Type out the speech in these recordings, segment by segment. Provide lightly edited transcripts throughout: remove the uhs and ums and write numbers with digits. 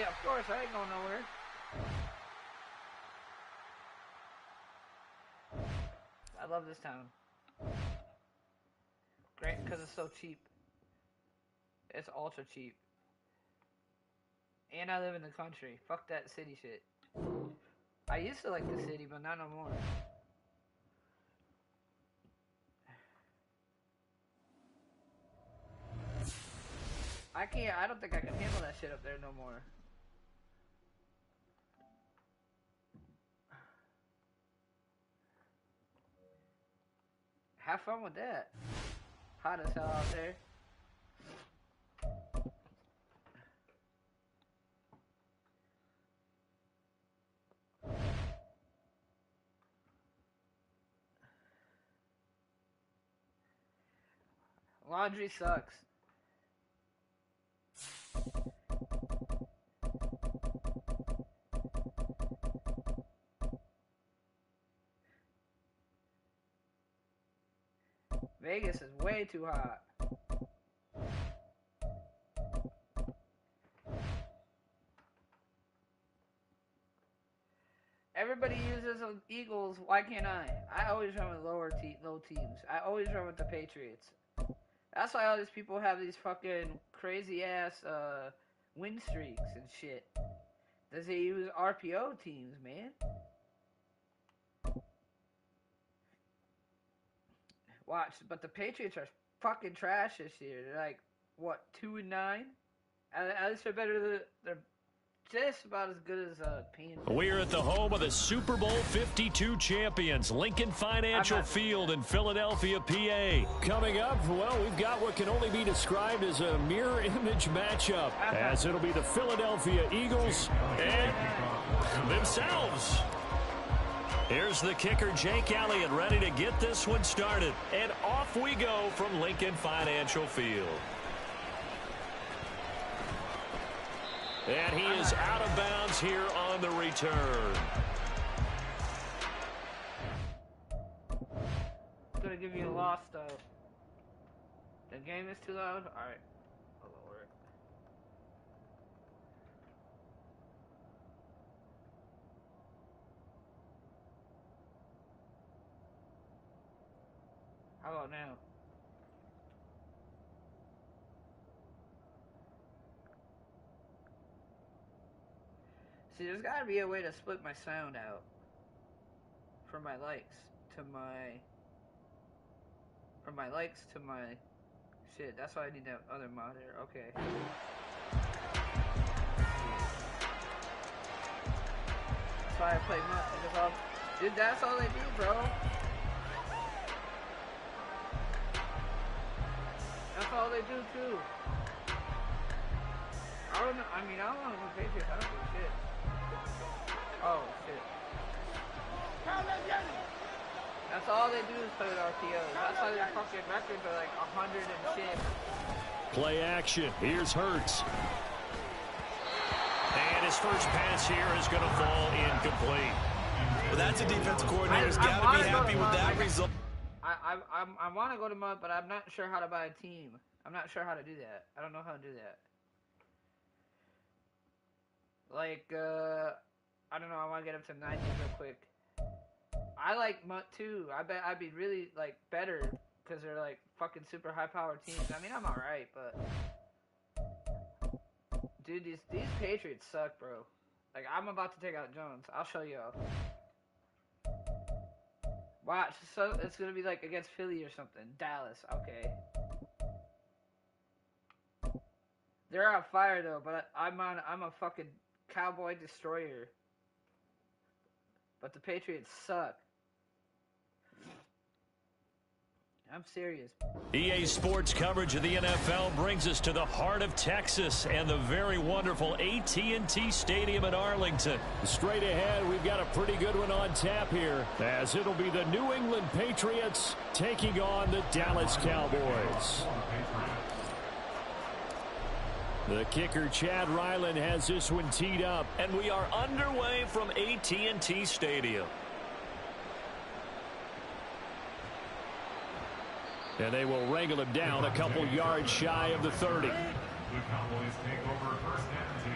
Yeah, of course, I ain't going nowhere. I love this town. Great, because it's so cheap. It's ultra cheap. And I live in the country. Fuck that city shit. I used to like the city, but not no more. I don't think I can handle that shit up there no more. Have fun with that. Hot as hell out there. Laundry sucks. Vegas is way too hot. Everybody uses Eagles. Why can't I? I always run with low teams. I always run with the Patriots. That's why all these people have these fucking crazy ass win streaks and shit. Does they use RPO teams, man? Watch, but the Patriots are fucking trash this year. They're like, what, 2-9? At least they're better. They're just about as good as Panthers. We're at the home of the Super Bowl 52 champions, Lincoln Financial Field in Philadelphia, PA. Coming up, well, we've got what can only be described as a mirror image matchup, as it'll be the Philadelphia Eagles and themselves. Here's the kicker, Jake Elliott, ready to get this one started. And off we go from Lincoln Financial Field. And he is out of bounds here on the return. I'm going to give you a loss, though. The game is too loud? Alright. I'll lower it. How about now? See, there's gotta be a way to split my sound out from my likes to my shit. That's why I need that other monitor. Okay. That's why I play much. Dude, that's all they do, bro. That's all they do too. I don't know. I mean, I don't want to go Patriots. I don't do shit. Oh, shit. That's all they do is play with RPOs. That's why their fucking records are like 100 and shit. Play action. Here's Hurts. And his first pass here is going to fall incomplete. Well, that's a defensive coordinator's got to be happy with that result. I want to go to MUT, but I'm not sure how to buy a team. I'm not sure how to do that. I don't know how to do that. Like, I don't know, I want to get up to 90 real quick. I like MUT too. I bet I'd be really, like, better because they're, like, fucking super high-powered teams. I mean, I'm alright, but... Dude, these Patriots suck, bro. Like, I'm about to take out Jones. I'll show y'all. Watch, so it's going to be, like, against Philly or something. Dallas, okay. They're on fire, though, but I'm a fucking Cowboy destroyer. But the Patriots suck. I'm serious. EA Sports coverage of the NFL brings us to the heart of Texas and the very wonderful AT&T Stadium in Arlington. Straight ahead, we've got a pretty good one on tap here, as it'll be the New England Patriots taking on the Dallas Cowboys. The kicker, Chad Ryland, has this one teed up. And we are underway from AT&T Stadium. And they will wrangle him down a couple yards shy of the 30. The Cowboys take over first and 10.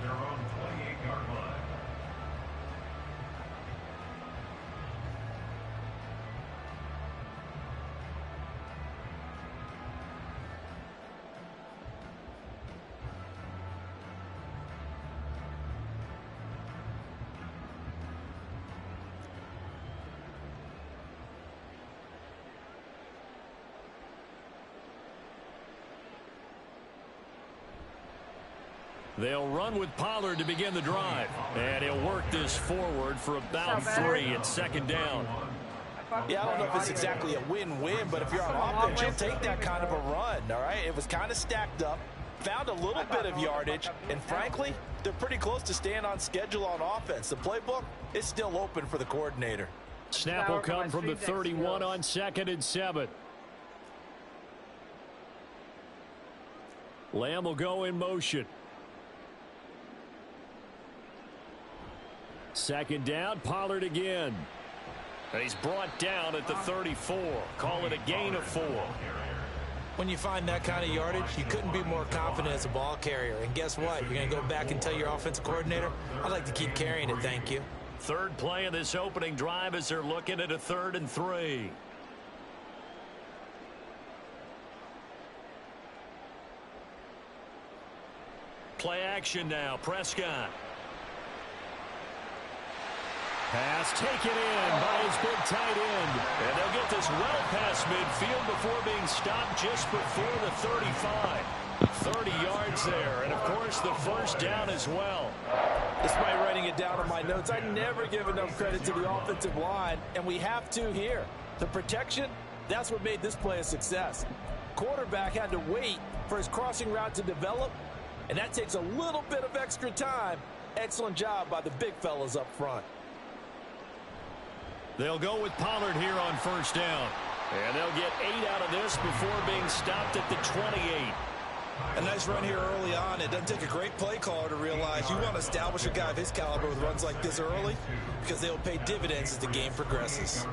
their own 28-yard line. They'll run with Pollard to begin the drive. And he'll work this forward for about 3 and second down. Yeah, I don't know if it's exactly a win-win, but if you're on offense, you'll take that kind of a run, all right? It was kind of stacked up, found a little bit of yardage, and frankly, they're pretty close to staying on schedule on offense. The playbook is still open for the coordinator. Snap will come from the 31 on 2nd and 7. Lamb will go in motion. 2nd down, Pollard again. And he's brought down at the 34. Call it a gain of 4. When you find that kind of yardage, you couldn't be more confident as a ball carrier. And guess what? You're going to go back and tell your offensive coordinator, I'd like to keep carrying it, thank you. Third play of this opening drive as they're looking at a 3rd and 3. Play action now, Prescott. Pass taken in by his big tight end. And they'll get this well past midfield before being stopped just before the 35. 30 yards there, and of course the first down as well. Despite writing it down in my notes, I never give enough credit to the offensive line, and we have to here. The protection, that's what made this play a success. Quarterback had to wait for his crossing route to develop, and that takes a little bit of extra time. Excellent job by the big fellas up front. They'll go with Pollard here on first down. And they'll get 8 out of this before being stopped at the 28. A nice run here early on. It doesn't take a great play caller to realize you want to establish a guy of his caliber with runs like this early because they'll pay dividends as the game progresses.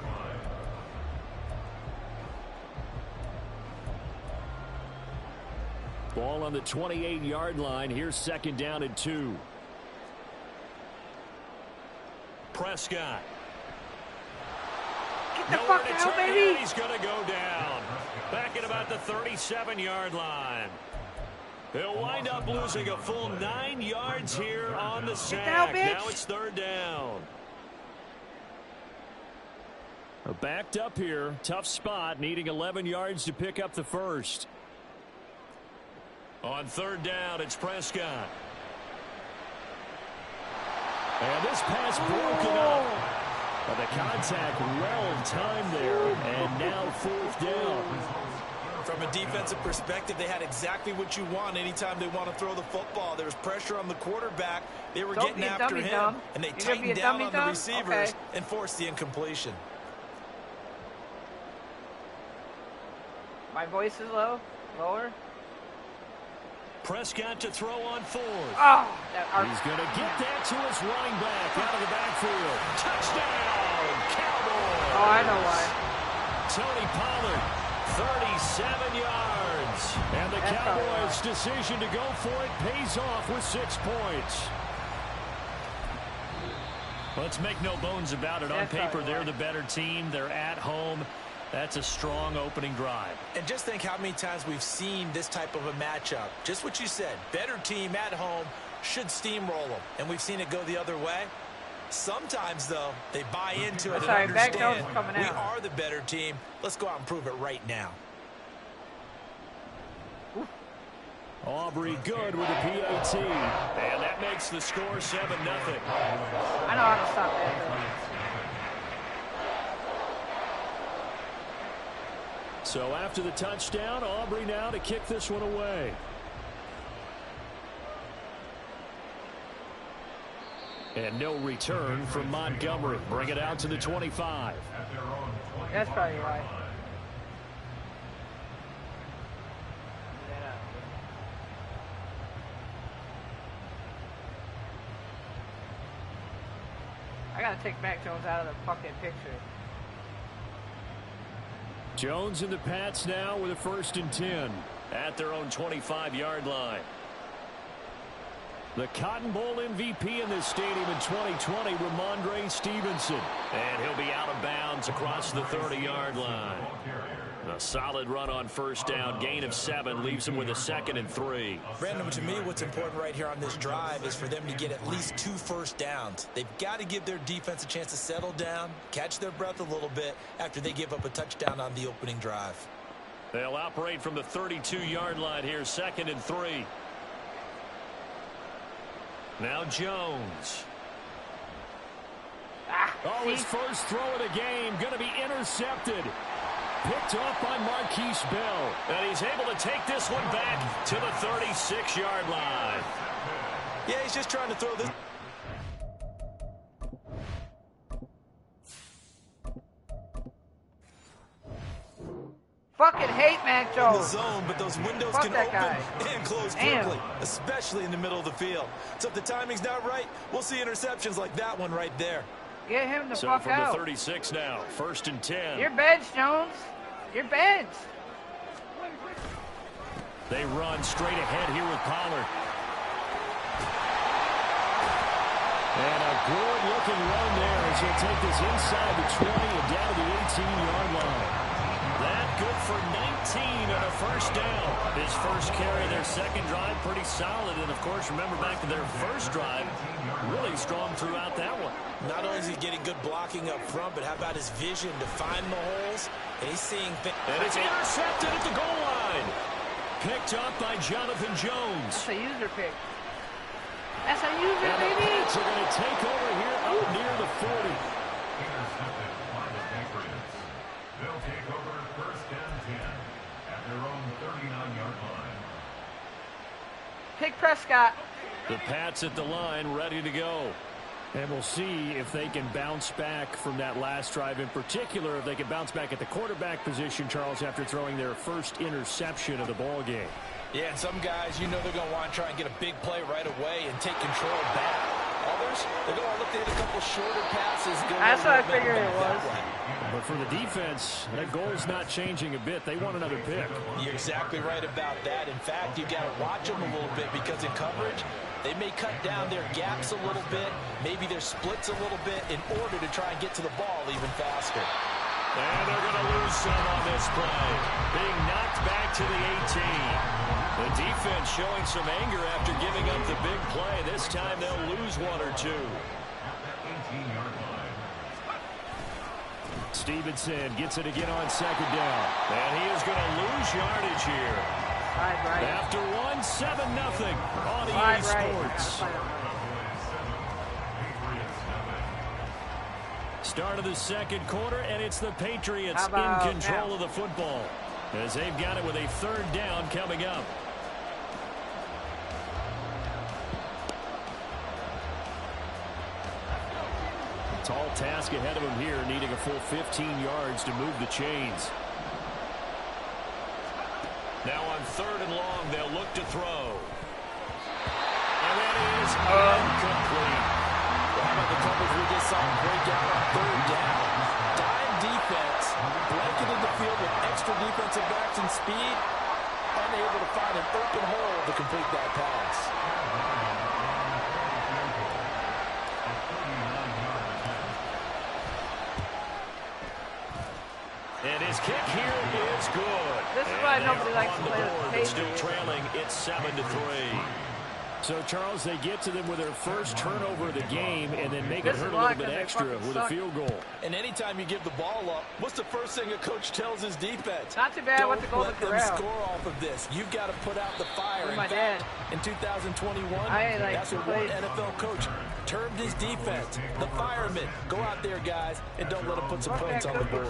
Ball on the 28-yard line. Here's 2nd down and 2. Prescott. Get the fuck out, baby! He's going to go down. Back at about the 37-yard line. They'll wind up losing a full 9 yards here on the sack. Now it's 3rd down. Backed up here. Tough spot. Needing 11 yards to pick up the first. On 3rd down, it's Prescott. And this pass broken up. But the contact well timed there. And now 4th down. From a defensive perspective, they had exactly what you want anytime they want to throw the football. There was pressure on the quarterback. They were getting after him, and they tightened down on the receivers and forced the incompletion. My voice is low? Lower? Prescott to throw on 4th. Oh, he's going to get that to his running back out of the backfield. Touchdown, Cowboys! Oh, I know why. Tony Pollard, 37 yards. And the Cowboys' decision to go for it pays off with 6 points. Let's make no bones about it. On paper, they're the better team. They're at home. That's a strong opening drive. And just think how many times we've seen this type of a matchup. Just what you said, better team at home should steamroll them. And we've seen it go the other way. Sometimes, though, they buy into it and understand we are the better team. Let's go out and prove it right now. Aubrey good with a PAT. And that makes the score 7-0. I know how to stop that. So after the touchdown, Aubrey now to kick this one away. And no return from Montgomery. Bring it out to the 25. That's probably right. I gotta take Mac Jones out of the fucking picture. Jones and the Pats now with a 1st and 10 at their own 25-yard line. The Cotton Bowl MVP in this stadium in 2020, Ramondre Stevenson. And he'll be out of bounds across the 30-yard line. A solid run on first down. Gain of 7 leaves him with a 2nd and 3. Brandon, to me, what's important right here on this drive is for them to get at least 2 first downs. They've got to give their defense a chance to settle down, catch their breath a little bit after they give up a touchdown on the opening drive. They'll operate from the 32-yard line here, 2nd and 3. Now Jones. His first throw of the game going to be intercepted. Picked off by Marquise Bell. And he's able to take this one back to the 36-yard line. Yeah, he's just trying to throw this. Fucking hate Mac Jones. In the zone, but those windows Fuck can that open guy. and close quickly, especially in the middle of the field. So if the timing's not right, we'll see interceptions like that one right there. Get him the so fuck from out. The 36 now, 1st and 10. You're benched, Jones. You're benched. They run straight ahead here with Pollard. And a good-looking run there as he'll take this inside the 20 and down to the 18-yard line. That good for 19 on a first down. His first carry, their second drive, pretty solid. And, of course, remember back to their first drive, really strong throughout that one. Not only is he getting good blocking up front, but how about his vision to find the holes? And he's seeing things. And it's intercepted at the goal line. Picked up by Jonathan Jones. That's a user pick. That's a user, and baby. The Pats are going to take over here up near the 40. Intercepted by the Patriots. They'll take over 1st and 10 at their own 39-yard line. Pick Prescott. The Pats at the line, ready to go. And we'll see if they can bounce back from that last drive. In particular, if they can bounce back at the quarterback position, Charles, after throwing their first interception of the ball game. Yeah, and some guys, you know they're going to want to try and get a big play right away and take control back. Others, they're going to look at a couple shorter passes. That's what I figured it was. But for the defense, that goal's not changing a bit. They want another pick. You're exactly right about that. In fact, you got to watch them a little bit because in coverage, they may cut down their gaps a little bit, maybe their splits a little bit in order to try and get to the ball even faster. And they're going to lose some on this play. Being knocked back to the 18. The defense showing some anger after giving up the big play. This time they'll lose 1 or 2. 18-yard line. Stevenson gets it again on 2nd down. And he is going to lose yardage here. Right. After 7-0 on EA Right. Sports. Start of the second quarter, and it's the Patriots in control of the football as they've got it with a 3rd down coming up. Tall task ahead of him here, needing a full 15 yards to move the chains. Now on 3rd and long, they'll look to throw. And that is incomplete. Well, how about the coverage we just saw break out on 3rd down? Dime defense, blanketed the field with extra defensive backs and speed, unable to find an open hole to complete that pass. And his kick here is good. This is why nobody likes to play with the Patriots. Still trailing, it's 7-3. So, Charles, they get to them with their first turnover of the game and then make it hurt a little bit extra with a field goal. And anytime you give the ball up, what's the first thing a coach tells his defense? Not too bad with the goal to Don't let them score off of this. You've got to put out the fire. In fact, in 2021, that's what one NFL coach termed his defense. The firemen. Go out there, guys, and don't let them put some points on the board.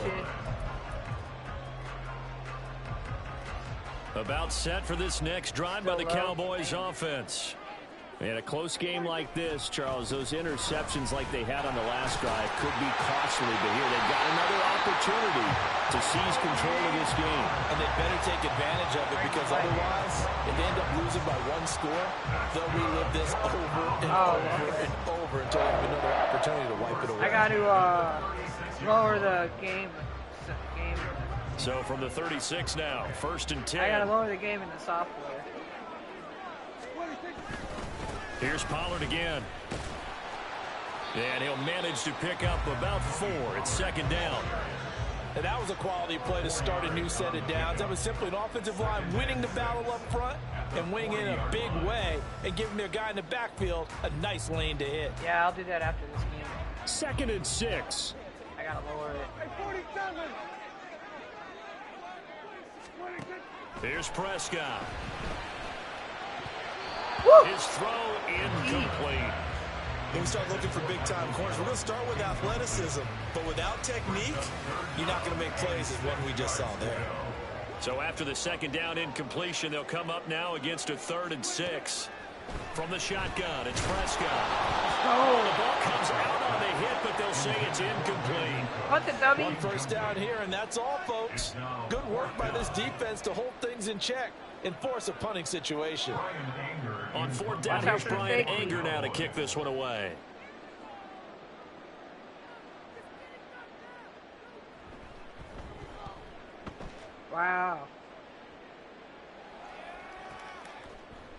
About set for this next drive by the Cowboys offense. And a close game like this, Charles, those interceptions like they had on the last drive could be costly. But here they've got another opportunity to seize control of this game. And they better take advantage of it because otherwise, if they end up losing by 1 score, they'll relive this over and over and over until they have another opportunity to wipe it away. I got to lower the game. So from the 36 now, 1st and 10. I got to lower the game in the software. Here's Pollard again. And he'll manage to pick up about 4. It's second down. And that was a quality play to start a new set of downs. That was simply an offensive line winning the battle up front and winning in a big way and giving their guy in the backfield a nice lane to hit. Yeah, I'll do that after this game. Second and 6. I gotta lower it. Here's Prescott. Woo! His throw incomplete. When we start looking for big-time corners, we're going to start with athleticism, but without technique, you're not going to make plays as one we just saw there. So after the second down incompletion, they'll come up now against a 3rd and 6. From the shotgun, it's Prescott. Oh, the ball comes out on the hit, but they'll say it's incomplete. What the dummy? One first down here, and that's all, folks. Good work by this defense to hold things in check and force a punting situation. On 4th down, here's Brian Anger now to kick this one away. Wow.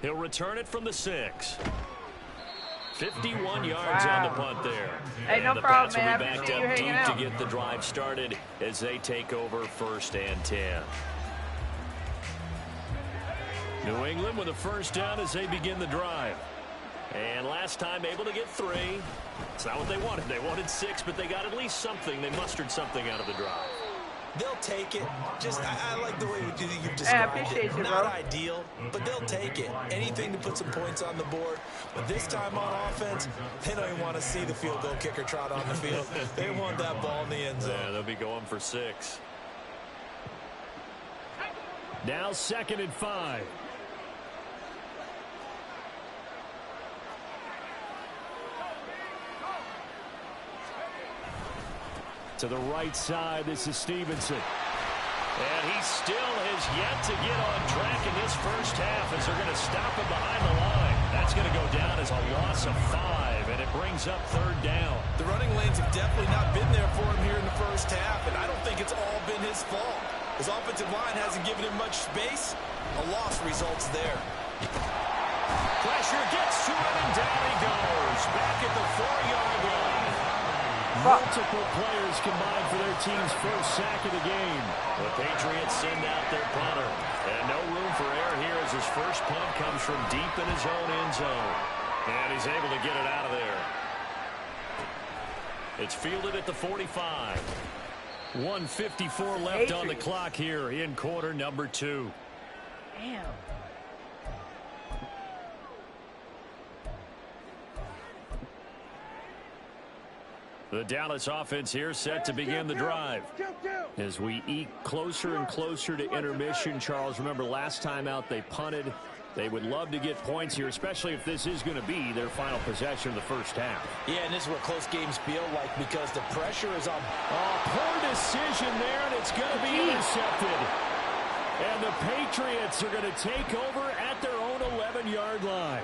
He'll return it from the 6. 51 yards on the punt there. Hey, no the problem, Pats will man. be I backed appreciate you up hanging deep out. to get the drive started as they take over 1st and 10. New England with a first down as they begin the drive. And last time able to get 3. It's not what they wanted. They wanted 6, but they got at least something. They mustered something out of the drive. They'll take it. I like the way you've described I appreciate it. you, Not bro. ideal, but they'll take it. Anything to put some points on the board. But this time on offense, they don't even want to see the field goal kicker trot on the field. They want that ball in the end zone. Yeah, they'll be going for 6. Now 2nd and 5. To the right side, this is Stevenson. And he still has yet to get on track in this first half as they're going to stop him behind the line. That's going to go down as a loss of 5, and it brings up 3rd down. The running lanes have definitely not been there for him here in the first half, and I don't think it's all been his fault. His offensive line hasn't given him much space. A loss results there. Pressure gets to him, and down he goes. Back at the 4-yard line. Multiple players combined for their team's first sack of the game. The Patriots send out their punter. And no room for error here as his first punt comes from deep in his own end zone. And he's able to get it out of there. It's fielded at the 45. 1:54 left on the clock here in quarter number 2. Damn. The Dallas offense here set to begin the drive. As we eke closer and closer to intermission, Charles, remember last time out they punted. They would love to get points here, especially if this is going to be their final possession of the first half. Yeah, and this is what close games feel like because the pressure is on. Oh, poor decision there, and it's going to be intercepted. And the Patriots are going to take over at their own 11-yard line.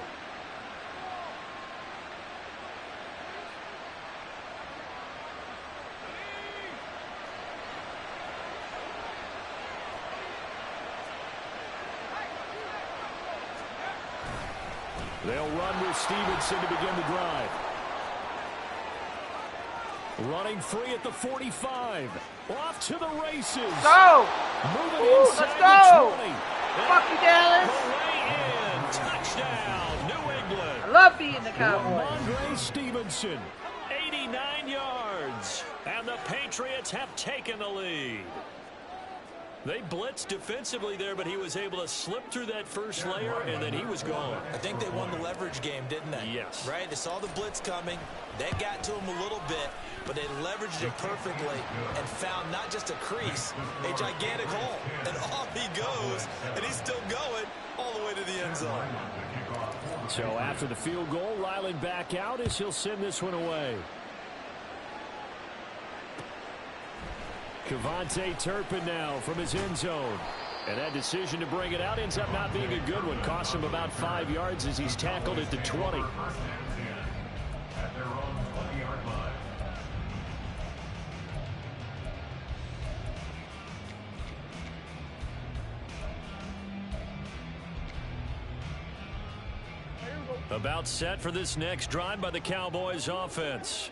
They'll run with Stevenson to begin the drive. Running free at the 45. Off to the races. Go! Moving Ooh, inside let's go! the 20. Fuck you, Dallas! Away in. Touchdown, New England. I love being the Cowboys. Ramondre Stevenson, 89 yards. And the Patriots have taken the lead. They blitzed defensively there, but he was able to slip through that first layer, and then he was gone. I think they won the leverage game, didn't they? Yes. Right? They saw the blitz coming. They got to him a little bit, but they leveraged it perfectly and found not just a crease, a gigantic hole. And off he goes, and he's still going all the way to the end zone. So after the field goal, Ryland back out as he'll send this one away. Kevontae Turpin now from his end zone. And that decision to bring it out ends up not being a good one. Costs him about 5 yards as he's tackled at the 20. At their own 20-yard line. About set for this next drive by the Cowboys offense.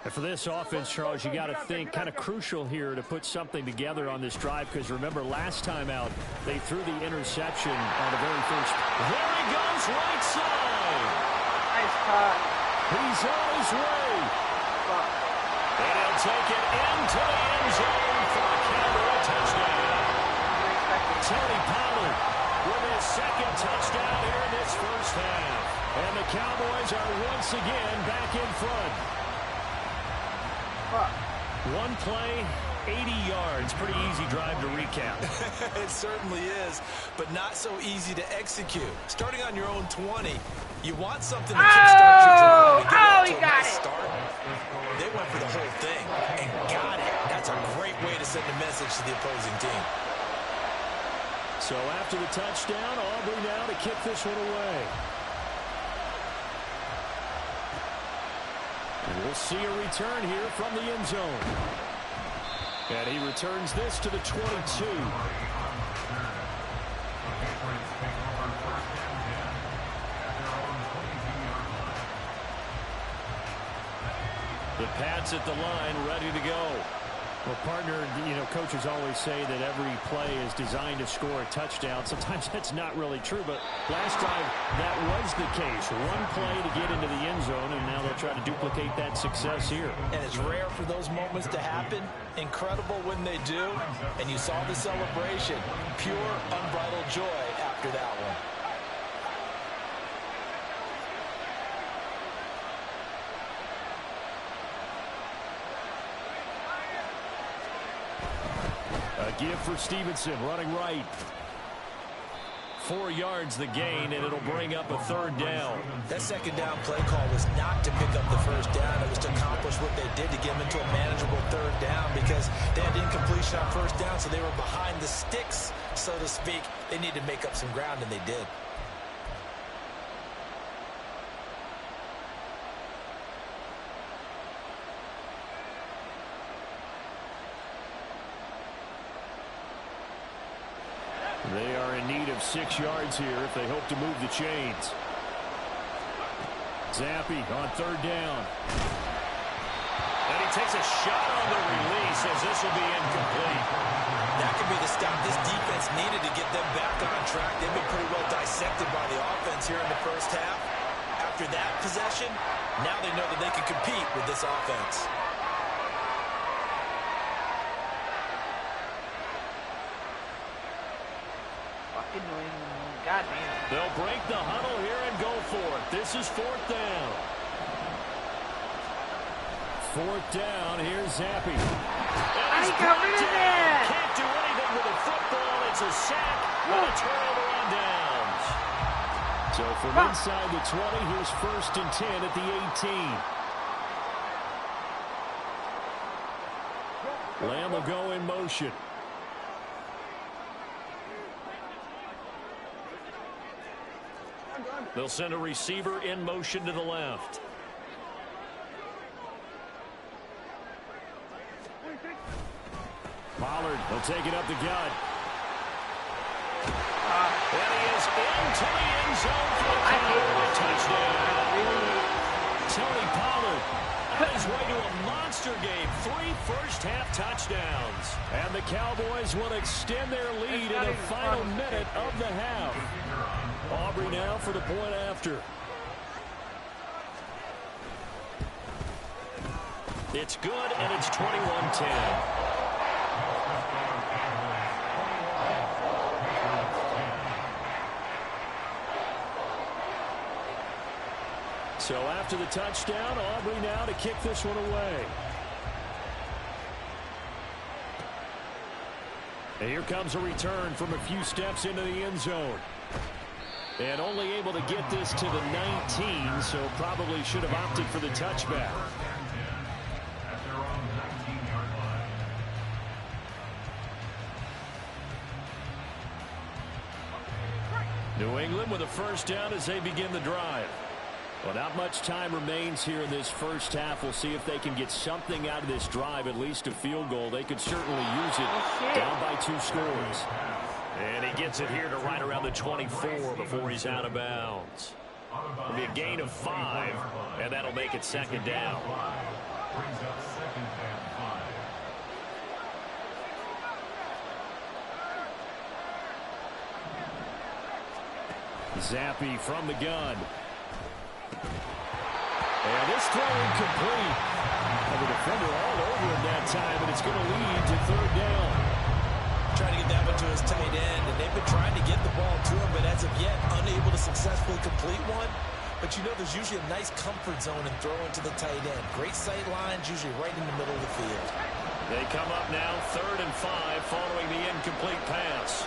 And for this offense, Charles, you got to think kind of crucial here to put something together on this drive, because remember last time out they threw the interception on the very first. There he goes, right side. Nice cut. He's on his way. And he'll take it into the end zone for a Cowboy touchdown. Tony Pollard with his second touchdown here in this first half. And the Cowboys are once again back in front. One play, 80 yards. Pretty easy drive to recap. It certainly is, but not so easy to execute. Starting on your own 20, you want something to kickstart your drive. He got it. Start. They went for the whole thing and got it. That's a great way to send a message to the opposing team. So after the touchdown, Aubrey now to kick this one away. And we'll see a return here from the end zone. And he returns this to the 22. The Pats at the line, ready to go. Well, partner, coaches always say that every play is designed to score a touchdown. Sometimes that's not really true, but last drive, that was the case. One play to get into the end zone, and now they'll try to duplicate that success here. And it's rare for those moments to happen. Incredible when they do. And you saw the celebration. Pure, unbridled joy after that one. A give for Stevenson, running right. 4 yards the gain, and it'll bring up a third down. That second down play call was not to pick up the first down. It was to accomplish what they did to get them into a manageable third down, because they had incompletion on first down, so they were behind the sticks, so to speak. They needed to make up some ground, and they did. They are in need of 6 yards here if they hope to move the chains. Zappi on third down. And he takes a shot on the release as this will be incomplete. That could be the stop this defense needed to get them back on track. They've been pretty well dissected by the offense here in the first half. After that possession, now they know that they can compete with this offense. God damn. They'll break the huddle here and go for it. This is fourth down. Fourth down. Here's Zappi. I got rid of it. Can't do anything with a football. It's a sack and a turnover on downs. So from inside the 20, here's 1st and 10 at the 18. Lamb will go in motion. They'll send a receiver in motion to the left. Pollard, he'll take it up the gut. And he is into the end zone for a touchdown. Tony Pollard on his way to a monster game. 3 first-half touchdowns. And the Cowboys will extend their lead in the final minute of the half. Aubrey now for the point after. It's good, and it's 21-10. So after the touchdown, Aubrey now to kick this one away. And here comes a return from a few steps into the end zone. And only able to get this to the 19, so probably should have opted for the touchback. New England with a first down as they begin the drive. Well, not much time remains here in this first half. We'll see if they can get something out of this drive, at least a field goal. They could certainly use it. Down by 2 scores. And he gets it here to right around the 24 before he's out of bounds. It'll be a gain of 5, and that'll make it second down. Brings up second and 5. Zappe from the gun. And this throw incomplete. And the defender all over him that time, and it's going to lead to third down. Trying to get that one to his tight end, and they've been trying to get the ball to him, but as of yet, unable to successfully complete one. But you know there's usually a nice comfort zone in throwing to the tight end. Great sight lines, usually right in the middle of the field. They come up now, 3rd and 5, following the incomplete pass.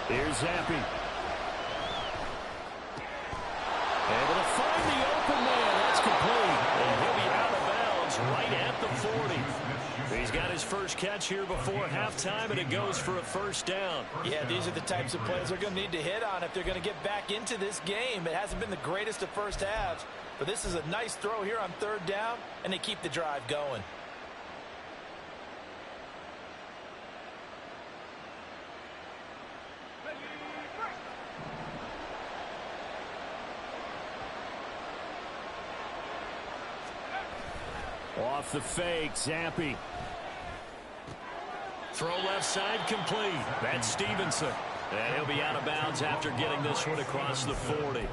Here's Zappe. Able to find the open man. That's complete. And he'll be out of bounds right at the 40. He's got his first catch here before halftime, and it goes for a first down. Yeah, these are the types of plays they're going to need to hit on if they're going to get back into this game. It hasn't been the greatest of first halves, but this is a nice throw here on 3rd down, and they keep the drive going. Off the fake, Zappe. Throw left side complete. That's Stevenson. And he'll be out of bounds after getting this one across the 40.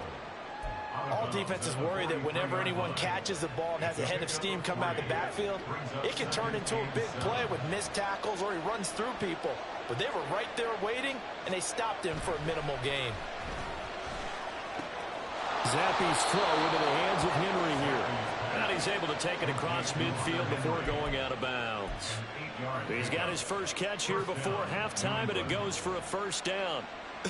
All defenses worry that whenever anyone catches the ball and has a head of steam come out of the backfield, it can turn into a big play with missed tackles or he runs through people. But they were right there waiting, and they stopped him for a minimal gain. Zappe's throw into the hands of Henry here. And he's able to take it across midfield before going out of bounds. He's got his first catch here before halftime, and it goes for a first down.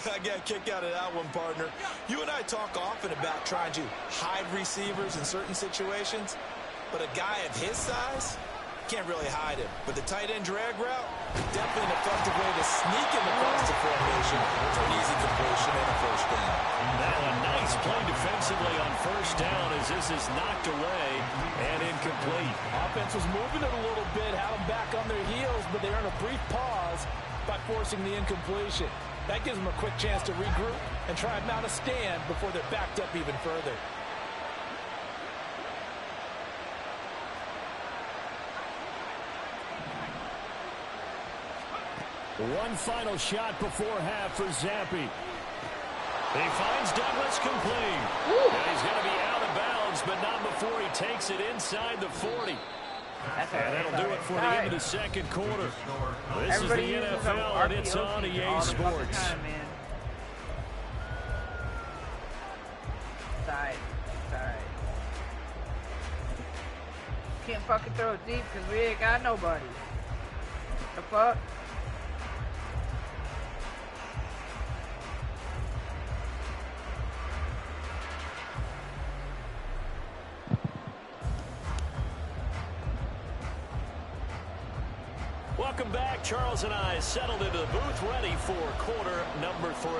I got a kick out of that one, partner. You and I talk often about trying to hide receivers in certain situations, but a guy of his size can't really hide him. But the tight end drag route, definitely an effective way to sneak him across the formation for an easy completion and a first down. Now a nice play defensively on first down as this is knocked away and incomplete. Offense was moving it a little bit, had them back on their heels, but they earned a brief pause by forcing the incompletion. That gives them a quick chance to regroup and try and mount a stand before they're backed up even further. One final shot before half for Zappe. He finds Douglas complete. Now he's going to be out of bounds, but not before he takes it inside the 40. And that'll do it for the end of the second quarter. This is the NFL, and it's on EA Sports. Side. Can't fucking throw it deep because we ain't got nobody. The fuck? Welcome back. Charles and I settled into the booth ready for quarter number 3.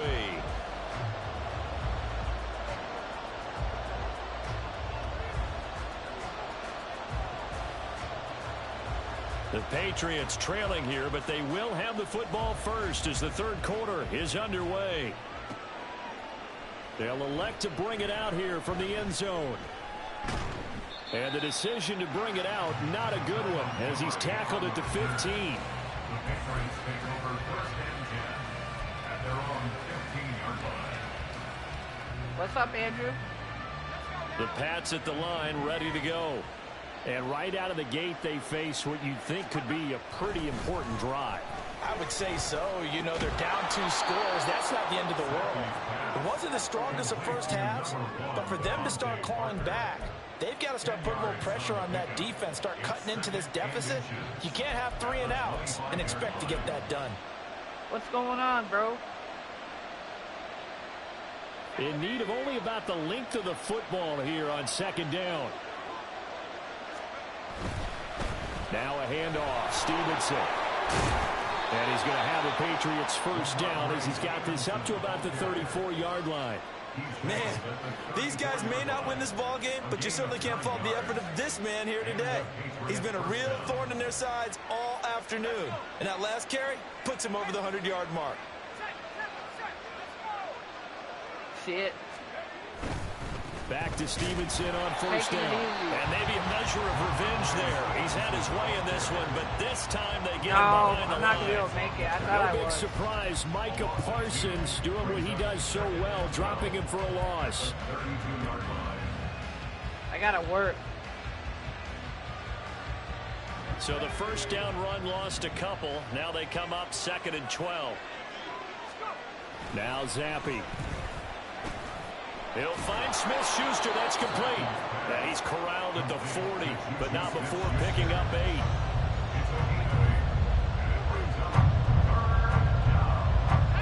The Patriots trailing here, but they will have the football first as the third quarter is underway. They'll elect to bring it out here from the end zone. And the decision to bring it out, not a good one, as he's tackled at the 15. The Patriots take over first and 10 at their own 15-yard line. What's up, Andrew? The Pats at the line, ready to go. And right out of the gate, they face what you'd think could be a pretty important drive. I would say so. You know, they're down 2 scores. That's not the end of the world. It wasn't the strongest of first halves, but for them to start clawing back, they've got to start putting a little pressure on that defense, start cutting into this deficit. You can't have 3 and outs and expect to get that done. What's going on, bro? In need of only about the length of the football here on second down. Now a handoff. Stevenson. And he's going to have the Patriots first down as he's got this up to about the 34-yard line. Man, these guys may not win this ball game, but you certainly can't fault the effort of this man here today. He's been a real thorn in their sides all afternoon. And that last carry puts him over the 100-yard mark. Shit. Back to Stevenson on first down. And maybe a measure of revenge there. He's had his way in this one, but this time they get him behind the line. I'm not going to be able to make it. I thought I was. No big surprise. Micah Parsons doing what he does so well, dropping him for a loss. I got to work. So the first down run lost a couple. Now they come up 2nd and 12. Now Zappi. He'll find Smith-Schuster. That's complete. And he's corralled at the 40, but not before picking up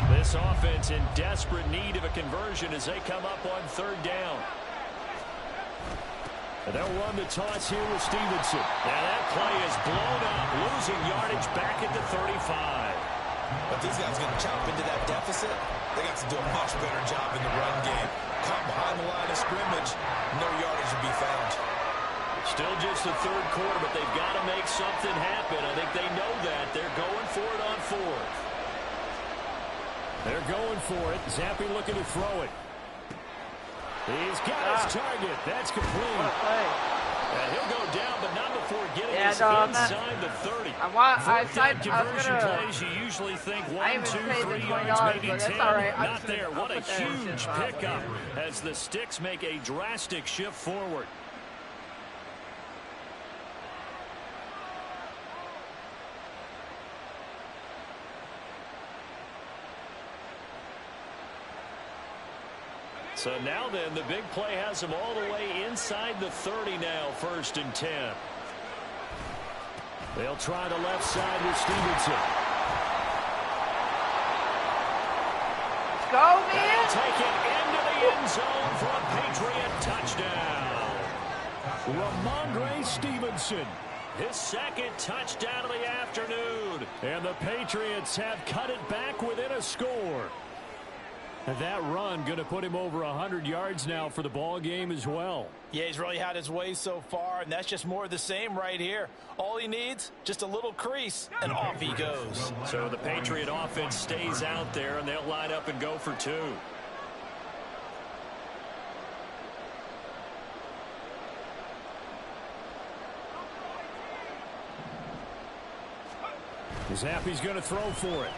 8. This offense in desperate need of a conversion as they come up on 3rd down. And they'll run the toss here with Stevenson. Now that play is blown up, losing yardage back at the 35. But these guys going to chop into that deficit. They got to do a much better job in the run game. Caught behind the line of scrimmage, no yardage to be found. Still just the 3rd quarter, but they've got to make something happen. I think they know that. They're going for it on 4th. They're going for it. Zappi looking to throw it. He's got his target. That's complete. And he'll go down, but not before getting us inside the 30. Conversion plays, you usually think 1, 2, 3 yards, maybe 10. Not there. What a huge pickup as the Sticks make a drastic shift forward. So now then, the big play has them all the way inside the 30 now, 1st and 10. They'll try the left side with Stevenson. Let's go, man. They'll take it into the end zone for a Patriot touchdown. Ramondre Stevenson, his 2nd touchdown of the afternoon. And the Patriots have cut it back within a score. And that run going to put him over 100 yards now for the ball game as well. Yeah, he's really had his way so far, and that's just more of the same right here. All he needs, just a little crease, and off he goes. So the Patriot offense stays out there, and they'll line up and go for 2. Zappi's going to throw for it.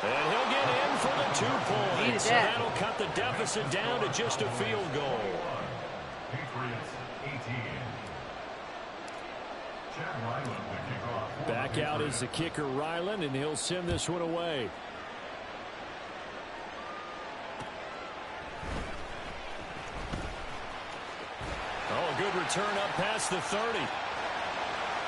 And he'll get in for the 2 points. So that'll cut the deficit down to just a field goal. Back out is the kicker, Ryland, and he'll send this one away. Oh, a good return up past the 30.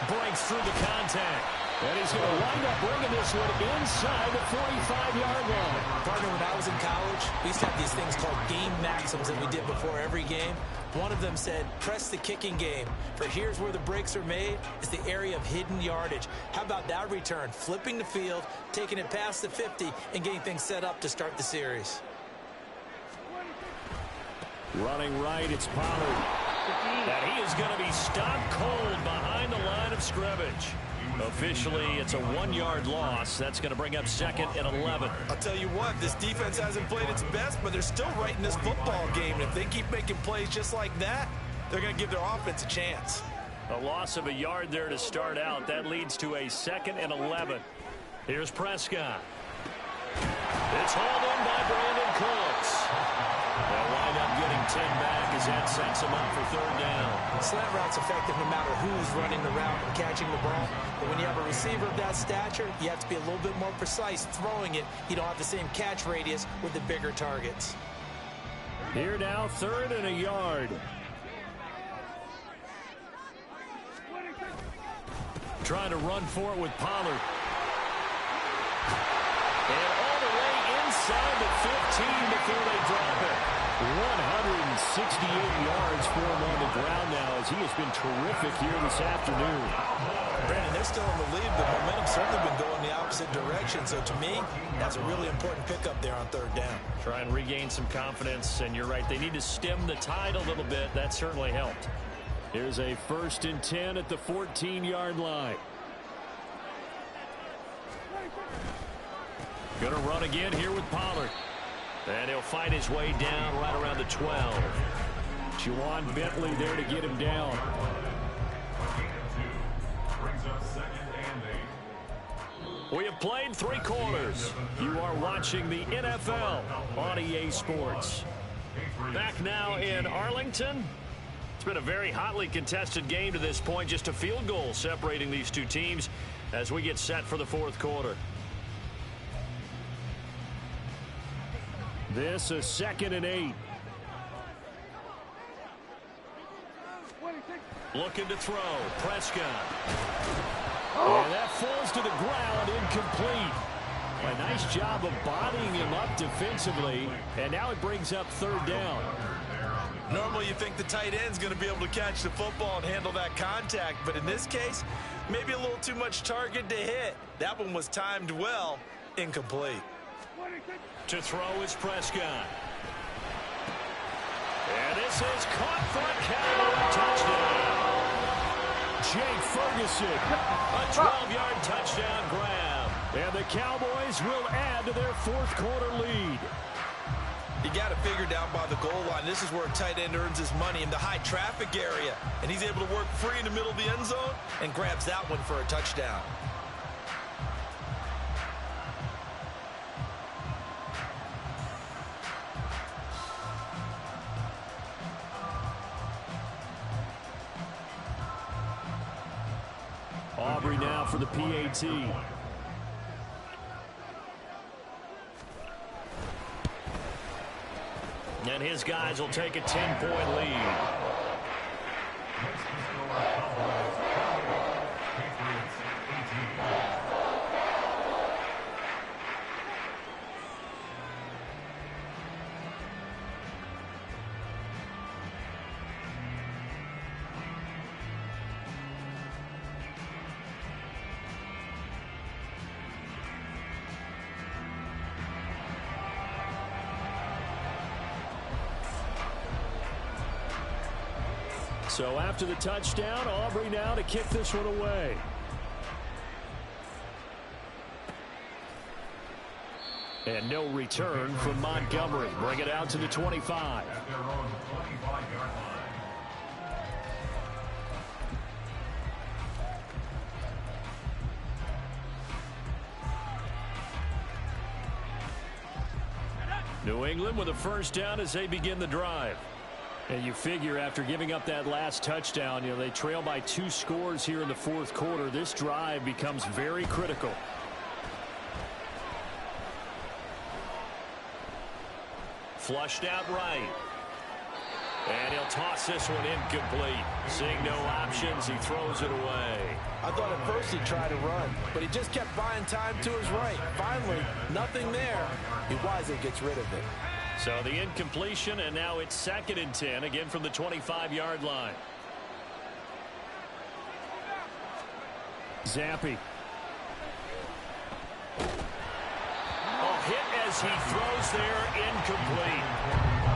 Breaks through the contact. And he's going to wind up bringing this one inside the 45-yard line. Partner, when I was in college, we used to have these things called game maxims that we did before every game. One of them said, press the kicking game. For here's where the breaks are made. It's the area of hidden yardage. How about that return? Flipping the field, taking it past the 50, and getting things set up to start the series. Running right, it's Pollard. And he is going to be stopped cold behind the line of scrimmage. Officially, it's a 1-yard loss. That's going to bring up 2nd and 11. I'll tell you what, this defense hasn't played its best, but they're still right in this football game. And if they keep making plays just like that, they're going to give their offense a chance. A loss of a yard there to start out. That leads to a 2nd and 11. Here's Prescott. It's hauled in by Brandon Cooks. They'll wind up getting 10 back as that sets him up for 3rd down. Slant route's effective no matter who's running the route and catching the ball. But when you have a receiver of that stature, you have to be a little bit more precise throwing it. You don't have the same catch radius with the bigger targets. Here now, 3rd and a yard. Trying to run for it with Pollard. And all the way inside the 15 before they drop it. 168 yards for him on the ground now as he has been terrific here this afternoon. Brandon, they're still in the lead. The momentum's certainly been going the opposite direction. So to me, that's a really important pickup there on 3rd down. Try and regain some confidence, and you're right. They need to stem the tide a little bit. That certainly helped. Here's a 1st and 10 at the 14-yard line. Going to run again here with Pollard. And he'll find his way down right around the 12. Juwan Bentley there to get him down. Brings up second and 8. We have played 3 quarters. You are watching the NFL on EA Sports. Back now in Arlington. It's been a very hotly contested game to this point. Just a field goal separating these two teams as we get set for the fourth quarter. This is second and 8. Looking to throw. Prescott. And that falls to the ground, incomplete. A nice job of bodying him up defensively, and now it brings up third down. Normally you think the tight end's going to be able to catch the football and handle that contact, but in this case, maybe a little too much target to hit. That one was timed well, incomplete. To throw is Prescott. And this is caught for a Cowboy touchdown. Jake Ferguson. A 12-yard touchdown grab. And the Cowboys will add to their fourth quarter lead. You got to figure down by the goal line. This is where a tight end earns his money in the high traffic area. And he's able to work free in the middle of the end zone and grabs that one for a touchdown. Aubrey now for the PAT. And his guys will take a 10-point lead. So after the touchdown, Aubrey now to kick this one away. And no return from Montgomery. Bring it out to the 25. At their own 25-yard line. New England with a first down as they begin the drive. And you figure after giving up that last touchdown, they trail by 2 scores here in the fourth quarter. This drive becomes very critical. Flushed out right. And he'll toss this one incomplete. Seeing no options, he throws it away. I thought at first he'd try to run, but he just kept buying time to his right. Finally, nothing there. He wisely gets rid of it. So the incompletion, and now it's second and 10, again from the 25-yard line. Zappi. Oh, hit as he throws there, incomplete.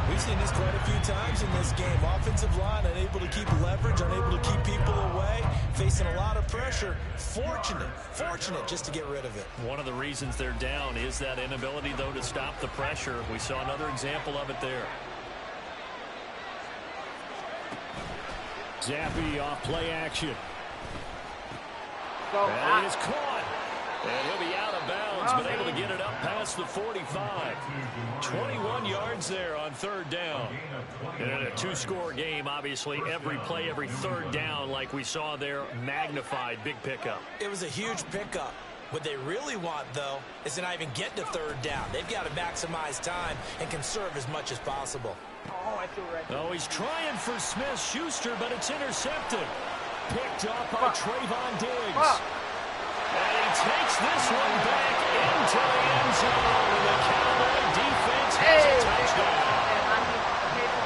We've seen this quite a few times in this game. Offensive line unable to keep leverage, unable to keep people away, facing a lot of pressure. Fortunate just to get rid of it. One of the reasons they're down is that inability, though, to stop the pressure. We saw another example of it there. Zappi off play action. And it is caught. And he'll be out of bounds, but able to get it up past the 45. 21 yards there on third down. And in a 2-score game, obviously, every play, every third down, like we saw there, magnified, big pickup. It was a huge pickup. What they really want, though, is to not even get to third down. They've got to maximize time and conserve as much as possible. Oh, I feel right. Oh, he's trying for Smith-Schuster, but it's intercepted. Picked up by Trayvon Diggs. And he takes this one back into the end zone. The Cowboy defense has a touchdown.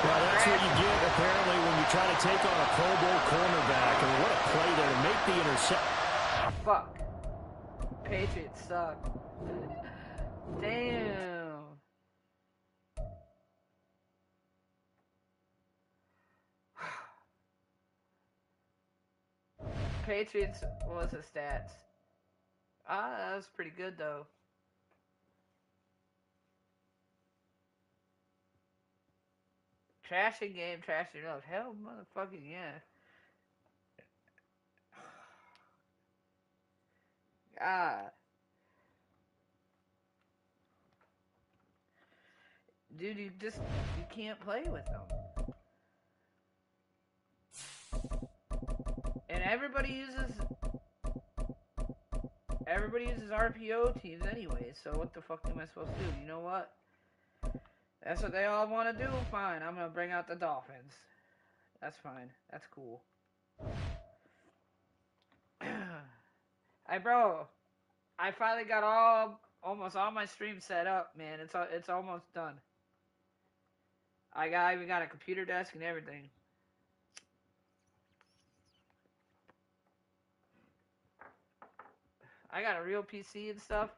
Well, that's what you get, apparently, when you try to take on a Pro Bowl cornerback. I mean, what a play there to make the interception. Fuck. Patriots suck. Damn. Patriots, what was the stats? That was pretty good, though. Trashing game, trashing love. Hell, motherfucking yeah. God. Dude, you can't play with them. And everybody uses RPO teams anyway, so what the fuck am I supposed to do? You know what? That's what they all want to do? Fine, I'm gonna bring out the Dolphins. That's fine. That's cool. Hey, bro. I finally got almost all my streams set up, man. It's almost done. I even got a computer desk and everything. I got a real PC and stuff.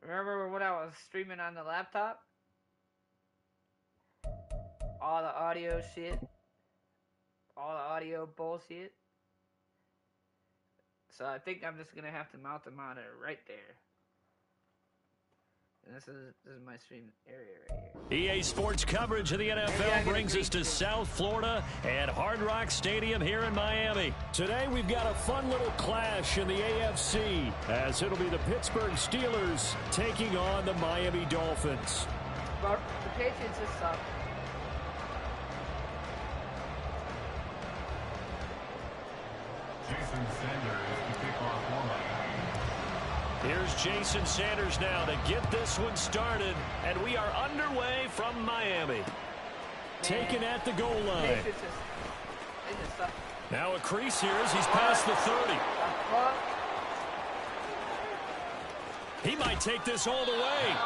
Remember when I was streaming on the laptop? All the audio shit. All the audio bullshit. So I think I'm just going to have to mount the monitor right there. And this is my stream area right here. EA Sports coverage of the NFL brings us to South Florida and Hard Rock Stadium here in Miami. Today we've got a fun little clash in the AFC as it'll be the Pittsburgh Steelers taking on the Miami Dolphins. But the Patriots just suck. Jason Sanders to kick off for Miami. Here's Jason Sanders now to get this one started, and we are underway from Miami. Taken at the goal line. They just suck. Now a crease here as he's past the 30. He might take this all the way.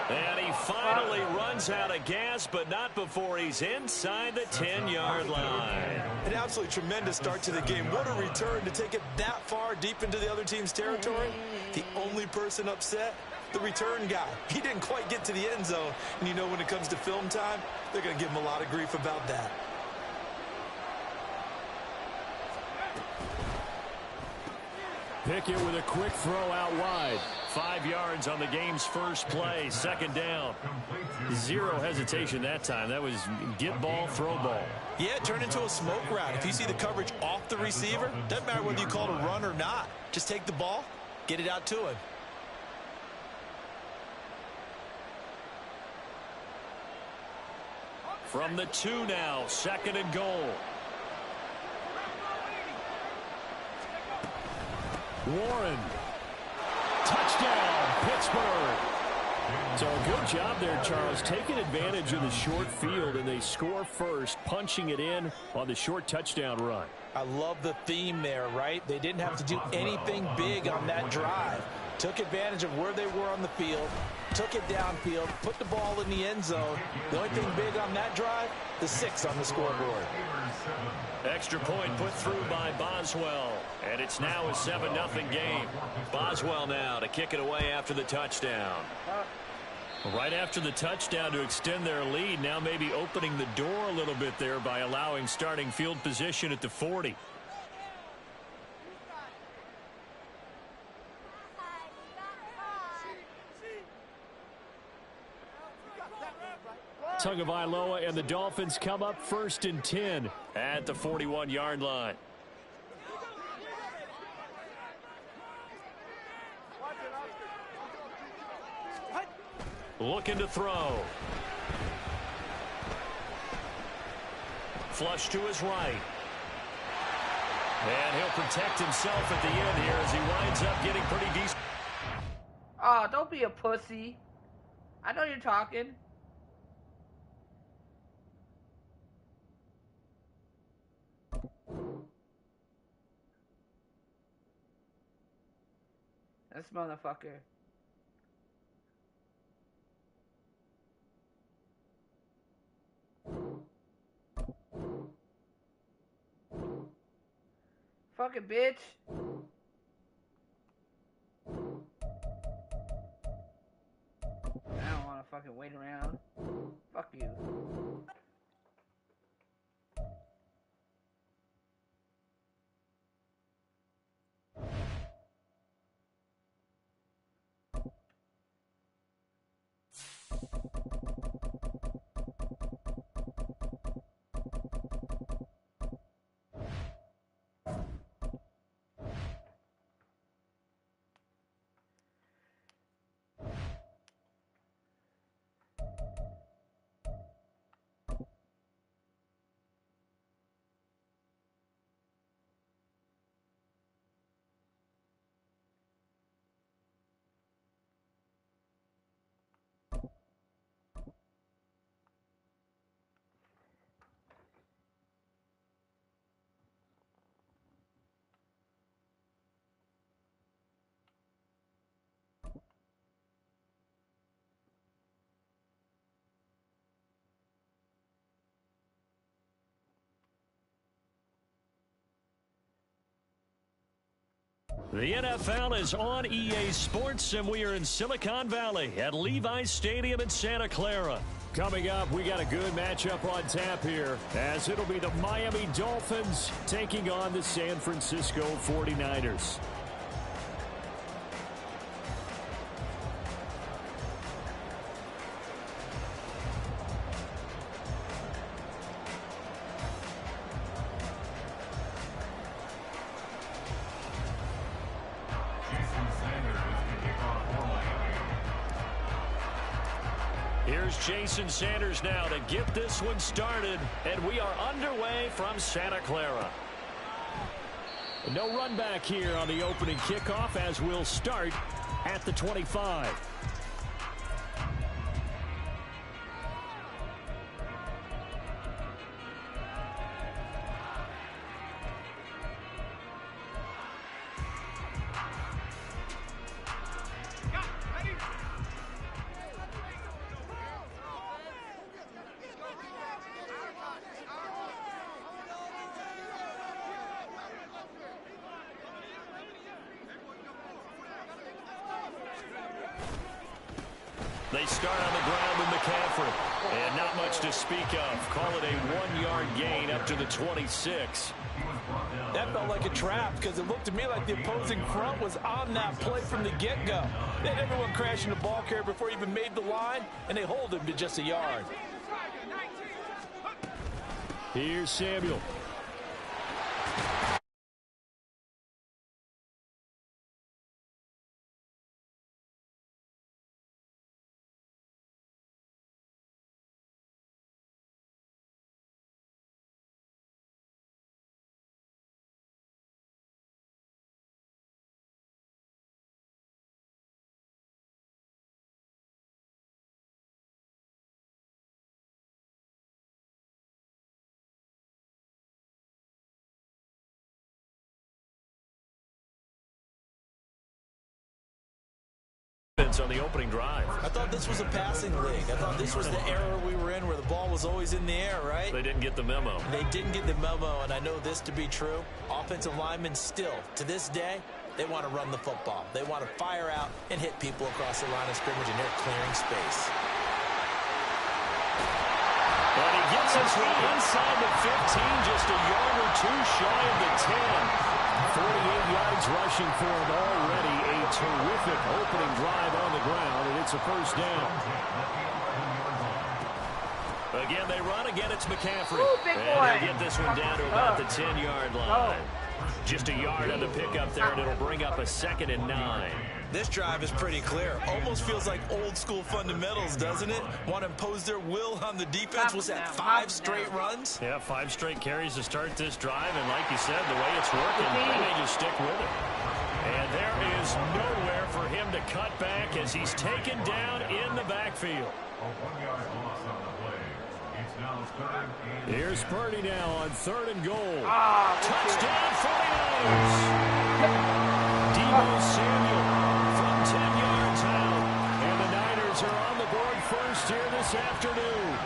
And he finally runs out of gas, but not before he's inside the 10-yard line. An absolutely tremendous start to the game. What a return to take it that far deep into the other team's territory. The only person upset, the return guy. He didn't quite get to the end zone. And you know when it comes to film time, they're going to give him a lot of grief about that. Pickett with a quick throw out wide. 5 yards on the game's first play. Second down. Zero hesitation that time. That was get ball, throw ball. Yeah, it turned into a smoke route. If you see the coverage off the receiver, doesn't matter whether you call it a run or not. Just take the ball, get it out to him. From the 2 now, 2nd and goal. Warren. Touchdown, Pittsburgh. So a good job there, Charles, taking advantage of the short field, and they score first, punching it in on the short touchdown run. I love the theme there, right? They didn't have to do anything big on that drive. Took advantage of where they were on the field, took it downfield, put the ball in the end zone. The only thing big on that drive, the 6 on the scoreboard. Extra point put through by Boswell, and it's now a 7-0 game. Boswell now to kick it away after the touchdown. Right after the touchdown to extend their lead, now maybe opening the door a little bit there by allowing starting field position at the 40. Tagovailoa and the Dolphins come up 1st and 10 at the 41-yard line. Looking to throw. Flush to his right. And he'll protect himself at the end here as he winds up getting pretty decent. Oh, don't be a pussy. I know you're talking. This motherfucker. Fucking bitch. I don't want to fucking wait around. Fuck you. The NFL is on EA Sports, and we are in Silicon Valley at Levi's Stadium in Santa Clara. Coming up, we got a good matchup on tap here, as it'll be the Miami Dolphins taking on the San Francisco 49ers. Here's Jason Sanders now to get this one started, and we are underway from Santa Clara. No run back here on the opening kickoff, as we'll start at the 25. They start on the ground with McCaffrey. And not much to speak of. Call it a 1-yard gain up to the 26. That felt like a trap because it looked to me like the opposing front was on that play from the get-go. They had everyone crashing the ball carrier before he even made the line, and they hold him to just a yard. Here's Samuel. On the opening drive. I thought this was a passing league. I thought this was the era we were in where the ball was always in the air, right? They didn't get the memo. They didn't get the memo, and I know this to be true. Offensive linemen still, to this day, they want to run the football. They want to fire out and hit people across the line of scrimmage, and they're clearing space. And he gets us inside the 15, just a yard or two shy of the 10. 48 yards rushing for him already. A terrific opening drive on the ground, and it's a first down. Again, they run. Again, it's McCaffrey. Ooh, big boy. And he'll get this one down to about the 10-yard line. Just a yard on the pickup there, and it'll bring up a 2nd and 9. This drive is pretty clear. Almost feels like old-school fundamentals, doesn't it? Want to impose their will on the defense. Was that 5 straight runs? Yeah, 5 straight carries to start this drive, and like you said, the way it's working, they may just stick with it. And there is nowhere for him to cut back as he's taken down in the backfield. Here's Purdy now on 3rd and goal. Touchdown 49ers. Deebo Samuel from 10 yards out. And the Niners are on the board first here this afternoon.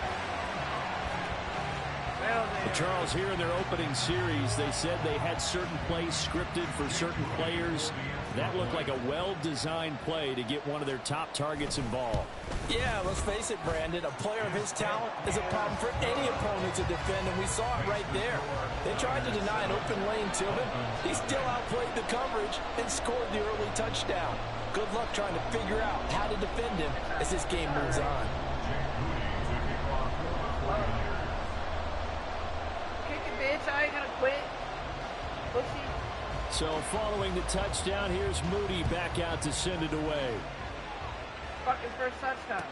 Charles, here in their opening series, they said they had certain plays scripted for certain players. That looked like a well-designed play to get one of their top targets involved. Yeah, let's face it, Brandon. A player of his talent is a problem for any opponent to defend, and we saw it right there. They tried to deny an open lane to him. He still outplayed the coverage and scored the early touchdown. Good luck trying to figure out how to defend him as this game moves on. I ain't gonna quit. Pussy. So following the touchdown, here's Moody back out to send it away. Fucking first touchdown.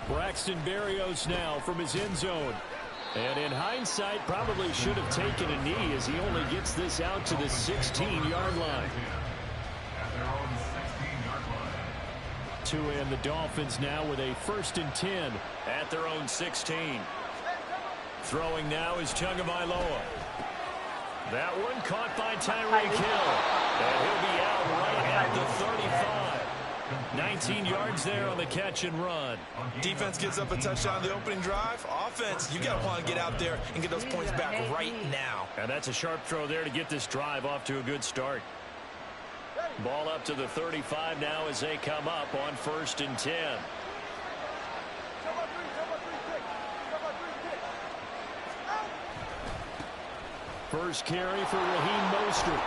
Braxton Berrios now from his end zone. And in hindsight, probably should have taken a knee as he only gets this out to the 16-yard line. To end the Dolphins now with a 1st and 10 at their own 16. Throwing now is Tagovailoa. That one caught by Tyreek Hill. And he'll be out right at the 35. 19 yards there on the catch and run. Defense gives up a touchdown on the opening drive. Offense, you got to want to get out there and get those points back right now. And that's a sharp throw there to get this drive off to a good start. Ball up to the 35 now as they come up on 1st and 10. First carry for Raheem Mostert.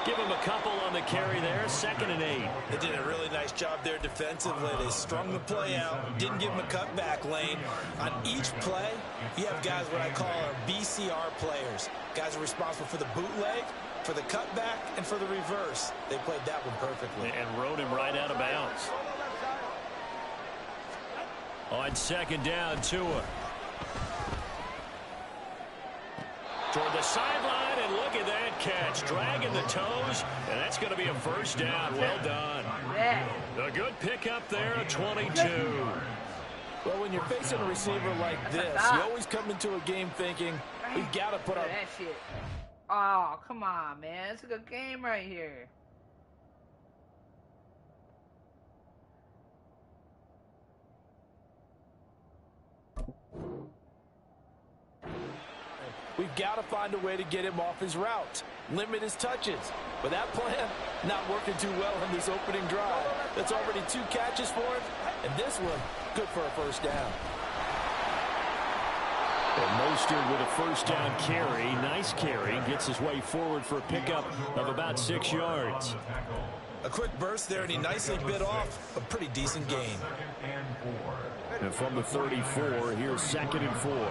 Give him a couple on the carry there. 2nd and 8. They did a really nice job there defensively. They strung the play out, didn't give him a cutback lane. On each play, you have guys what I call our BCR players. Guys are responsible for the bootleg, for the cutback, and for the reverse. They played that one perfectly. And rode him right out of bounds. On 2nd down, Tua. Toward the sideline, and look at that catch. Dragging the toes, and that's going to be a 1st down. Well done. A good pickup there, a 22. Well, when you're facing a receiver like this, you always come into a game thinking, we've got to put our... that shit. Oh, come on, man. It's a good game right here. We've got to find a way to get him off his route, limit his touches. But that plan, not working too well on this opening drive. That's already 2 catches for him, and this one, good for a 1st down. And Mostert with a 1st down carry. Nice carry. Gets his way forward for a pickup of about 6 yards. A quick burst there, and he nicely bit off a pretty decent gain. And from the 34, here's 2nd and 4.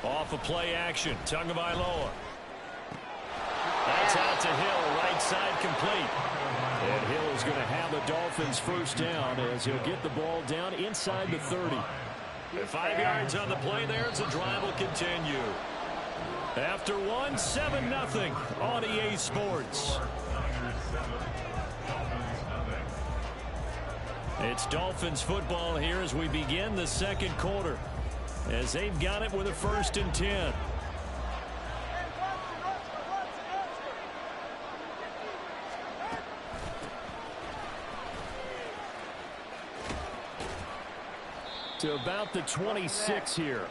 Off of play action, Tagovailoa. That's out to Hill, right side complete. And Hill is going to have the Dolphins 1st down as he'll get the ball down inside the 30. 5 yards on the play there as the drive will continue. After 1, 7-0 on EA Sports. It's Dolphins football here as we begin the 2nd quarter. As they've got it with a 1st and 10. To about the 26 here.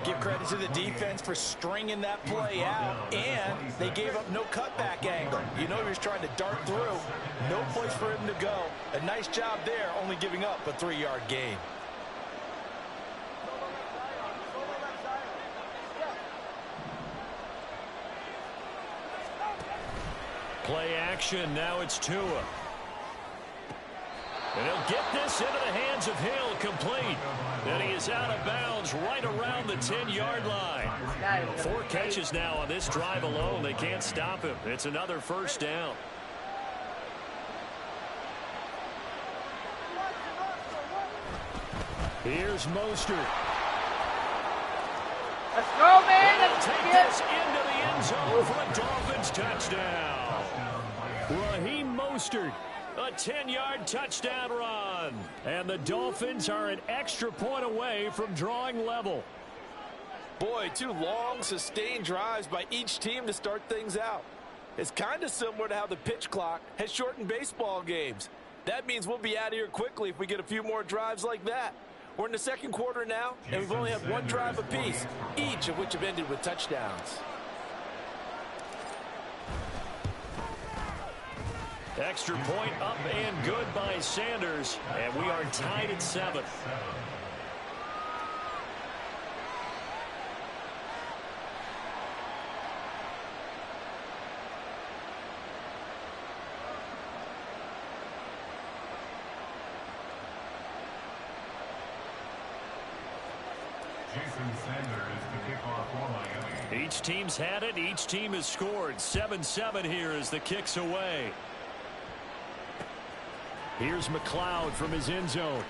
Give credit to the defense for stringing that play out, and they gave up no cutback angle. You know he was trying to dart through. No place for him to go. A nice job there, only giving up a 3-yard gain. Play action, now it's Tua. And he'll get this into the hands of Hill, complete. And he is out of bounds right around the 10-yard line. 4 catches now on this drive alone. They can't stop him. It's another 1st down. Here's Mostert. Let's go, man. Let's take this into the end zone for a Dolphins touchdown. Raheem Mostert, a 10-yard touchdown run. And the Dolphins are an extra point away from drawing level. Boy, 2 long, sustained drives by each team to start things out. It's kind of similar to how the pitch clock has shortened baseball games. That means we'll be out of here quickly if we get a few more drives like that. We're in the 2nd quarter now, and we've only had 1 drive apiece, each of which have ended with touchdowns. Extra point up and good by Sanders, and we are tied at 7. Each team's had it. Each team has scored. 7-7 here as the kick's away. Here's McLeod from his end zone.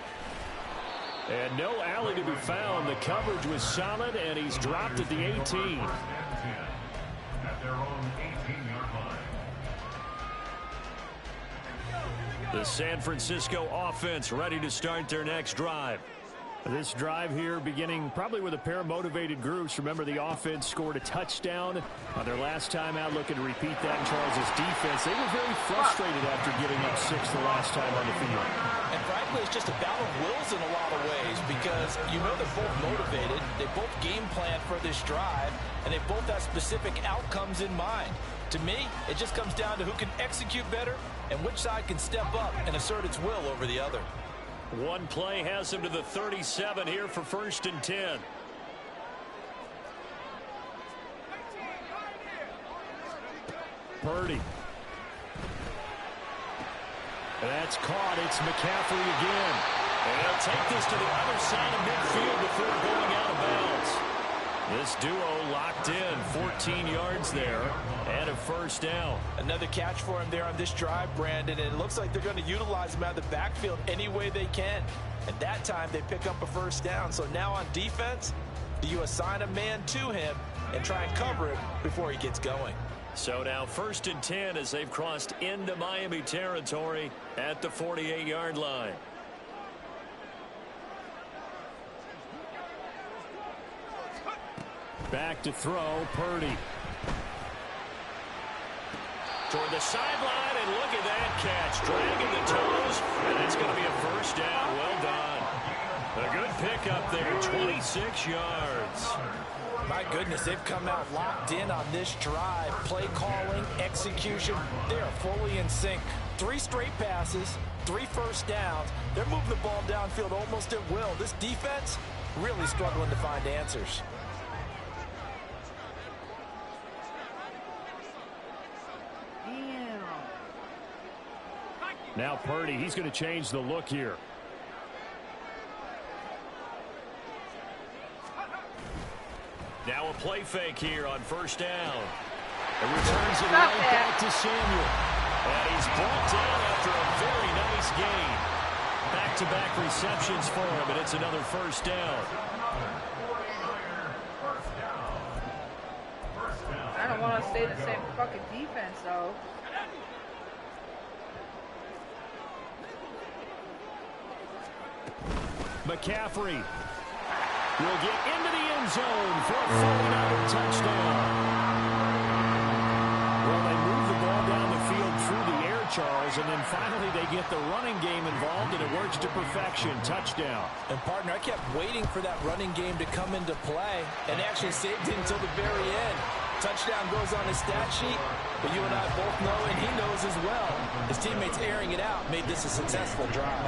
And no alley to be found. The coverage was solid, and he's dropped at the 18. At their own 18-yard line. The San Francisco offense ready to start their next drive. This drive here beginning probably with a pair of motivated groups. Remember, the offense scored a touchdown on their last time out, looking to repeat that in Charles' defense. They were very frustrated after giving up 6 the last time on the field. And frankly, it's just a battle of wills in a lot of ways because you know they're both motivated. They both game plan for this drive, and they both have specific outcomes in mind. To me, it just comes down to who can execute better and which side can step up and assert its will over the other. One play has him to the 37 here for 1st and 10. Purdy. That's caught. It's McCaffrey again. And they'll take this to the other side of midfield before going out of bounds. This duo locked in, 14 yards there, and a 1st down. Another catch for him there on this drive, Brandon, and it looks like they're going to utilize him out of the backfield any way they can. At that time, they pick up a 1st down. So now on defense, you assign a man to him and try and cover him before he gets going. So now 1st and 10 as they've crossed into Miami territory at the 48-yard line. Back to throw, Purdy. Toward the sideline, and look at that catch. Dragging the toes, and it's going to be a 1st down. Well done. A good pickup there, 26 yards. My goodness, they've come out locked in on this drive. Play calling, execution, they are fully in sync. 3 straight passes, 3 1st downs. They're moving the ball downfield almost at will. This defense really struggling to find answers. Now Purdy, he's going to change the look here. Now a play fake here on 1st down. It returns it right back to Samuel. And he's brought down after a very nice gain. Back-to-back receptions for him, and it's another 1st down. I don't want to stay the same fucking defense, though. McCaffrey will get into the end zone for a 49er touchdown. Well, they move the ball down the field through the air, Charles, and then finally they get the running game involved, and it works to perfection. Touchdown. And, partner, I kept waiting for that running game to come into play and actually saved it until the very end. Touchdown goes on his stat sheet, but you and I both know, and he knows as well, his teammates airing it out made this a successful drive.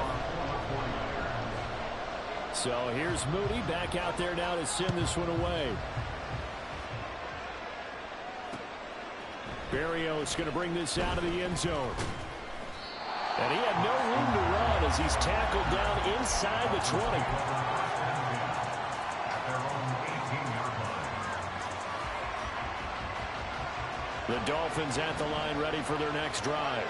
So here's Moody back out there now to send this one away. Berrios going to bring this out of the end zone. And he had no room to run as he's tackled down inside the 20. The Dolphins at the line ready for their next drive.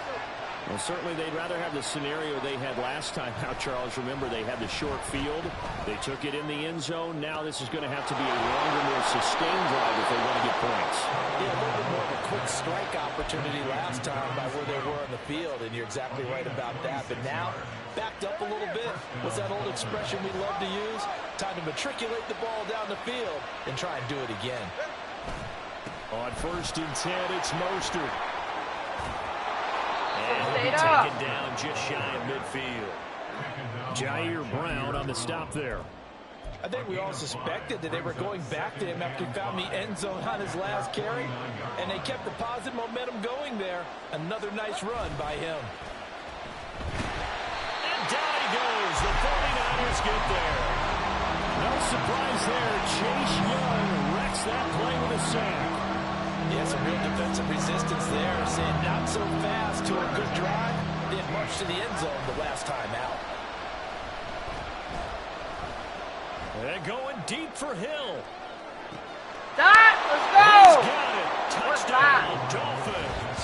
Well, certainly they'd rather have the scenario they had last time out, Charles. Remember, they had the short field. They took it in the end zone. Now this is going to have to be a longer, more sustained drive if they want to get points. Yeah, a little bit more of a quick strike opportunity last time by where they were on the field, and you're exactly right about that. But now, backed up a little bit. What's that old expression we love to use? Time to matriculate the ball down the field and try and do it again. On 1st and 10, it's Mostert. And he'll be taken down just shy of midfield. Jair Brown on the stop there. I think we all suspected that they were going back to him after he found the end zone on his last carry, and they kept the positive momentum going there. Another nice run by him. And down he goes. The 49ers get there. No surprise there. Chase Young wrecks that play with a sack. Yeah, some real defensive resistance there, saying not so fast to a good drive. Didn't march to the end zone the last time out. And going deep for Hill. Dot, let's go! He's got it. Touchdown, Dolphins.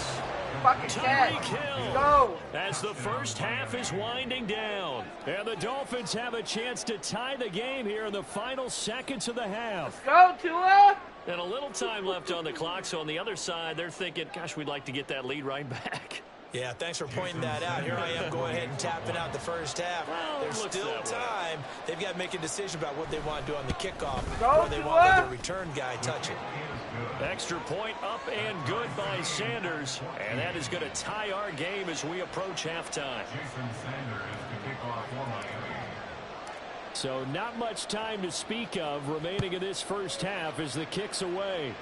Fucking catch. Tyreek Hill. Let's go. As the first half is winding down. And the Dolphins have a chance to tie the game here in the final seconds of the half. Let's go, Tua. And a little time left on the clock, so on the other side, they're thinking, gosh, we'd like to get that lead right back. Yeah, thanks for pointing that out. Here I am going ahead and tapping out the first half. Well, There's still time. They've got to make a decision about what they want to do on the kickoff, or they want to let their return guy touch it. Extra point up and good by Sanders. And that is going to tie our game as we approach halftime. So not much time to speak of remaining in this first half as the kick's away.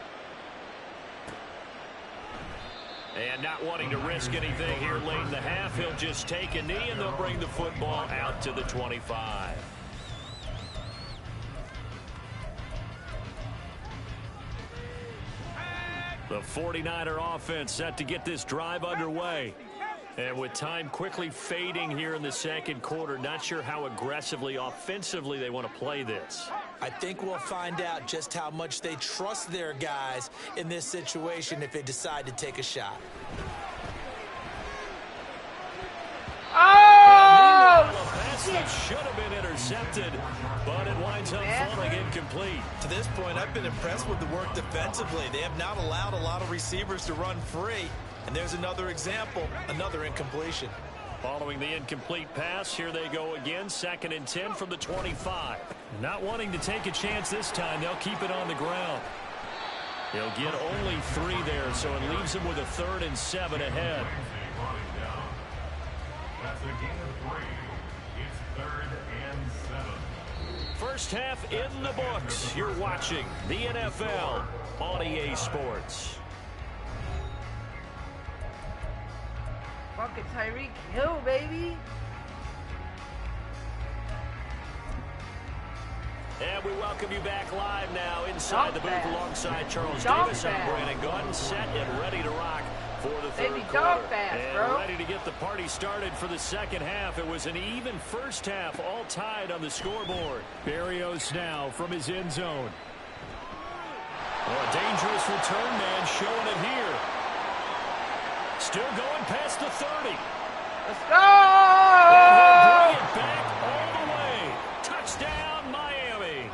And not wanting to risk anything here late in the half, he'll just take a knee and they'll bring the football out to the 25. The 49er offense set to get this drive underway. And with time quickly fading here in the second quarter, not sure how aggressively, offensively they want to play this. I think we'll find out just how much they trust their guys in this situation if they decide to take a shot. Oh! A pass that should have been intercepted, but it winds up falling incomplete. To this point, I've been impressed with the work defensively. They have not allowed a lot of receivers to run free. And there's another example, another incompletion. Following the incomplete pass, here they go again, 2nd and 10 from the 25. Not wanting to take a chance this time, they'll keep it on the ground. They'll get only 3 there, so it leaves them with a 3rd and 7 ahead. That's a gain of 3. It's 3rd and 7. First half in the books. You're watching the NFL on EA Sports. Fucking Tyreek Hill, baby. And we welcome you back live now inside the booth alongside Charles Dog Davis. fast. I'm Brandon Gordon, set and ready to rock for the third Baby, quarter. dog fast, and bro. ready to get the party started for the second half. It was an even first half, all tied on the scoreboard. Berrios now from his end zone. Oh, a dangerous return man showing it here. Still going past the 30. Let's go! And he'll bring it back all the way. Touchdown, Miami.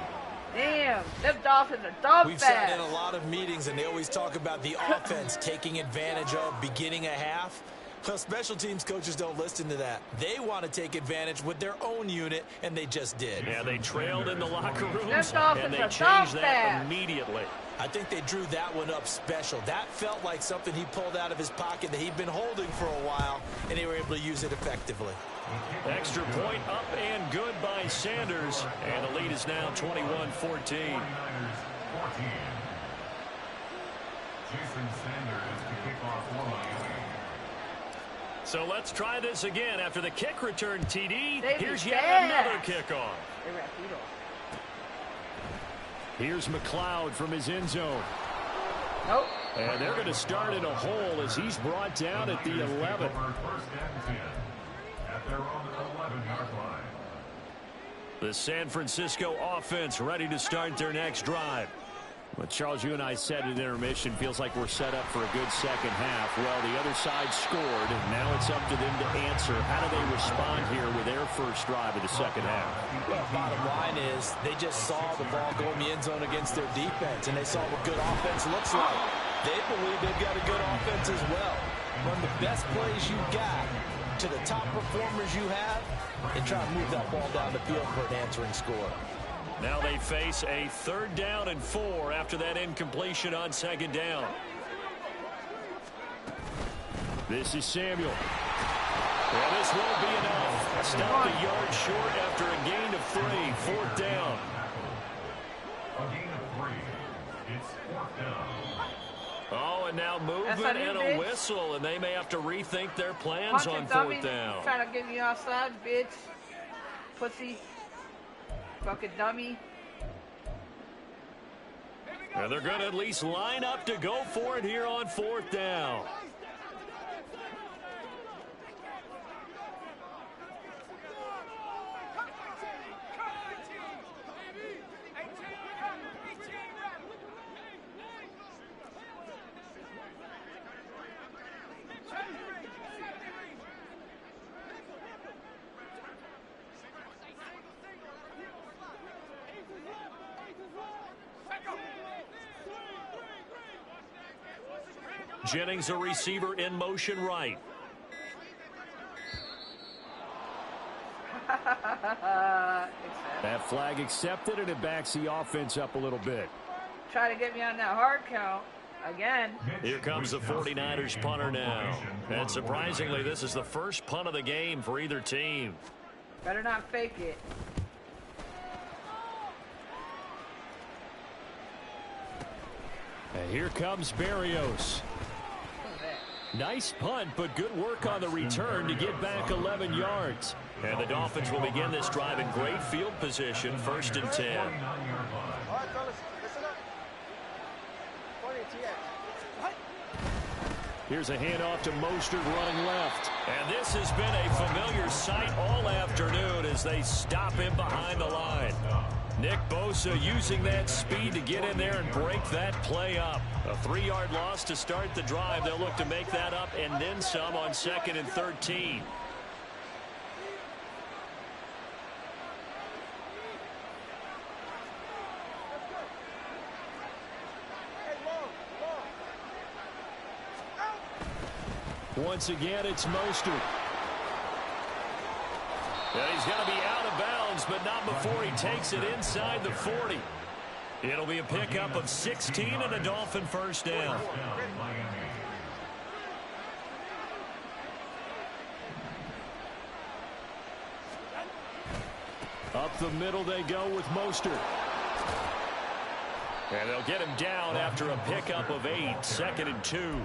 Damn, them Dolphins are dog We've fast. sat in a lot of meetings, and they always talk about the offense taking advantage of beginning a half. Well, special teams coaches don't listen to that. They want to take advantage with their own unit, and they just did. Yeah, they trailed in the locker rooms, Dolphins and they are changed dog that fast. immediately. I think they drew that one up special. That felt like something he pulled out of his pocket that he'd been holding for a while, and they were able to use it effectively. Extra point up and good by Sanders, and the lead is now 21-14. 49ers 14. Jason Sanders to kick off for Miami. So let's try this again. After the kick return, TD, here's yet fast. another kickoff. They were at Tito. Here's McLeod from his end zone. Nope. And they're going to start in a hole as he's brought down at the 11. First and 10 at their own 11-yard line. The San Francisco offense ready to start their next drive. Well, Charles, you and I said at intermission, feels like we're set up for a good second half. Well, the other side scored, and now it's up to them to answer. How do they respond here with their first drive of the second half? Well, bottom line is they just saw the ball go in the end zone against their defense, and they saw what good offense looks like. They believe they've got a good offense as well. Run the best plays you got to the top performers you have, and try to move that ball down the field for an answering score. Now they face a 3rd down and 4 after that incompletion on 2nd down. This is Samuel. Well, this won't be enough. Stopped a yard short after a gain of 3. 4th down. A gain of 3. It's 4th down. Oh, and now movement That's on you, and a bitch. whistle, and they may have to rethink their plans on dummy. 4th down. Trying to get me outside, bitch. Pussy. Fucking dummy. And they're going to at least line up to go for it here on 4th down. Jennings, a receiver in motion right. Flag accepted, and it backs the offense up a little bit. Try to get me on that hard count again. Here comes the 49ers punter now. And surprisingly, this is the first punt of the game for either team. Better not fake it. And here comes Berrios. Nice punt, but good work on the return to get back 11 yards. And the Dolphins will begin this drive in great field position, 1st and 10. Here's a handoff to Mostert running left. And this has been a familiar sight all afternoon as they stop him behind the line. Nick Bosa using that speed to get in there and break that play up. A 3-yard loss to start the drive. They'll look to make that up and then some on 2nd and 13. Once again, it's Mostert. And he's going to be out of bounds, but not before he takes it inside the 40. It'll be a pickup of 16 and a Dolphin first down. Up the middle they go with Mostert. And they'll get him down after a pickup of 8, 2nd and 2.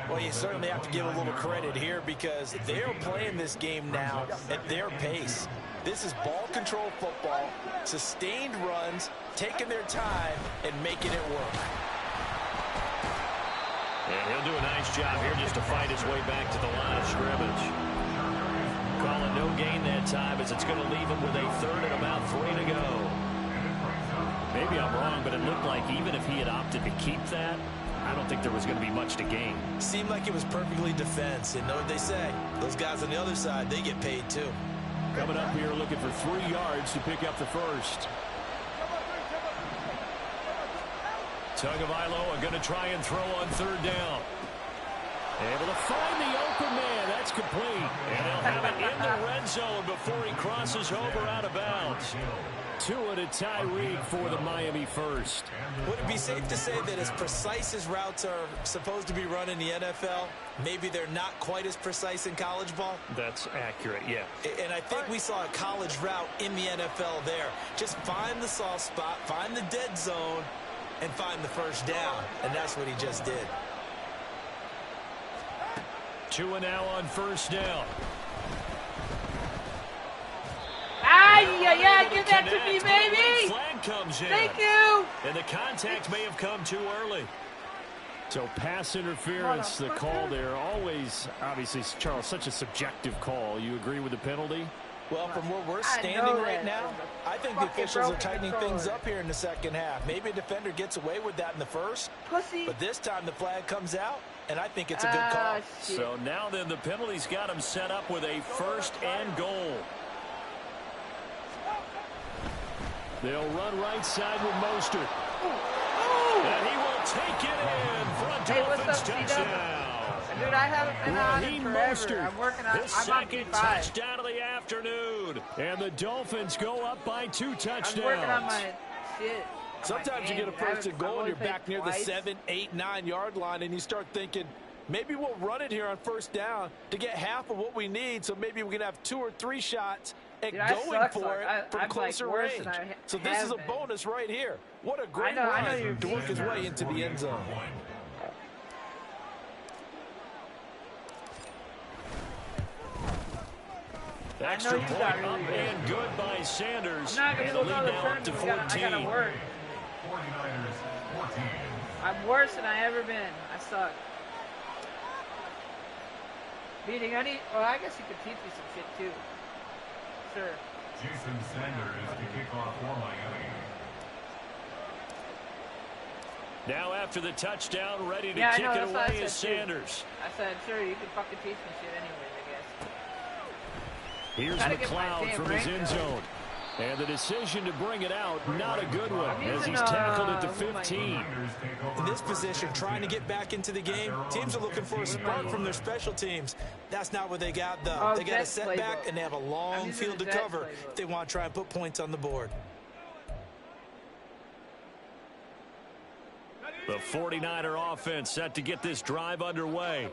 Well, you certainly have to give a little credit here because they're playing this game now at their pace. This is ball control football, sustained runs, taking their time, and making it work. And he'll do a nice job here just to fight his way back to the line of scrimmage. Calling no gain that time as it's going to leave him with a 3rd and about 3 to go. Maybe I'm wrong, but it looked like even if he had opted to keep that, I don't think there was going to be much to gain. Seemed like it was perfectly defense. And know what they say? Those guys on the other side, they get paid too. Coming up here looking for 3 yards to pick up the first. Tagovailoa are going to try and throw on 3rd down. Able to find the open man. That's complete. And they'll have it in the red zone before he crosses over out of bounds. Tua to Tyreek for the Miami first. Would it be safe to say that as precise as routes are supposed to be run in the NFL, maybe they're not quite as precise in college ball? That's accurate, yeah. And I think we saw a college route in the NFL there. Just find the soft spot, find the dead zone, and find the first down. And that's what he just did. Tua now on 1st down. Yeah, give that to me, baby. Flag comes in. Thank you. And the contact may have come too early. So pass interference, the call there. Always, obviously, Charles, such a subjective call. You agree with the penalty? Well, from where we're standing right now, I think the officials are tightening things up here in the 2nd half. Maybe a defender gets away with that in the 1st. But this time the flag comes out, and I think it's a good call. Shit. So now then the penalty's got him set up with a 1st and goal. They'll run right side with Mostert. And he will take it in for a Dolphins touchdown. Dude, I haven't been on it forever. Mostert, I'm working on his I'm on 2nd P5. touchdown of the afternoon. And the Dolphins go up by 2 touchdowns. I'm working on my shit. Sometimes you get a 1st and goal and you're back near the 7, 8, 9 yard line and you start thinking, maybe we'll run it here on 1st down to get half of what we need, so maybe we can have 2 or 3 shots at going for it from closer range. So this is a bonus right here. What a great run to work his way into the end zone. Extra point up and good by Sanders. And the lead now up to 14. I gotta work. I'm worse than I ever been. I suck. Beating any... Well, I guess you could teach me some shit, too. Sure. Jason Sanders to kick off for Miami. Now after the touchdown, ready to Yeah, kick it away is Sanders. I said, sure, you can fucking teach me shit anyways, I guess. Here's McLeod from his end zone. And the decision to bring it out, not a good one, as he's tackled at the 15. In this position, trying to get back into the game, teams are looking for a spark from their special teams. That's not what they got, though. They got a setback, and they have a long field to cover if they want to try and put points on the board. The 49er offense set to get this drive underway.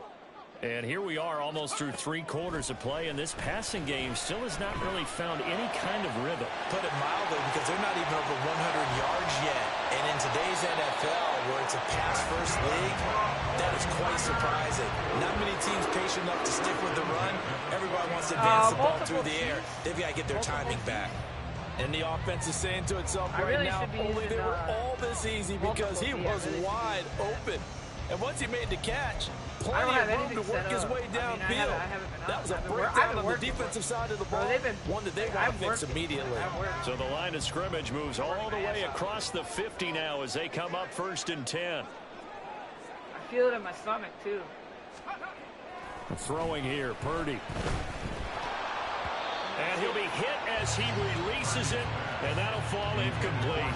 And here we are almost through 3 quarters of play, and this passing game still has not really found any kind of rhythm. Put it mildly, because they're not even over 100 yards yet. And in today's NFL, where it's a pass-first league, that is quite surprising. Not many teams patient enough to stick with the run. Everybody wants to advance the ball through the air. They've got to get their timing back. And the offense is saying to itself right now, only they were all this easy because he was wide open. And once he made the catch, plenty of room to work his way downfield. That was a breakdown on the defensive side of the ball, one that they want to fix immediately. So the line of scrimmage moves all the way across the 50 now as they come up 1st and 10. I feel it in my stomach, too. Throwing here, Purdy. And he'll be hit as he releases it, and that'll fall incomplete.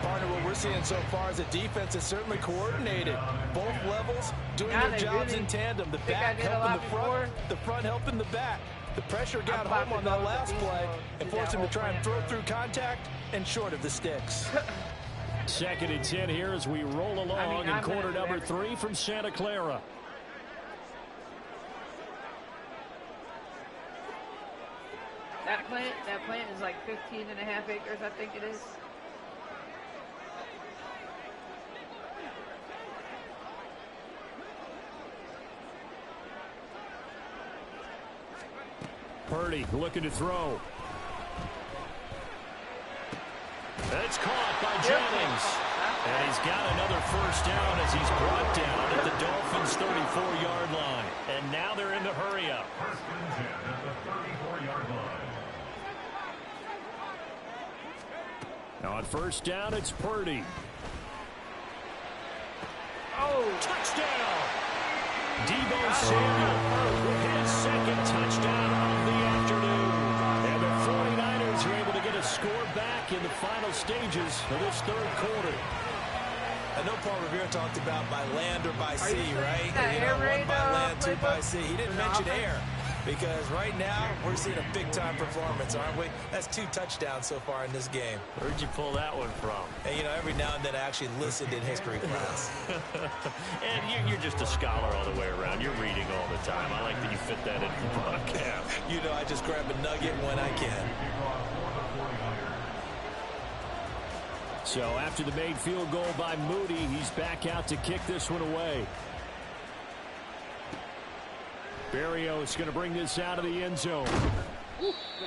Partner, what we're seeing so far is the defense is certainly coordinated. Both levels doing their jobs in tandem. The back helping the front helping the back. The pressure got home on that last play and forced him to try and throw through contact and short of the sticks. 2nd and 10 here as we roll along in quarter number 3 from Santa Clara. That plant is like 15.5 acres, I think it is. Purdy looking to throw. That's caught by Jennings. And he's got another 1st down as he's brought down at the Dolphins' 34-yard line. And now they're in the hurry-up. 1st and 10 at the 34-yard line. Now on 1st down, it's Purdy. Oh! Touchdown! Deebo Samuel with his 2nd touchdown of the afternoon. And the 49ers are able to get a score back in the final stages of this 3rd quarter. I know Paul Revere talked about by land or by sea, right? One by land, 2 by sea. He didn't mention air. Because right now, we're seeing a big-time performance, aren't we? That's 2 touchdowns so far in this game. Where'd you pull that one from? And, every now and then I actually listened in history class. And you're just a scholar all the way around. You're reading all the time. I like that you fit that in the broadcast. I just grab a nugget when I can. So after the made field goal by Moody, he's back out to kick this one away. Berrios going to bring this out of the end zone.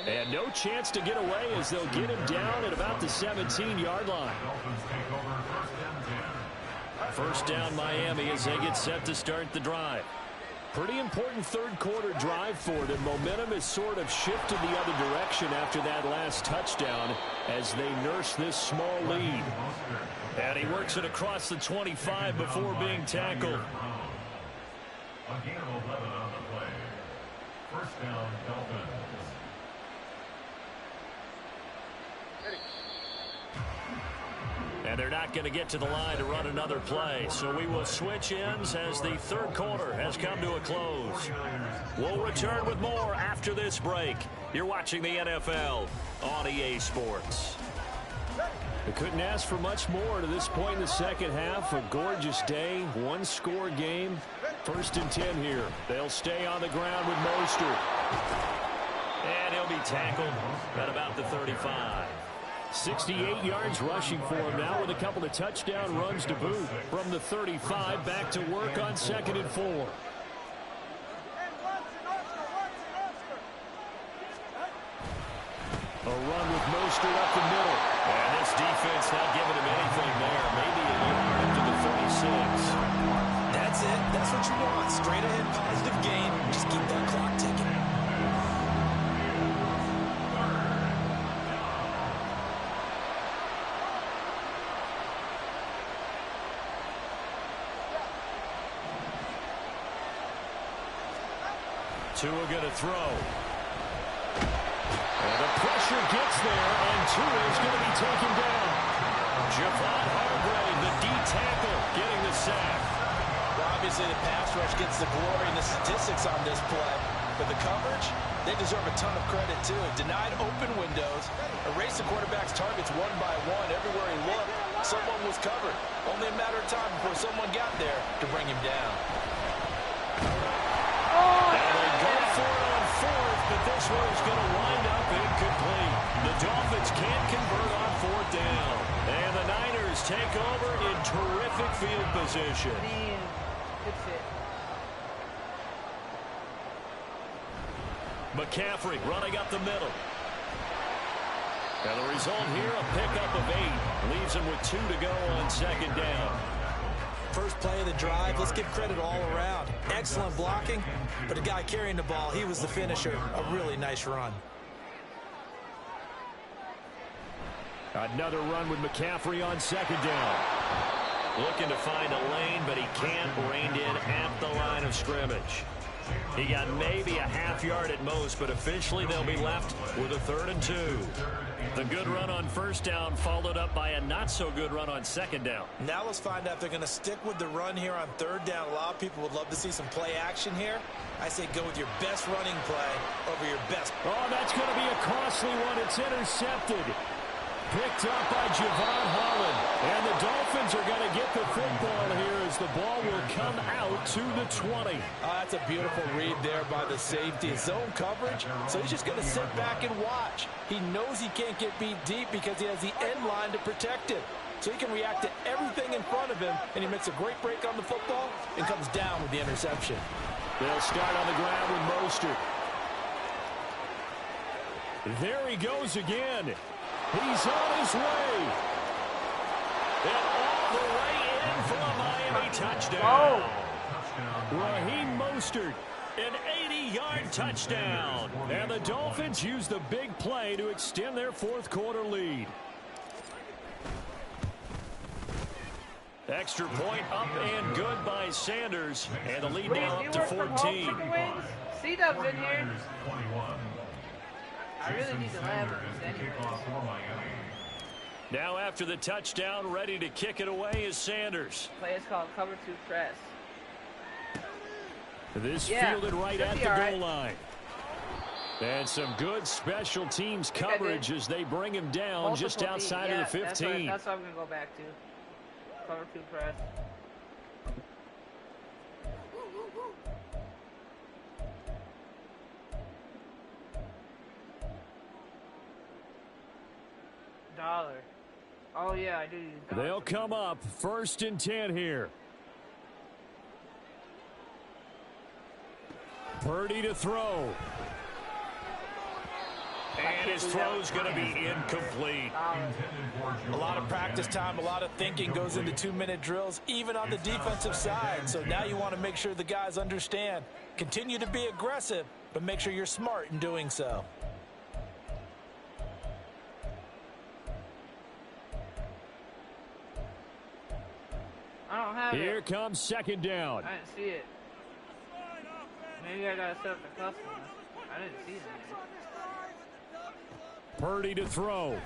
And no chance to get away as they'll get him down at about the 17-yard line. 1st down Miami as they get set to start the drive. Pretty important 3rd quarter drive for them. Momentum has sort of shifted the other direction after that last touchdown as they nurse this small lead. And he works it across the 25 before being tackled. A gain of 11 on the play. 1st down, Dolphins. And they're not going to get to the line to run another play. So we will switch ends as the 3rd quarter has come to a close. We'll return with more after this break. You're watching the NFL on EA Sports. They couldn't ask for much more to this point in the 2nd half. A gorgeous day, 1-score game. 1st and 10 here. They'll stay on the ground with Mostert. And he'll be tackled at about the 35. 68 yards rushing for him now with a couple of touchdown runs to boot. From the 35 back to work on 2nd and 4. A run with Mostert up the middle. And this defense not giving him anything there. Maybe a yard up to the 36. That's it. That's what you want. Straight ahead positive gain. Just keep that clock ticking. Tua going to throw. And the pressure gets there, and Tua is going to be taken down. Javon Hargrave, the D tackle, getting the sack. Well, obviously, the pass rush gets the glory and the statistics on this play. But the coverage, they deserve a ton of credit, too. Denied open windows, erased the quarterback's targets one by one. Everywhere he looked, someone was covered. Only a matter of time before someone got there to bring him down. Now they go for it on fourth, but this one is going to wind up incomplete. The Dolphins can't convert on fourth down. And the Niners take over in terrific field position. Good fit. McCaffrey running up the middle. And the result here, a pickup of 8. Leaves him with 2 to go on second down. First play of the drive, let's give credit all around. Excellent blocking, but the guy carrying the ball, he was the finisher. A really nice run. Another run with McCaffrey on second down. Looking to find a lane, but he can't. Reined in at the line of scrimmage. He got maybe a half yard at most, but officially they'll be left with a 3rd and 2. The good run on first down followed up by a not-so-good run on second down. Now let's find out if they're going to stick with the run here on 3rd down. A lot of people would love to see some play action here. I say go with your best running play over your best. Oh, that's going to be a costly one. It's intercepted. Picked up by Javon Holland. And the Dolphins are going to get the football here as the ball will come out to the 20. That's a beautiful read there by the safety. Zone coverage, so he's just going to sit back and watch. He knows he can't get beat deep because he has the end line to protect it. So he can react to everything in front of him, and he makes a great break on the football and comes down with the interception. They'll start on the ground with Mostert. There he goes again. He's on his way. And all the way in for a Miami touchdown. Raheem Mostert, an 80-yard touchdown. And the Dolphins use the big play to extend their 4th quarter lead. Extra point up and good by Sanders. And the lead now up to 14. C-Dub's in here. I really need to laugh at this anyway. Now after the touchdown, ready to kick it away is Sanders. Play is called cover 2 press. This fielded right at the goal line. And some good special teams coverage as they bring him down just outside of the 15. That's what I'm going to go back to. Cover 2 press. $1. Oh, yeah, I do use $1. They'll come up 1st and 10 here. Purdy to throw. And his throw's going to be incomplete. A lot of practice time, a lot of thinking goes into 2-minute drills, even on the defensive side. So now you want to make sure the guys understand. Continue to be aggressive, but make sure you're smart in doing so. I don't have Here it. comes second down. I didn't see it. Maybe I gotta set up the custom. I didn't see it. Purdy to throw.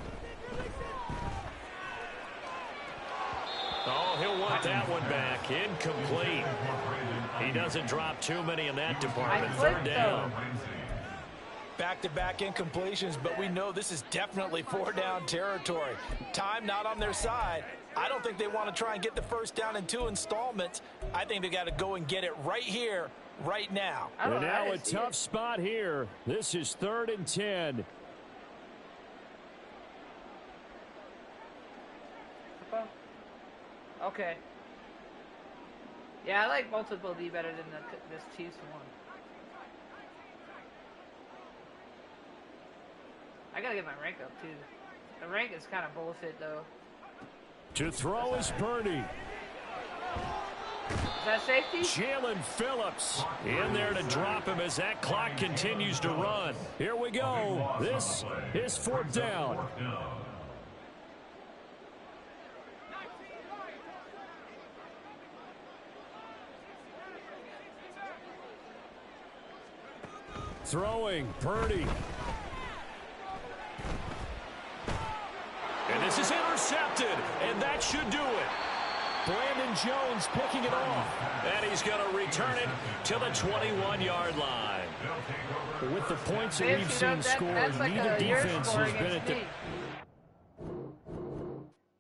Oh, he'll want that one back. Incomplete. He doesn't drop too many in that department. 3rd down. Back-to-back incompletions, but we know this is definitely 4-down territory. Time not on their side. I don't think they want to try and get the 1st down in 2 installments. I think they got to go and get it right here, right now. And now a tough spot here. This is 3rd and 10. Okay. Yeah, I like multiple D better than this Chiefs one. I gotta get my rank up too. The rank is kind of bullshit though. To throw is Purdy. Is that safety? Jalen Phillips in there to drop him as that clock continues to run. Here we go. This is 4th down. Throwing, Purdy. intercepted, and that should do it. Brandon Jones picking it off. And he's going to return it to the 21-yard line. With the points that we've seen scored, like neither defense has been at the...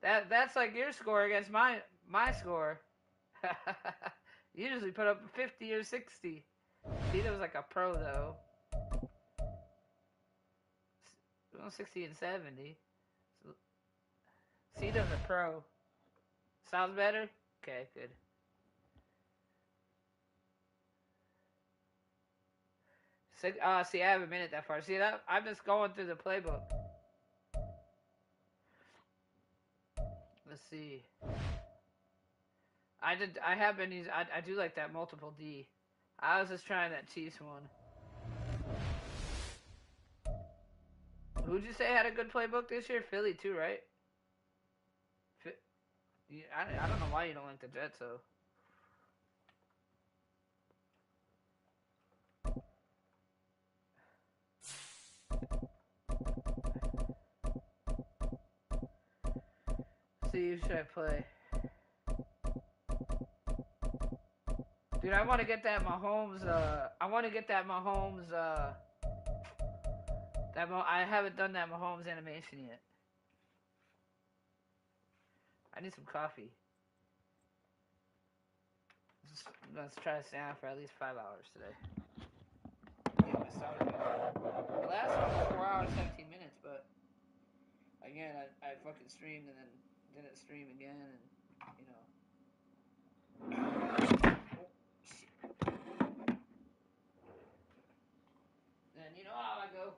That's like your score against my score. You usually put up 50 or 60. Cito was like a pro, though. 60 and 70. So, Cito's a pro. Sounds better? Okay, good. See, I haven't made it that far. See, that I'm just going through the playbook. Let's see. I have been using. I do like that multiple D. I was just trying that Chiefs one. Who'd you say had a good playbook this year? Philly too, right? I don't know why you don't like the Jets, though. See, who should I play? Dude, I want to get that Mahomes, I haven't done that Mahomes animation yet. I need some coffee. Let's try to stay on for at least 5 hours today. Get my stomach going. The last one was 4 hours, 17 minutes, but again, I fucking streamed and then didn't stream again, and you know. Then you know how I go.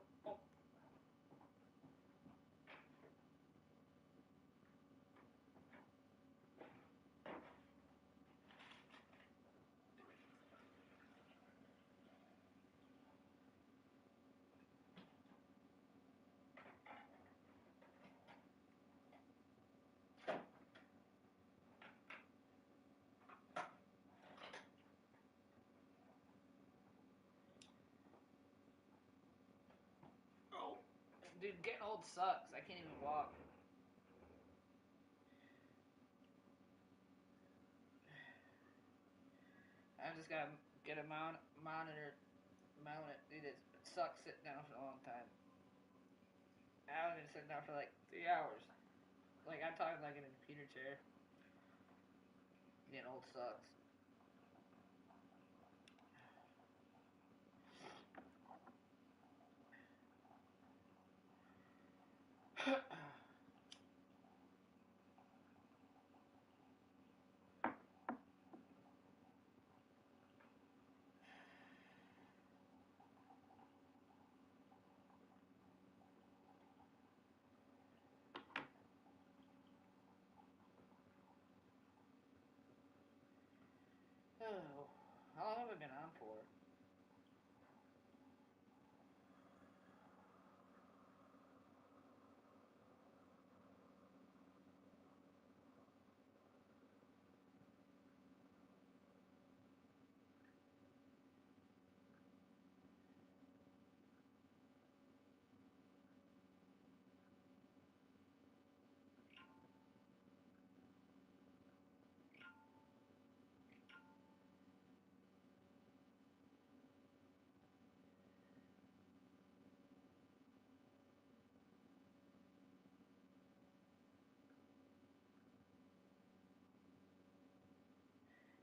Dude, getting old sucks. I can't even walk. I just gotta get a monitor mounted. Dude, it sucks sitting down for a long time. I was been sitting down for like 3 hours. Like, I'm talking like in a computer chair. Getting old sucks. Oh, how long have I been on for?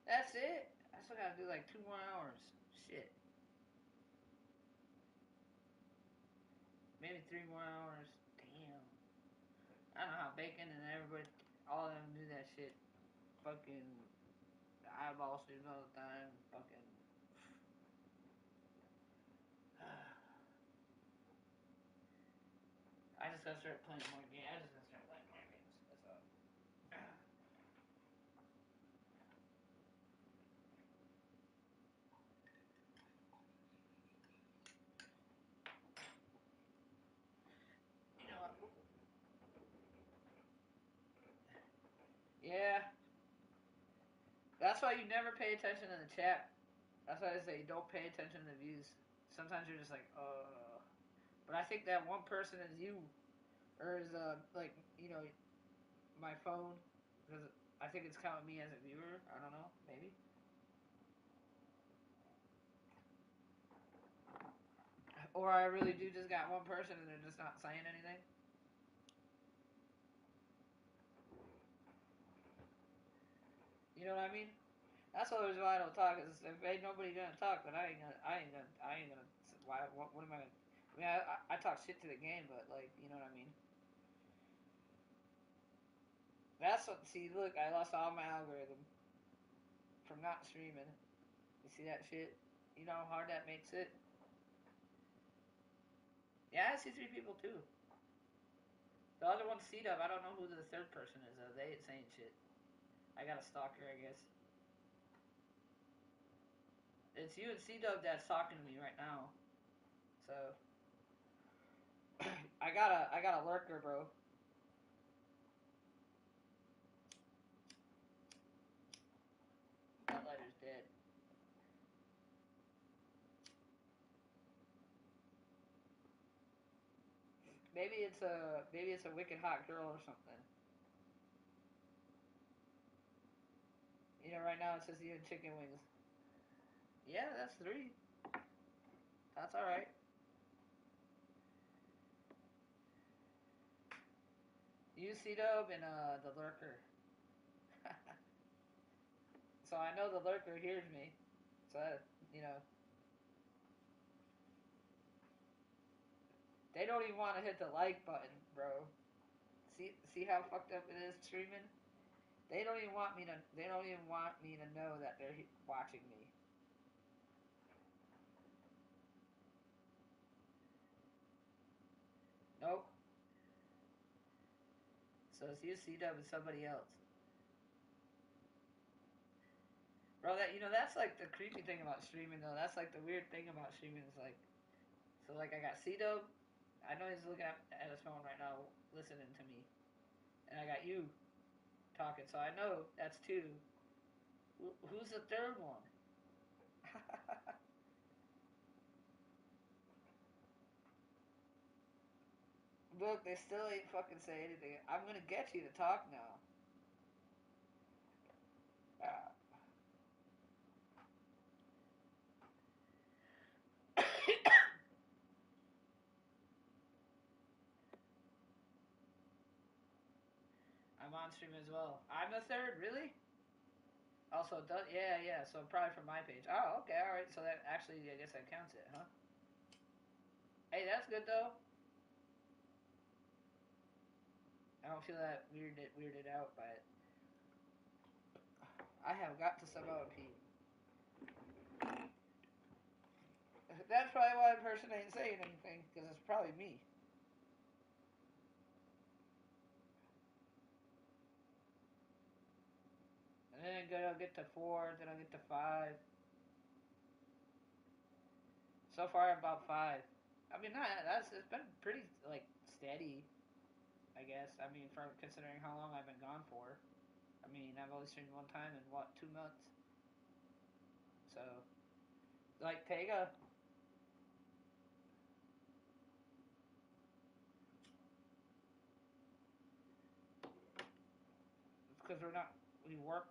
That's it? I still gotta do like 2 more hours. Shit. Maybe 3 more hours. Damn. I don't know how Bacon and everybody, all of them do that shit. Fucking eyeball streams all the time. Fucking. I just gotta start playing more games. I just gotta start playing more games. That's all. You know what? Yeah. That's why you never pay attention to the chat. That's why I say don't pay attention to the views. Sometimes you're just like, But I think that one person is you. Or is, like, you know, my phone because I think it's counting me as a viewer. I don't know, maybe. Or I really do just got one person and they're just not saying anything. You know what I mean? That's the reason why I don't talk. Is if ain't nobody gonna talk, then I ain't gonna. Why? What am I gonna? I mean, I talk shit to the game, but like, you know what I mean? That's what. See, look, I lost all my algorithm from not streaming. You see that shit? You know how hard that makes it. Yeah, I see 3 people too. The other one's C-Dub. I don't know who the third person is. They ain't saying shit. I got a stalker, I guess. It's you and C-Dub that's talking to me right now. So I got a lurker, bro. That letter's dead. Maybe it's a wicked hot girl or something. You know, right now it says you and chicken wings. Yeah, that's 3. That's all right. You C-Dub and the lurker. So I know the lurker hears me. So that, you know. They don't even want to hit the like button, bro. See how fucked up it is streaming? They don't even want me to know that they're watching me. Nope. So it's you, C-Dub, and somebody else. Bro, that's like the creepy thing about streaming though. That's like the weird thing about streaming is like, so like I got C-Dub. I know he's looking at his phone right now, listening to me, and I got you talking. So I know that's 2. Who's the third one? Look, they still ain't fucking say anything. I'm gonna get you to talk now. I'm on stream as well. I'm the third, really? Also, yeah. So probably from my page. Oh, okay, all right. So that actually, I guess that counts it, huh? Hey, that's good though. I don't feel that weirded out by it. I have got to somehow pee. That's probably why the person ain't saying anything, because it's probably me. And then I'll get to 4, then I'll get to 5. So far, about 5. I mean, it's been pretty like steady, I guess. I mean, for considering how long I've been gone for. I mean, I've only streamed one time in what, 2 months. So, like Tega, because we work.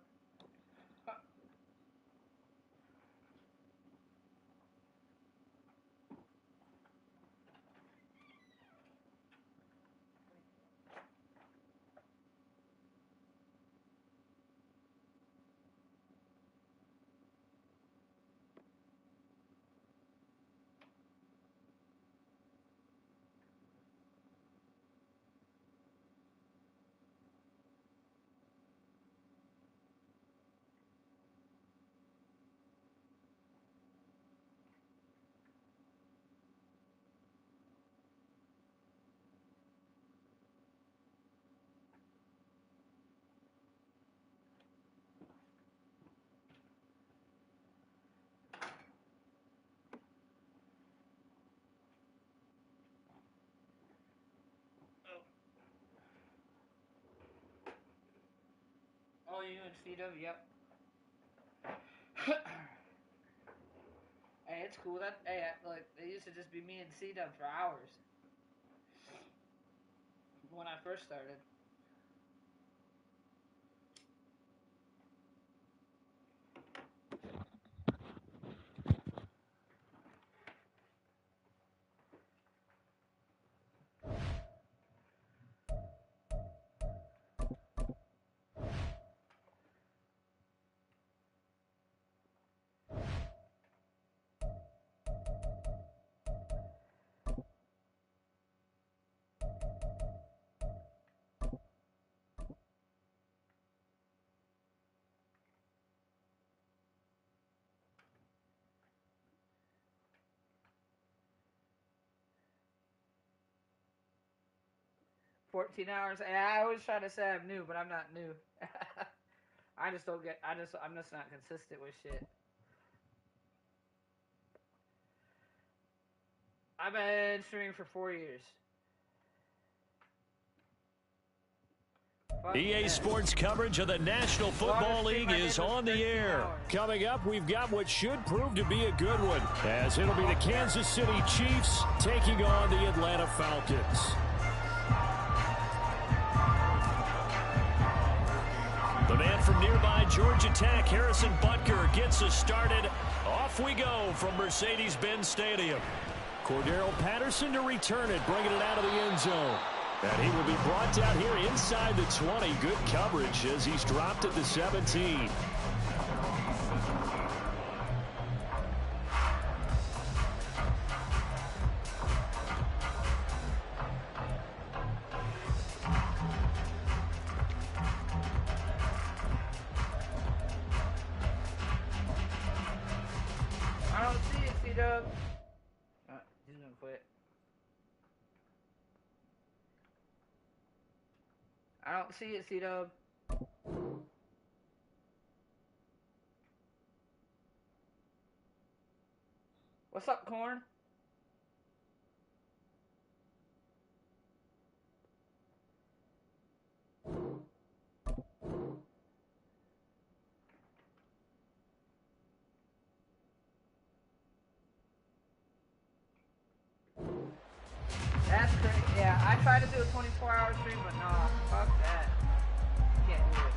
Oh, you and CW, yep. Hey, it's cool. Like it used to just be me and C-Dub for hours when I first started. 14 hours. And I always try to say I'm new, but I'm not new. I'm just not consistent with shit. I've been streaming for 4 years. EA Sports coverage of the National Football League is on the air. Coming up, we've got what should prove to be a good one, as it'll be the Kansas City Chiefs taking on the Atlanta Falcons. The man from nearby Georgia Tech, Harrison Butker, gets us started. Off we go from Mercedes-Benz Stadium. Cordero Patterson to return it, bringing it out of the end zone. And he will be brought down here inside the 20. Good coverage as he's dropped at the 17. I don't see it, C-Dub. He's gonna quit. I don't see it, C-Dub. What's up, Corn? That's crazy. Yeah, I tried to do a 24-hour stream, but nah, fuck that. Can't do it.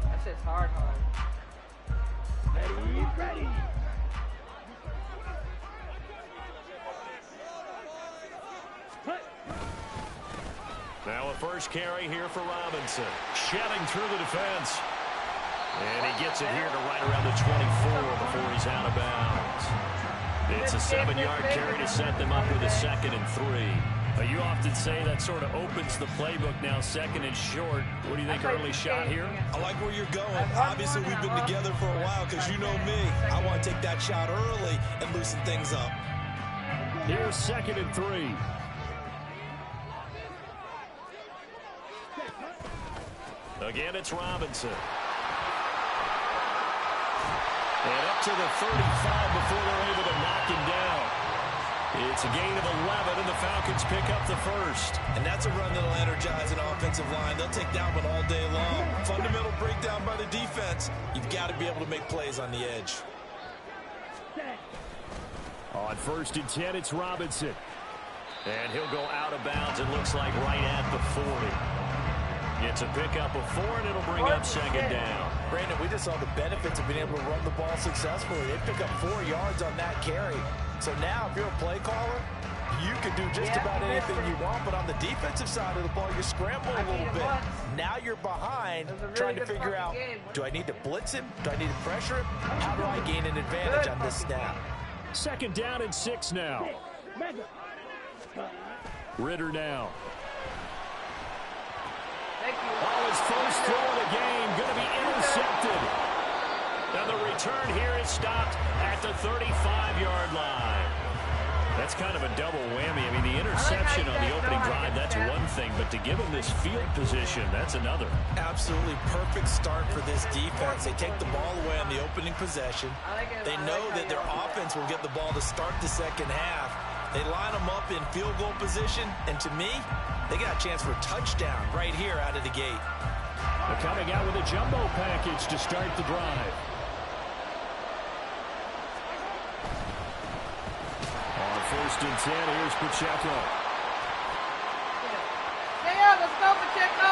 That shit's hard. Ready. Now a first carry here for Robinson. Shedding through the defense. And he gets it here to right around the 24 before he's out of bounds. It's a 7-yard carry to set them up with a 2nd and 3. You often say that sort of opens the playbook now, 2nd and short. What do you think, early shot here? I like where you're going. Obviously, we've been together for a while because you know me. I want to take that shot early and loosen things up. Here's 2nd and 3. Again, it's Robinson. And up to the 35 before they're able to knock him down. It's a gain of 11, and the Falcons pick up the first. And that's a run that'll energize an offensive line. They'll take that one all day long. Fundamental breakdown by the defense. You've got to be able to make plays on the edge. On 1st and 10, it's Robinson. And he'll go out of bounds, it looks like, right at the 40. It's a pickup of 4, and it'll bring up 2nd down. Brandon, we just saw the benefits of being able to run the ball successfully. They pick up 4 yards on that carry. So now, if you're a play caller, you can do just about anything you want. But on the defensive side of the ball, you scramble a little bit. Now you're behind, trying to figure out, do I need to blitz him? Do I need to pressure him? How do I gain an advantage on this snap? 2nd down and 6 now. Ritter now. His first throw of the game going to be intercepted. And the return here is stopped at the 35-yard line. That's kind of a double whammy. I mean, the interception on the opening drive, that's one thing. But to give him this field position, that's another. Absolutely perfect start for this defense. They take the ball away on the opening possession. They know that their offense will get the ball to start the second half. They line them up in field goal position, and to me, they got a chance for a touchdown right here out of the gate. They're coming out with a jumbo package to start the drive. On 1st and 10, here's Pacheco. Yeah, let's go, Pacheco.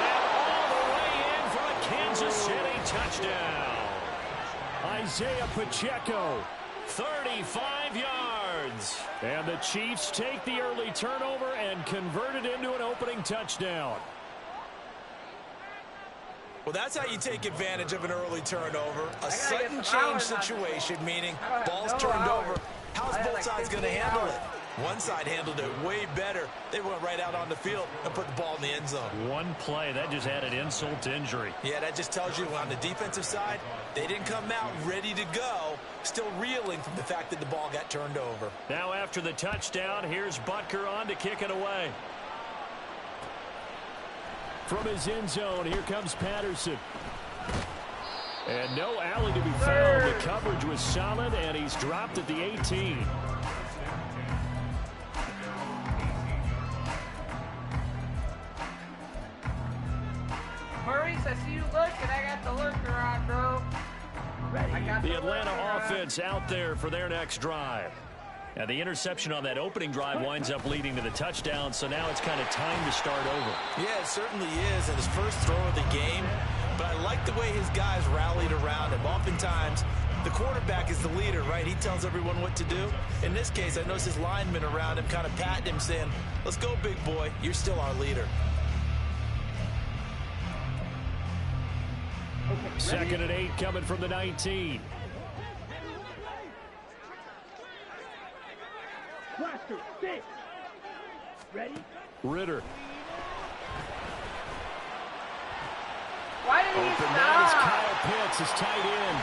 And all the way in for a Kansas City touchdown. Isaiah Pacheco. 35 yards. And the Chiefs take the early turnover and convert it into an opening touchdown. Well, that's how you take advantage of an early turnover. A sudden change situation, meaning ball's turned over. How's both sides going to handle it? One side handled it way better. They went right out on the field and put the ball in the end zone. One play, that just added insult to injury. Yeah, that just tells you on the defensive side, they didn't come out ready to go, still reeling from the fact that the ball got turned over. Now after the touchdown, here's Butker on to kick it away. From his end zone, here comes Patterson. And no alley to be found. The coverage was solid, and he's dropped at the 18. Maurice, I see you looking. I got the lurker on, bro. The Atlanta offense out there for their next drive. Now, the interception on that opening drive winds up leading to the touchdown, so now it's kind of time to start over. Yeah, it certainly is, and his first throw of the game. But I like the way his guys rallied around him. Oftentimes, the quarterback is the leader, right? He tells everyone what to do. In this case, I noticed his linemen around him kind of patting him, saying, let's go, big boy. You're still our leader. Second and 8 coming from the 19. Ready? Ritter. Why did he Open man is stop? Kyle Pitts, his tight end.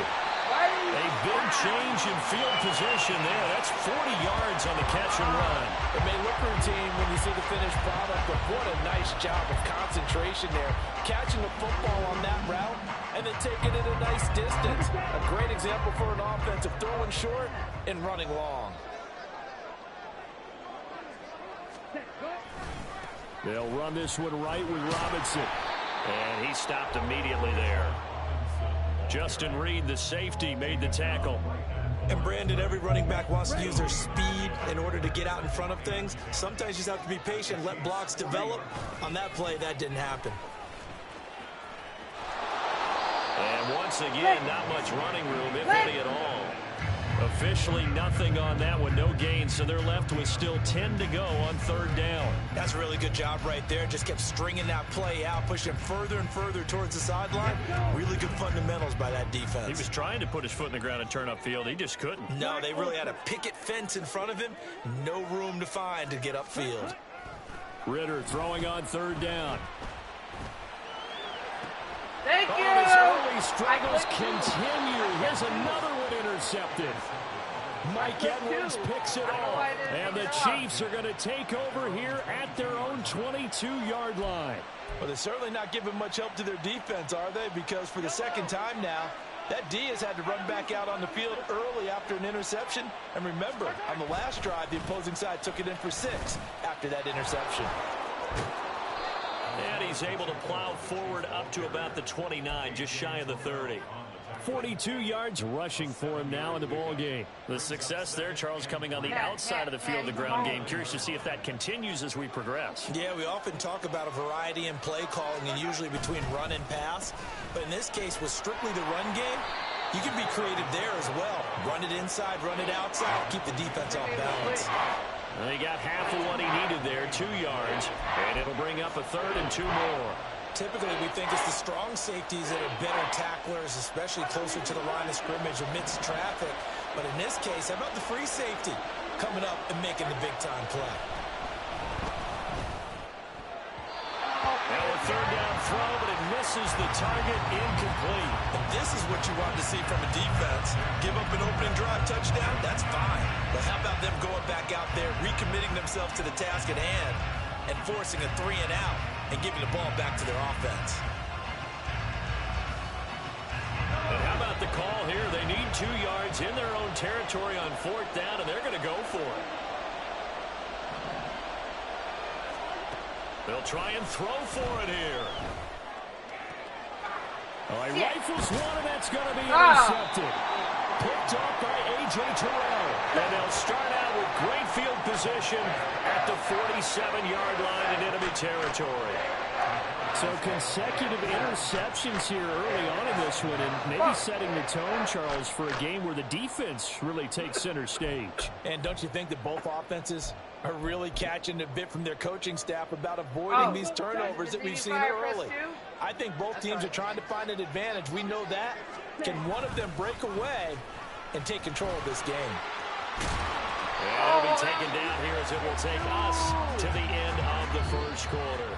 Why did he A big change in field position there. That's 40 yards on the catch and run. It may look routine when you see the finished product, but what a nice job of concentration there. Catching the football on that route and then taking it a nice distance. A great example for an offense of throwing short and running long. They'll run this one right with Robinson. And he stopped immediately there. Justin Reed, the safety, made the tackle. And Brandon, every running back wants to use their speed in order to get out in front of things. Sometimes you just have to be patient, let blocks develop. On that play, that didn't happen. And once again, not much running room, if any at all. Officially nothing on that one, no gain, so they're left with still 10 to go on third down. That's a really good job right there. Just kept stringing that play out, pushing further and further towards the sideline. Really good fundamentals by that defense. He was trying to put his foot in the ground and turn upfield. He just couldn't. No, they really had a picket fence in front of him. No room to find to get upfield. Ritter throwing on third down. Thank you. His early struggles continue. Here's another one intercepted. Mike Edwards picks it off. And the Chiefs are going to take over here at their own 22-yard line. Well, they're certainly not giving much help to their defense, are they? Because for the second time now, that D has had to run back out on the field early after an interception. And remember, on the last drive, the opposing side took it in for 6 after that interception. And he's able to plow forward up to about the 29, just shy of the 30. 42 yards rushing for him now in the ball game. The success there, Charles, coming on the outside of the field, the ground game. Curious to see if that continues as we progress. Yeah, we often talk about a variety in play calling and usually between run and pass. But in this case, with strictly the run game, you can be creative there as well. Run it inside, run it outside, keep the defense off balance. And he got half of what he needed there, 2 yards, and it'll bring up a third and 2 more. Typically, we think it's the strong safeties that are better tacklers, especially closer to the line of scrimmage amidst traffic. But in this case, how about the free safety coming up and making the big-time play? Now a third down throw, but it misses the target, incomplete. And this is what you want to see from a defense. Give up an opening drive touchdown, that's fine. But how about them going back out there, recommitting themselves to the task at hand, and forcing a 3 and out, and giving the ball back to their offense. And how about the call here? They need 2 yards in their own territory on fourth down, and they're going to go for it. They'll try and throw for it here. Oh, he rifles one, and that's going to be intercepted. Picked off by A.J. Terrell. And they'll start out with great field position at the 47-yard line in enemy territory. So consecutive interceptions here early on in this one, and maybe setting the tone, Charles, for a game where the defense really takes center stage. And don't you think that both offenses are really catching a bit from their coaching staff about avoiding these turnovers that we've seen early? I think both teams are trying to find an advantage. We know that. Can one of them break away and take control of this game? And it'll be taken down here as it will take us to the end of the first quarter.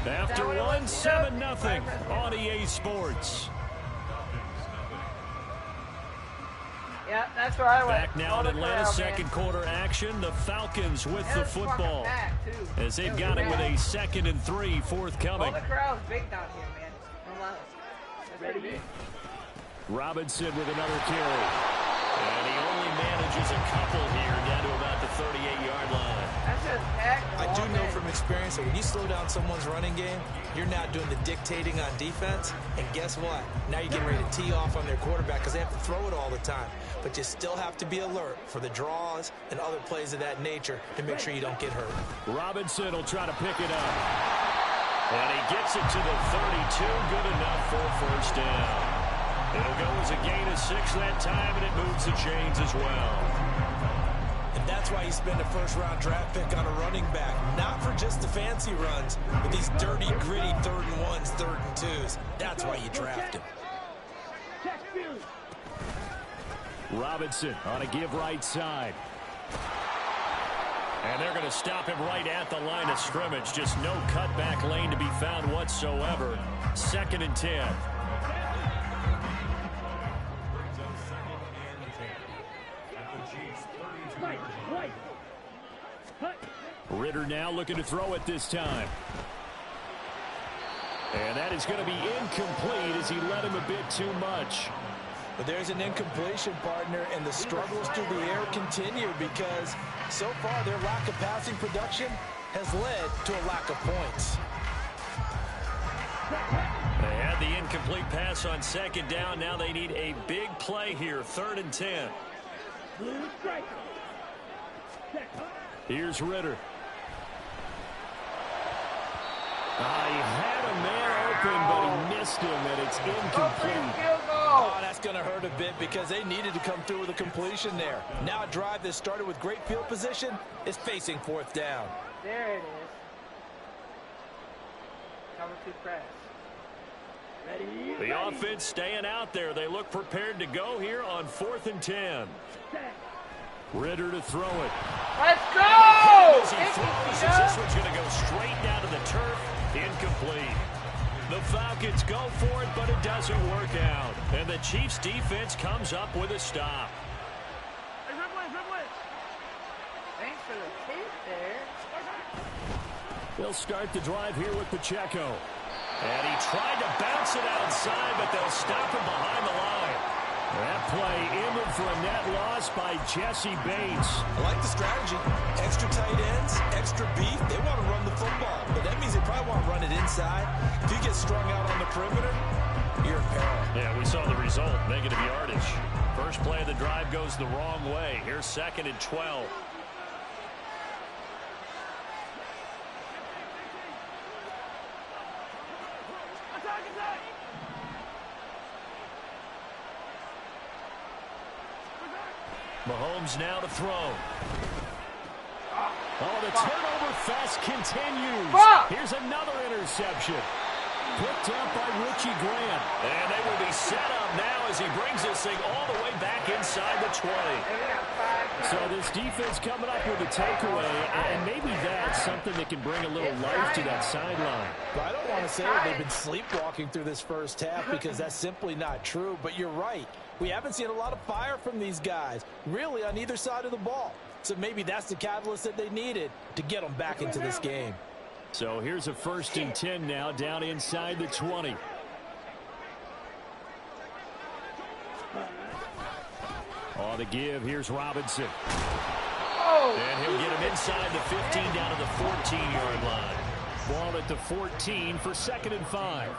After one, 7-0 on EA Sports. Yeah, that's where I went. Back now in Atlanta, second quarter action. The Falcons with the football. As they've got it with a 2nd and 3 forthcoming. All the crowd's big down here, man. Don't lie. That's pretty big. Robinson with another carry. And he only manages a couple here down to about the 38-yard line. That's just packed. I do know from experience that when you slow down someone's running game, you're not doing the dictating on defense. And guess what? Now you're getting ready to tee off on their quarterback because they have to throw it all the time. But you still have to be alert for the draws and other plays of that nature to make sure you don't get hurt. Robinson will try to pick it up. And he gets it to the 32. Good enough for a first down. It'll go as a gain of 6 that time, and it moves the chains as well. And that's why you spend a first-round draft pick on a running back. Not for just the fancy runs, but these dirty, gritty 3rd and 1s, 3rd and 2s. That's why you draft him. Robinson on a give right side. And they're going to stop him right at the line of scrimmage. Just no cutback lane to be found whatsoever. 2nd and 10. Ritter now looking to throw it this time. And that is going to be incomplete as he led him a bit too much. But there's an incompletion, partner, and the struggles through the air continue because so far their lack of passing production has led to a lack of points. They had the incomplete pass on 2nd down. Now they need a big play here, 3rd and 10. Here's Ritter. He had a man open, but he missed him, and it's incomplete. Oh, that's going to hurt a bit because they needed to come through with a completion there. Now a drive that started with great field position is facing 4th down. There it is. Cover 2 press. The offense staying out there. They look prepared to go here on 4th and 10. Ritter to throw it. Let's go! As he throws, this one's going to go straight down to the turf. Incomplete. The Falcons go for it, but it doesn't work out. And the Chiefs defense comes up with a stop. Thanks for the tape there. They'll start the drive here with Pacheco. And he tried to bounce it outside, but they'll stop him behind the line. That play ended for a net loss by Jesse Bates. I like the strategy. Extra tight ends, extra beef. They want to run the football, but that means they probably want to run it inside. If you get strung out on the perimeter, you're in peril. Yeah, we saw the result. Negative yardage. First play of the drive goes the wrong way. Here's 2nd and 12. Mahomes now to throw. Oh, the turnover fest continues. Here's another interception. Picked up by Richie Grant. And they will be set up now as he brings this thing all the way back inside the 20. So this defense coming up with a takeaway, and maybe that's something that can bring a little life to that sideline. But I don't want to say that they've been sleepwalking through this first half because that's simply not true. But you're right. We haven't seen a lot of fire from these guys, really, on either side of the ball. So maybe that's the catalyst that they needed to get them back into this game. So here's a 1st and 10 now down inside the 20. On the give, here's Robinson. And he'll get him inside the 15 down to the 14-yard line. Ball at the 14 for 2nd and 5.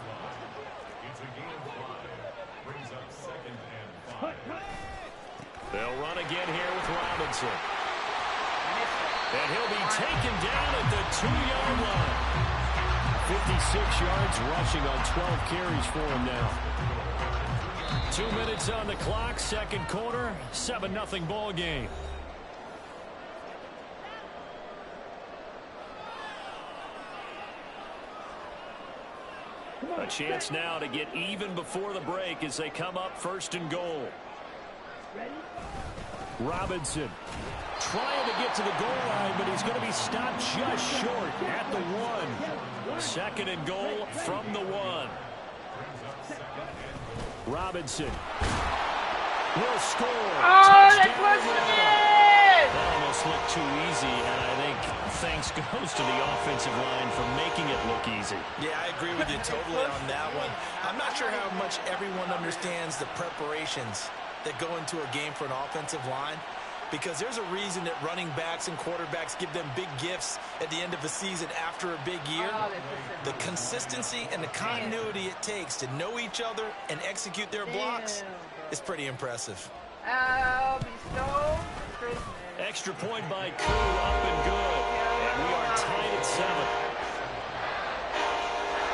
They'll run again here with Robinson. And he'll be taken down at the 2-yard line. 56 yards rushing on 12 carries for him now. 2 minutes on the clock, 2nd quarter, 7-0 ball game. A chance now to get even before the break as they come up 1st and goal. Robinson. Trying to get to the goal line, but he's going to be stopped just short at the 1. Second and goal from the 1. Robinson will score. Oh, they pushed him in! That almost looked too easy, and I think thanks goes to the offensive line for making it look easy. Yeah, I agree with you totally on that one. I'm not sure how much everyone understands the preparations that go into a game for an offensive line, because there's a reason that running backs and quarterbacks give them big gifts at the end of the season after a big year. The consistency and the continuity it takes to know each other and execute their blocks is pretty impressive. I'll be stoned for Christmas. Extra point by Koo, up and good. And we are tied at 7.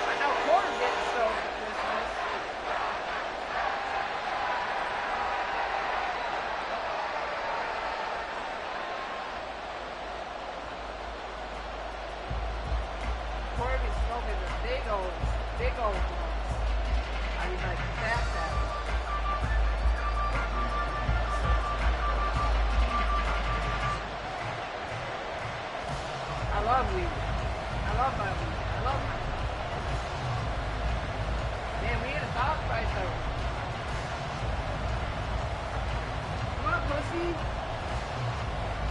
I know Porter's getting stoned for Christmas. Porter be smoking the big old ones. I mean, like, that. I love weed. I love my weed. I love my weed. Man, we had a dog fight though. Come on, pussy.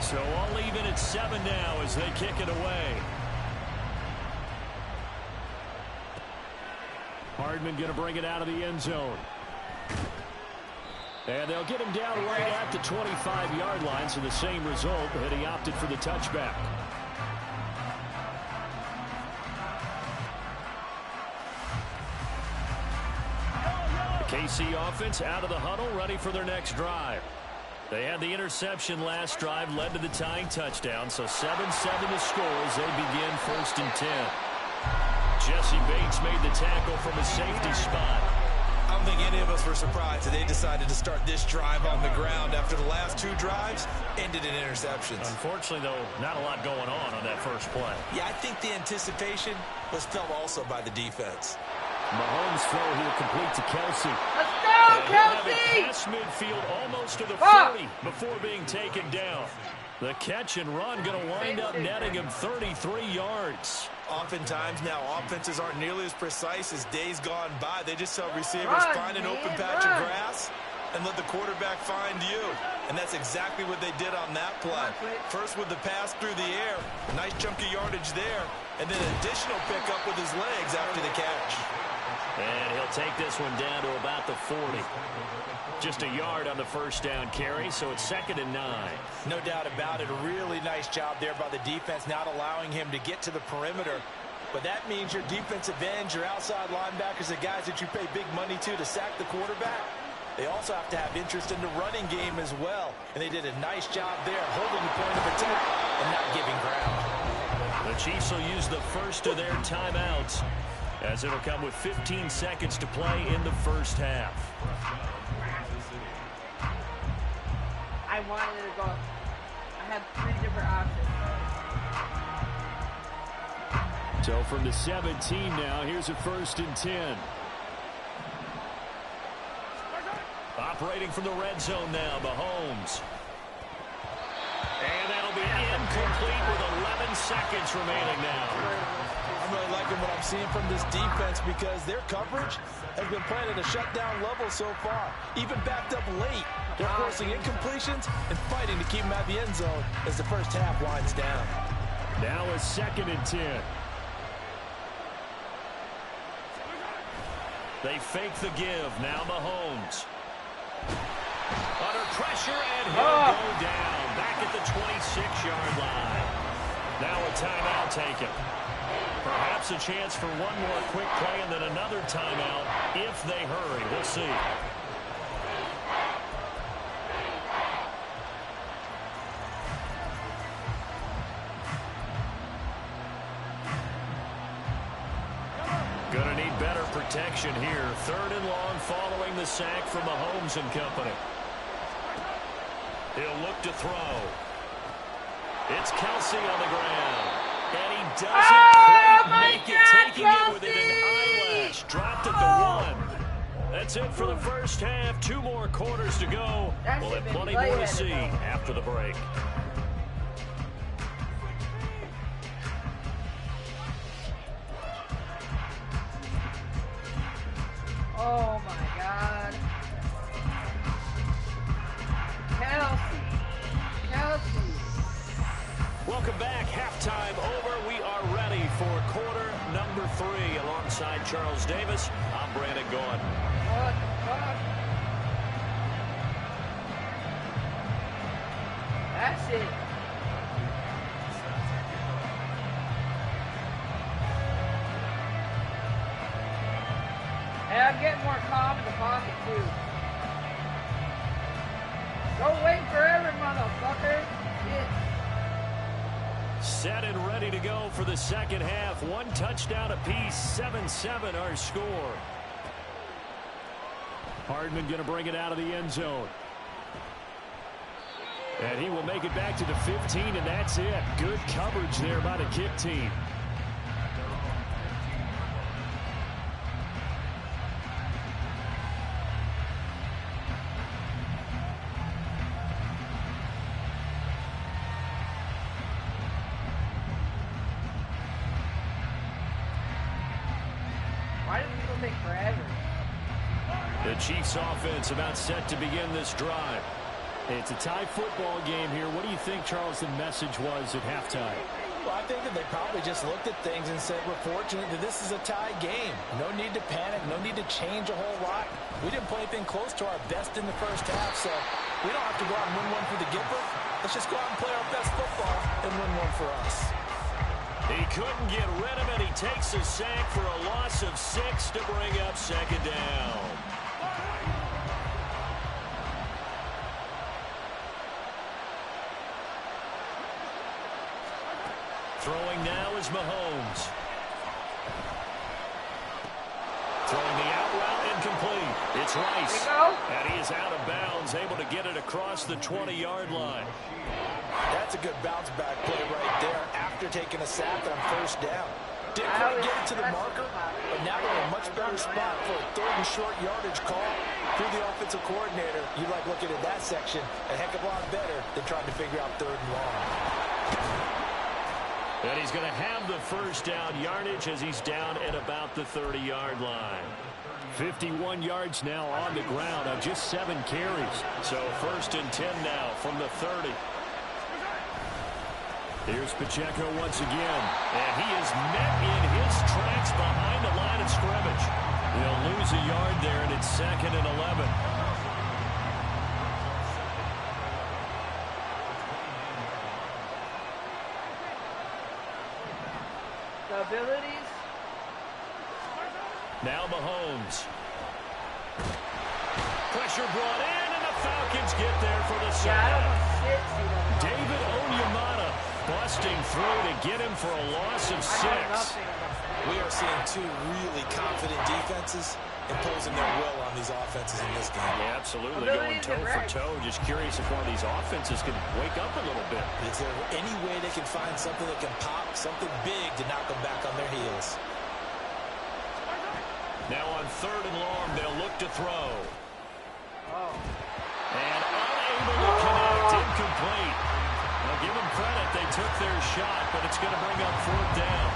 So all even at 7 now as they kick it away. Hardman going to bring it out of the end zone. And they'll get him down right at the 25-yard line, so the same result, but he opted for the touchback. The KC offense out of the huddle, ready for their next drive. They had the interception last drive, led to the tying touchdown, so 7-7 to score as they begin 1st and 10. Jesse Bates made the tackle from a safety spot. I don't think any of us were surprised that they decided to start this drive on the ground after the last 2 drives ended in interceptions. Unfortunately, though, not a lot going on that first play. Yeah, I think the anticipation was felt also by the defense. Mahomes' throw here complete to Kelsey. Let's go, Kelsey! Past midfield almost to the 40 before being taken down. The catch and run going to wind up netting him 33 yards. Oftentimes now offenses aren't nearly as precise as days gone by. They just tell receivers, find an open patch of grass and let the quarterback find you. And that's exactly what they did on that play. First with the pass through the air, nice chunk of yardage there, and then additional pickup with his legs after the catch. And he'll take this one down to about the 40. Just a yard on the first down carry, so it's 2nd and 9. No doubt about it. A really nice job there by the defense, not allowing him to get to the perimeter. But that means your defensive ends, your outside linebackers, the guys that you pay big money to sack the quarterback, they also have to have interest in the running game as well. And they did a nice job there, holding the point of attack and not giving ground. The Chiefs will use the first of their timeouts, as it'll come with 15 seconds to play in the first half. I wanted to go. I had 3 different options. So from the 17 now, here's a 1st and 10. Operating from the red zone now, Mahomes. And that'll be incomplete with 11 seconds remaining now. I'm really liking what I'm seeing from this defense because their coverage has been playing at a shutdown level so far. Even backed up late, they're forcing incompletions and fighting to keep them at the end zone as the first half winds down. Now a 2nd and 10. They fake the give. Now Mahomes. Under pressure, and he'll go down. Back at the 26-yard line. Now a timeout taken. Perhaps a chance for one more quick play and then another timeout if they hurry. We'll see. Gonna need better protection here. 3rd and long following the sack from Mahomes and company. He'll look to throw. It's Kelsey on the ground. And he doesn't quite make it, taking it within an eyelash. Dropped at the 1. That's it for the first half. 2 more quarters to go. We'll have plenty more to see after the break. alongside Charles Davis, I'm Brandon Gaudin. What the fuck? That's it. And I'm getting more calm in the pocket, too. Don't wait forever, motherfucker. Shit. Set and ready to go for the second half. One touchdown apiece, 7-7 our score. Hardman going to bring it out of the end zone. And he will make it back to the 15, and that's it. Good coverage there by the kick team. Why do people take forever? The Chiefs offense about set to begin this drive. It's a tie football game here. What do you think, Charles, the message was at halftime? Well, I think that they probably just looked at things and said, we're fortunate that this is a tie game. No need to panic. No need to change a whole lot. We didn't play anything close to our best in the first half, so we don't have to go out and win one for the Gipper. Let's just go out and play our best football and win one for us. He couldn't get rid of it. He takes a sack for a loss of 6 to bring up second down. Throwing now is Mahomes. Throwing the out route incomplete. It's Rice. And he is out of bounds, able to get it across the 20-yard line. That's a good bounce back play right there after taking a sack on first down. Didn't quite get it to the marker, but now we're in a much better spot for a third and short yardage call. Through the offensive coordinator, you like looking at that section a heck of a lot better than trying to figure out third and long. And he's going to have the first down yardage as he's down at about the 30-yard line. 51 yards now on the ground on just 7 carries. So 1st and 10 now from the 30. Here's Pacheco once again. And he is met in his tracks behind the line of scrimmage. They'll lose a yard there, and it's 2nd and 11. The abilities. Now Mahomes. Pressure brought in, and the Falcons get there for the sack. Yeah, I don't know shit, see David Onyemata busting through to get him for a loss of 6. We are seeing two really confident defenses imposing their will on these offenses in this game. Yeah, absolutely. Going toe for toe. Just curious if one of these offenses can wake up a little bit. Is there any way they can find something that can pop, something big to knock them back on their heels? Now on 3rd and long, they'll look to throw. And unable to connect. Incomplete. I'll give them credit. They took their shot, but it's going to bring up 4th down.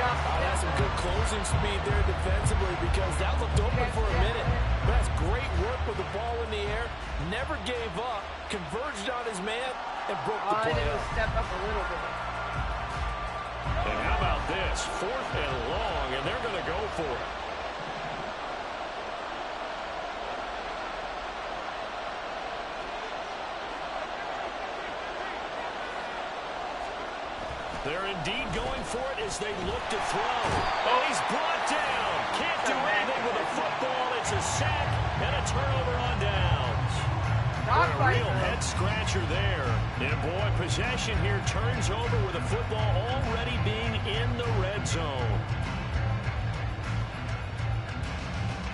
That's some good closing speed there defensively because that looked open for a minute. But that's great work with the ball in the air. Never gave up. Converged on his man and broke the play up. Step up a little bit. And how about this? 4th and long, and they're going to go for it. They're indeed going for it as they look to throw. Oh, he's brought down. Can't do anything with a football. It's a sack and a turnover on downs. A real head-scratcher there. And, boy, possession here turns over with the football already being in the red zone.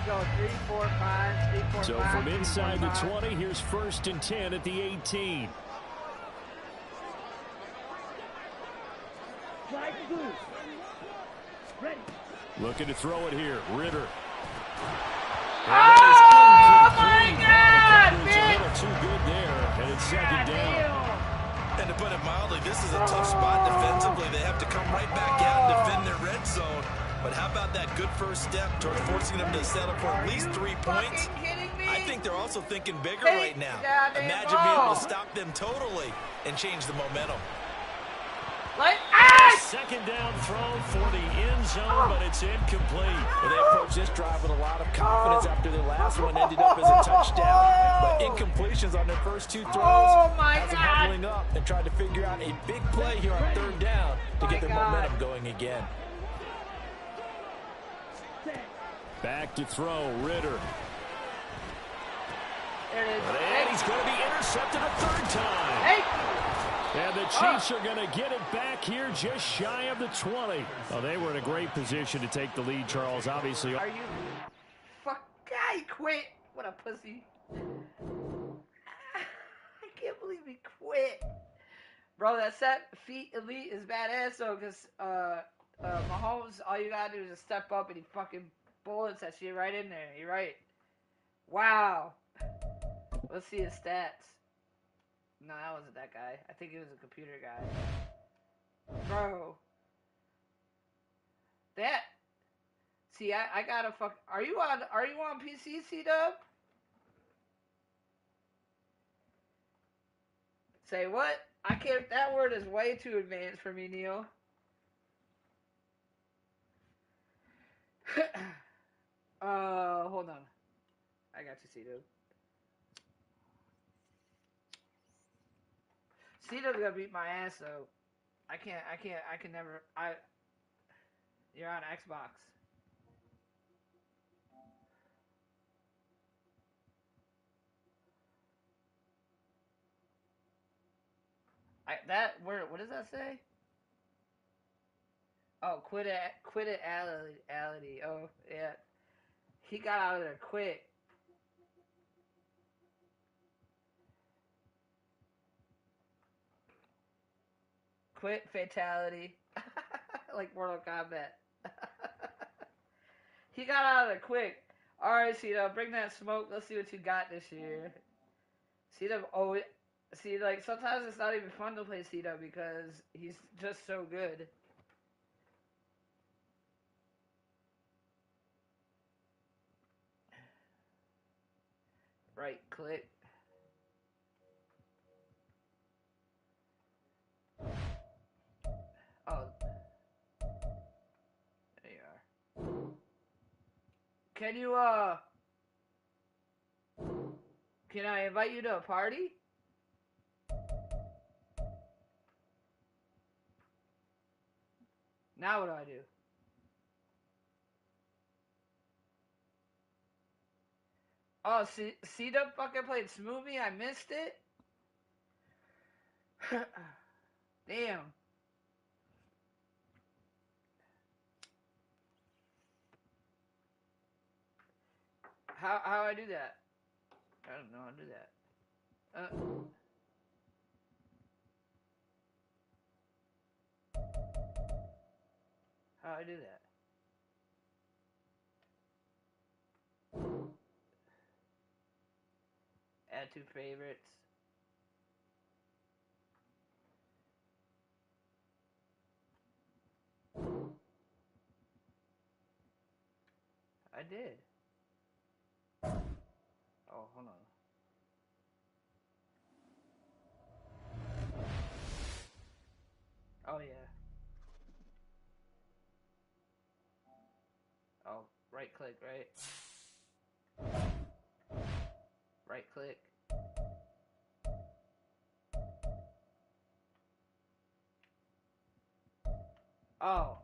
Go 3, 4, 5, 3, 4, 5. So from inside the 20, here's 1st and 10 at the 18. Looking to throw it here. Ritter. Oh, my God! It's a little too good there, and it's 2nd down. And to put it mildly, this is a tough spot defensively. They have to come right back out and defend their red zone. But how about that good first step towards forcing them to settle for at least 3 points? I think they're also thinking bigger right now. Imagine being able to stop them totally and change the momentum. Like, Second down throw for the end zone, but it's incomplete. Well, they approached this drive with a lot of confidence after their last one ended up as a touchdown. But incompletions on their first 2 throws has them huddling up and trying to figure out a big play here on 3rd down to get their momentum going again. Back to throw, Ritter. There it is. And he's going to be intercepted a 3rd time. Thank you. And the Chiefs are going to get it back here just shy of the 20. Well, they were in a great position to take the lead, Charles, obviously. Are you... Fuck, guy quit. What a pussy. I can't believe he quit. Bro, that set feet elite is badass, though, because Mahomes, all you got to do is just step up and he fucking bullets that shit right in there. You're right. Wow. Let's see his stats. No, that wasn't that guy. I think it was a computer guy. Bro. That. See, I gotta fuck. Are you on PC, C-Dub? Say what? I can't. That word is way too advanced for me, Neil. Hold on. I got you, C-Dub. C-Dub's gonna beat my ass, though. I can never. You're on Xbox. What does that say? Oh, quit it, ality. Oh, yeah. He got out of there quick. Quit fatality. Like Mortal Kombat. He got out of there quick. Alright, C-Dub, bring that smoke. Let's see what you got this year. C-Dub, see, like, sometimes it's not even fun to play C-Dub because he's just so good. Right click. Oh. There you are. Can I invite you to a party? Now what do I do? Oh, C-Dub fucking played Smoothie? I missed it? Damn. How I do that? I don't know how to do that. How I do that? Add 2 favorites. I did. Oh, hold on. Oh, yeah. Oh, right click, right? Right click. Oh.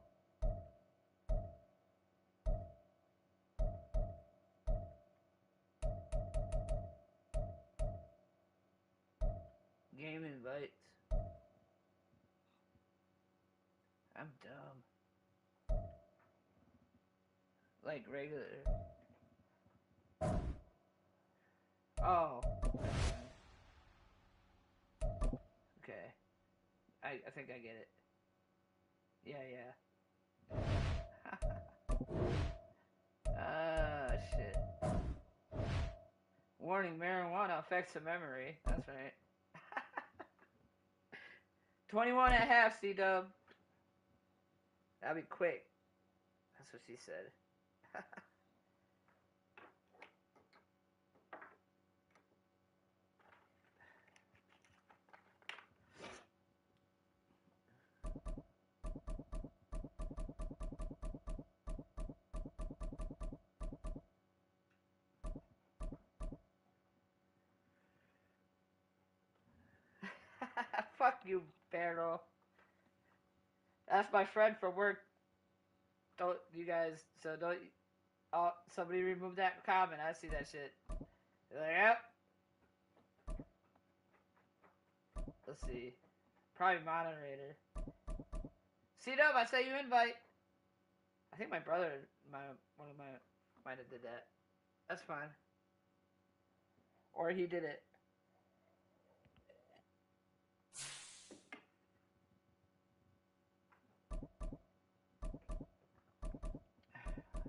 Game invites. I'm dumb. Like regular. Oh. Okay. I think I get it. Yeah. Shit. Warning, marijuana affects the memory. That's right. 21.5, C-Dub. That'll be quick. That's what she said. you, Pharaoh. That's my friend from work. Don't you guys? So don't. Oh, somebody remove that comment. I see that shit. Like, yep. Let's see. Probably moderator. C-Dub, I say you invite. I think my brother, one of my, might have did that. That's fine. Or he did it.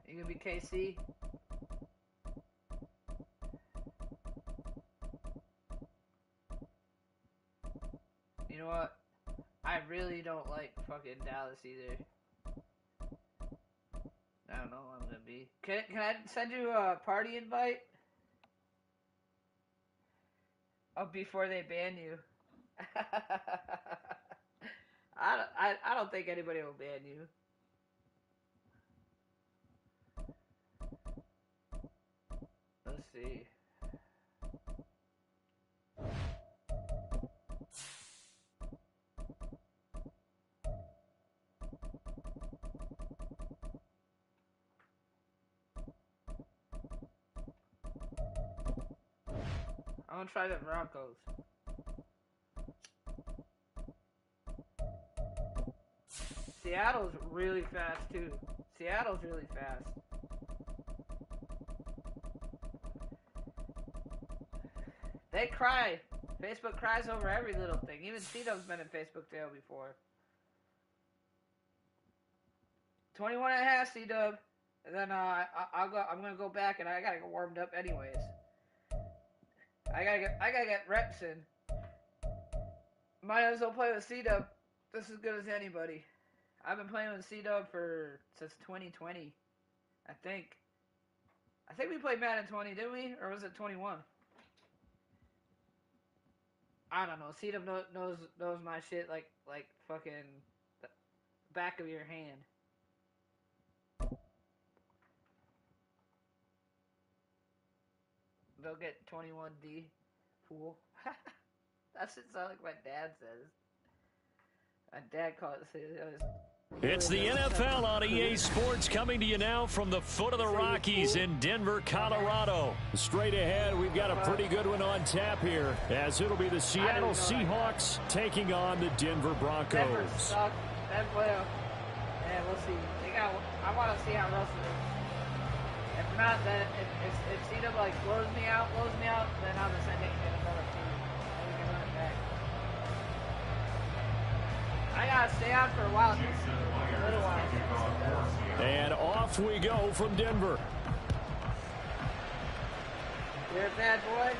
You gonna be KC? You know what? I really don't like fucking Dallas either. I don't know what I'm gonna be. Can I send you a party invite? Oh, before they ban you. I don't think anybody will ban you. Let's see. I'm gonna try the Broncos. Seattle's really fast too. Seattle's really fast. They cry. Facebook cries over every little thing. Even C-Dub's been in Facebook jail before. 21 and a half, C-Dub. And then I'm gonna go back and I gotta get warmed up anyways. I gotta get reps in. Might as well play with C-Dub. This is as good as anybody. I've been playing with C-Dub since 2020. I think we played Madden 20, didn't we? Or was it 21? I don't know. C-Dub knows my shit like fucking the back of your hand. They'll get 21D, fool. That shit sounds like my dad says. My dad called it. It's the NFL on EA Sports, coming to you now from the foot of the Rockies in Denver, Colorado. Straight ahead, we've got a pretty good one on tap here, as it'll be the Seattle Seahawks taking on the Denver Broncos. Denver sucks. Yeah, we'll see. I want to see how Russell is. If not, then if C-Dub blows me out, then I'll just end it and get another team. And we can run it back. I gotta stay on for a while. A little while. And off we go from Denver. You're a bad boy.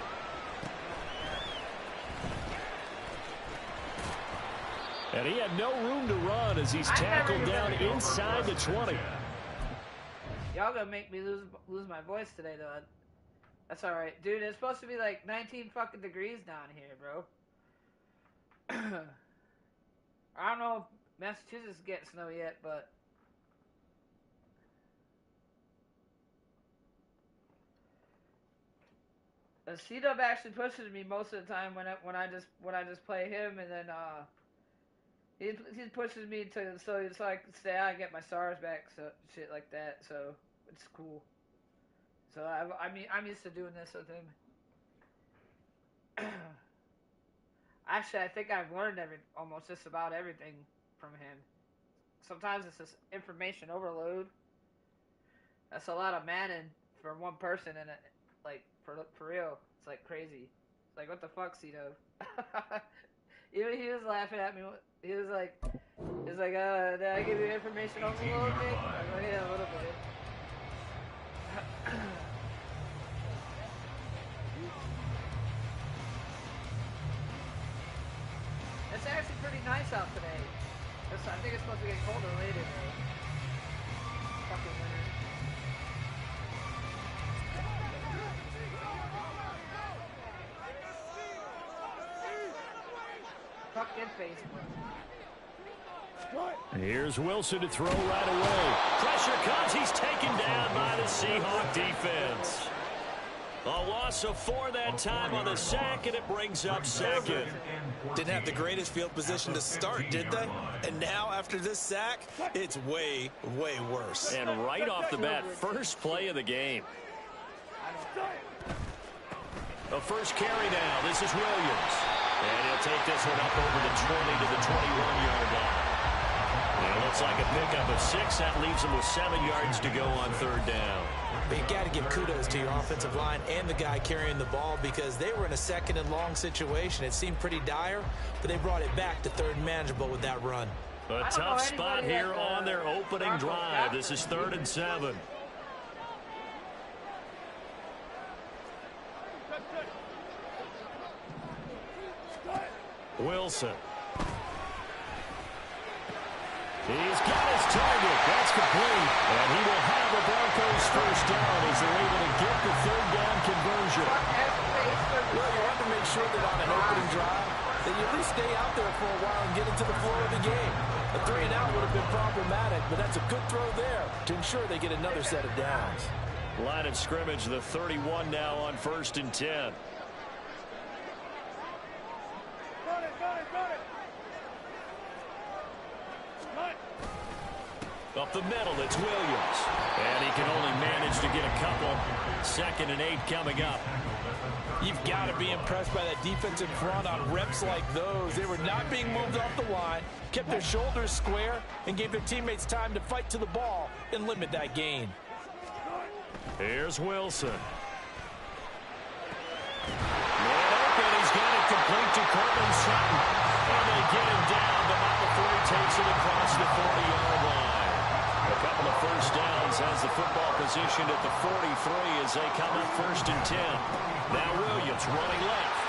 And he had no room to run as he's tackled down inside the 20. Y'all gonna make me lose my voice today, though. That's all right, dude. It's supposed to be like 19 fucking degrees down here, bro. I don't know if Massachusetts is getting snow yet, but C-Dub actually pushes me most of the time when I just play him, and then he pushes me so I can stay out and get my SARS back, so shit like that. So it's cool. So I'm used to doing this with him. Actually, I think I've learned almost just about everything from him. Sometimes it's just information overload. That's a lot of Madden for one person, and for real, it's like crazy. It's like, what the fuck, C-Dub? Even he was laughing at me. He was like, did I give you information overload, Nick? I go, yeah, a little bit. It's actually pretty nice out today. I think it's supposed to get colder later, though. Fucking winter. Fucking Facebook. Here's Wilson to throw right away. Pressure comes. He's taken down by the Seahawk defense. A loss loss of 4 that time on the sack, and it brings up second. Didn't have the greatest field position to start, did they? And now, after this sack, it's way, way worse. And right off the bat, first play of the game. The first carry now. This is Williams. And he'll take this one up over the 20 to the 21-yard line. And it looks like a pickup of 6. That leaves him with 7 yards to go on third down. But you got to give kudos to your offensive line and the guy carrying the ball because they were in a second and long situation. It seemed pretty dire, but they brought it back to third and manageable with that run. A tough spot here on their opening drive. This is 3rd and 7. Wilson. He's got his target. That's complete. And he will have the Broncos first down as they're able to get the third down conversion. Well, you want to make sure that on an opening drive that you at least stay out there for a while and get into the flow of the game. A 3-and-out would have been problematic, but that's a good throw there to ensure they get another set of downs. Line of scrimmage, the 31 now on 1st and 10. Up the middle, it's Williams. And he can only manage to get a couple. 2nd and 8 coming up. You've got to be impressed by that defensive front on reps like those. They were not being moved off the line, kept their shoulders square, and gave their teammates time to fight to the ball and limit that gain. Here's Wilson. Man open, he's got it complete to Cortland Sutton. And they get him down, but not before he takes it across the 40-yard line. A couple of first downs has the football positioned at the 43 as they come up 1st and 10. Now Williams running left.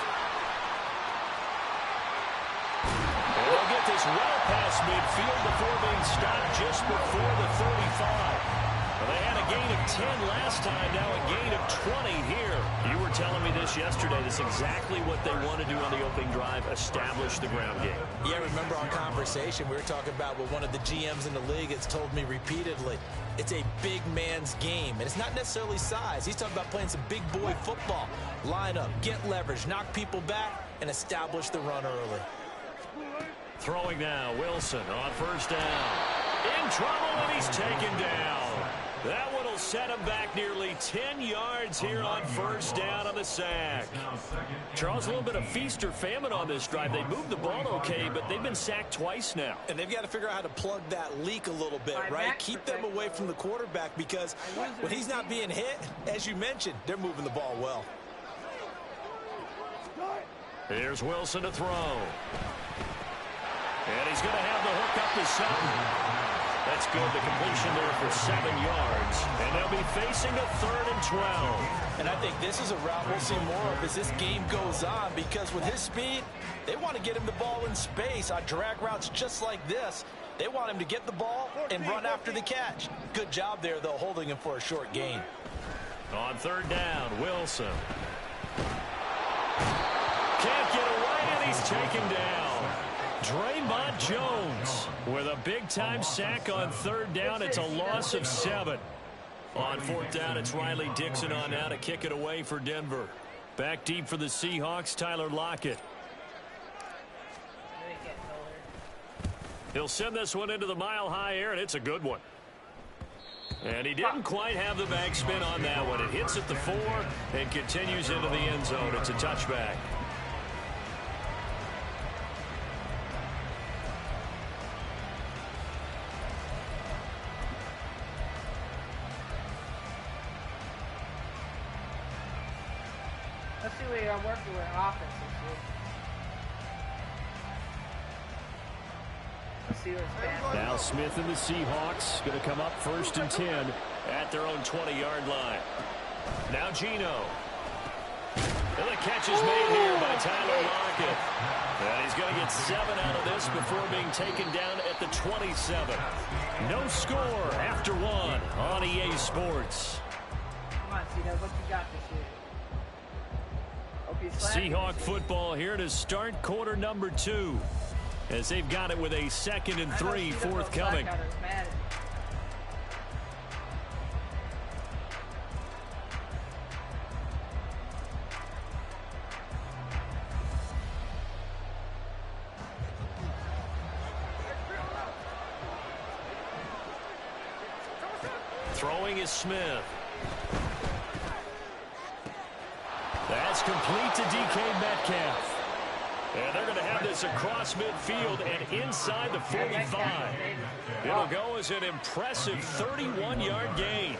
And they'll get this well past midfield before being stopped just before the 35. Well, they had a gain of 10 last time, now a gain of 20 here. You were telling me this yesterday. This is exactly what they want to do on the opening drive, establish the ground game. Yeah, remember our conversation. We were talking about what one of the GMs in the league has told me repeatedly. It's a big man's game, and it's not necessarily size. He's talking about playing some big boy football. Line up, get leverage, knock people back, and establish the run early. Throwing now, Wilson on 1st down. In trouble, and he's taken down. That one will set him back nearly 10 yards here on 1st down on the sack. Charles, a little bit of feast or famine on this drive. They moved the ball okay, but they've been sacked twice now. And they've got to figure out how to plug that leak a little bit, right? Keep them away from the quarterback because when he's not being hit, as you mentioned, they're moving the ball well. Here's Wilson to throw. And he's going to have the hook up to Sutton. That's good. The completion there for 7 yards. And they'll be facing a 3rd and 12. And I think this is a route we'll see more of as this game goes on because with his speed, they want to get him the ball in space on drag routes just like this. They want him to get the ball and run after the catch. Good job there, though, holding him for a short gain. On 3rd down, Wilson. Can't get away, and he's taken down. Draymond Jones with a big-time sack on 3rd down. It's a loss of 7. On 4th down, it's Riley Dixon on now to kick it away for Denver. Back deep for the Seahawks, Tyler Lockett. He'll send this one into the mile-high air, and it's a good one. And he didn't quite have the backspin on that one. It hits at the 4 and continues into the end zone. It's a touchback. Let's see what I'm working with offense this week. Let's see what's bad. Now Smith and the Seahawks going to come up 1st and 10 at their own 20-yard line. Now Geno. And the catch is made here by Tyler Lockett. And he's going to get 7 out of this before being taken down at the 27. No score after 1 on EA Sports. Come on, Geno, what you got this year? Seahawk football here to start quarter number 2 as they've got it with a 2nd and 3 forthcoming. Throwing is Smith. That's complete to DK Metcalf. And they're going to have this across midfield and inside the 45. It'll go as an impressive 31-yard gain.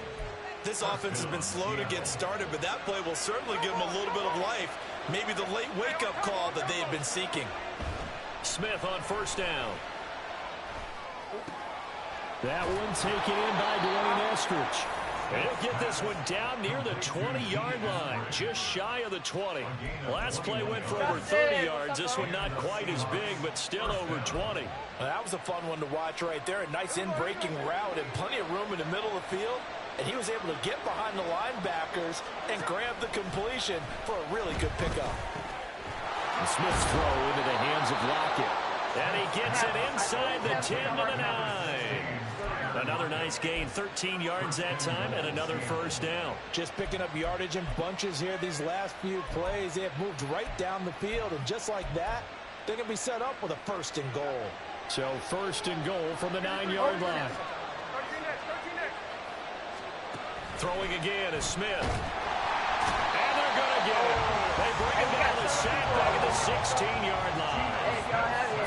This offense has been slow to get started, but that play will certainly give them a little bit of life. Maybe the late wake-up call that they have been seeking. Smith on first down. That one taken in by Dwayne Eskridge. He'll get this one down near the 20-yard line, just shy of the 20. Last play went for over 30 yards. This one not quite as big, but still over 20. Well, that was a fun one to watch right there. A nice in-breaking route and plenty of room in the middle of the field. And he was able to get behind the linebackers and grab the completion for a really good pickup. And Smith's throw into the hands of Lockett. And he gets it inside the 10 to the 9. Another nice gain, 13 yards that time, and another first down. Just picking up yardage in bunches here these last few plays. They have moved right down the field, and just like that, they're going to be set up with a first and goal. So first and goal from the 9-yard line. Throwing again is Smith. And they're going to get it. They bring him down the sack back at the 16-yard line.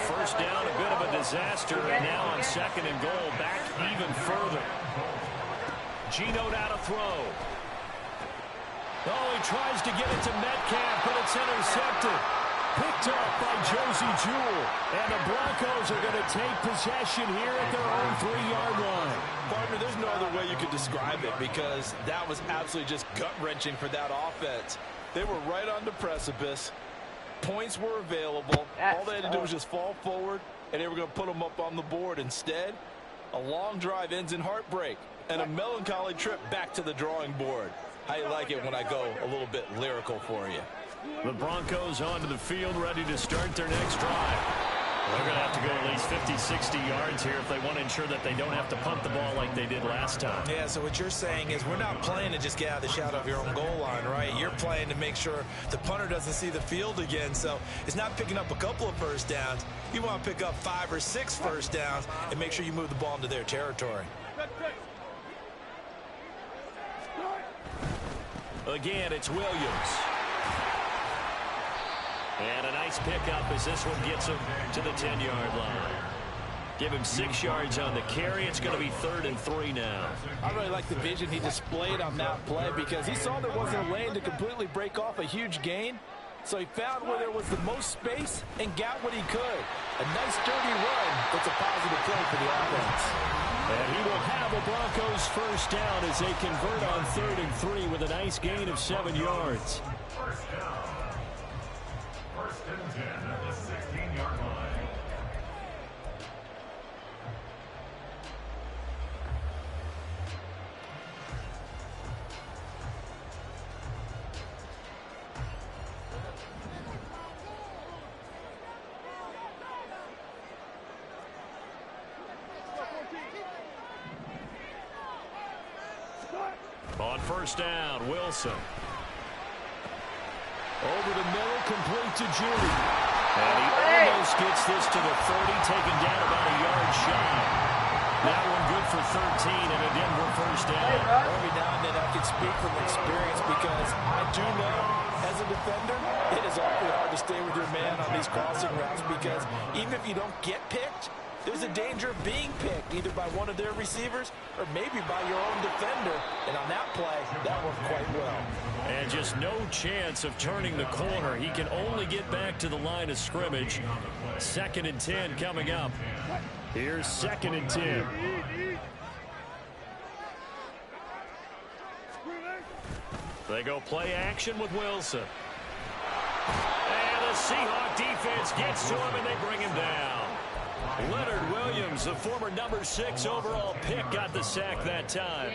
First down, a bit of a disaster, and now on second and goal, back even further. Geno now to throw. Oh, he tries to get it to Metcalf, but it's intercepted. Picked off by Josie Jewell. And the Broncos are going to take possession here at their own 3-yard line. Partner, there's no other way you could describe it because that was absolutely just gut-wrenching for that offense. They were right on the precipice. Points were available. All they had to do was just fall forward, and they were going to put them up on the board. Instead, a long drive ends in heartbreak and a melancholy trip back to the drawing board. How you like it when I go a little bit lyrical for you? The Broncos onto the field, ready to start their next drive. They're going to have to go at least 50, 60 yards here if they want to ensure that they don't have to punt the ball like they did last time. Yeah, so what you're saying is we're not playing to just get out of the shadow of your own goal line, right? You're playing to make sure the punter doesn't see the field again. So it's not picking up a couple of first downs. You want to pick up 5 or 6 first downs and make sure you move the ball into their territory. Again, it's Williams. And a nice pickup as this one gets him to the 10-yard line. Give him 6 yards on the carry. It's going to be 3rd and 3 now. I really like the vision he displayed on that play because he saw there wasn't a lane to completely break off a huge gain. So he found where there was the most space and got what he could. A nice, dirty run. That's a positive play for the offense. And he will have a Broncos first down as they convert on 3rd and 3 with a nice gain of 7 yards. First down. First and 10 at the 16-yard line. On first down, Wilson. Over the middle, complete to Judy. And he almost gets this to the 30, taken down about a yard shy. That one good for 13 and a Denver first down. Every now and then I can speak from experience because I do know as a defender it is awfully hard to stay with your man on these crossing routes because even if you don't get picked, there's a danger of being picked either by one of their receivers or maybe by your own defender. And on that play, that worked quite well. And just no chance of turning the corner. He can only get back to the line of scrimmage. 2nd and 10 coming up. Here's 2nd and 10. They go play action with Wilson. And the Seahawk defense gets to him and they bring him down. Leonard Williams, the former number 6 overall pick, got the sack that time.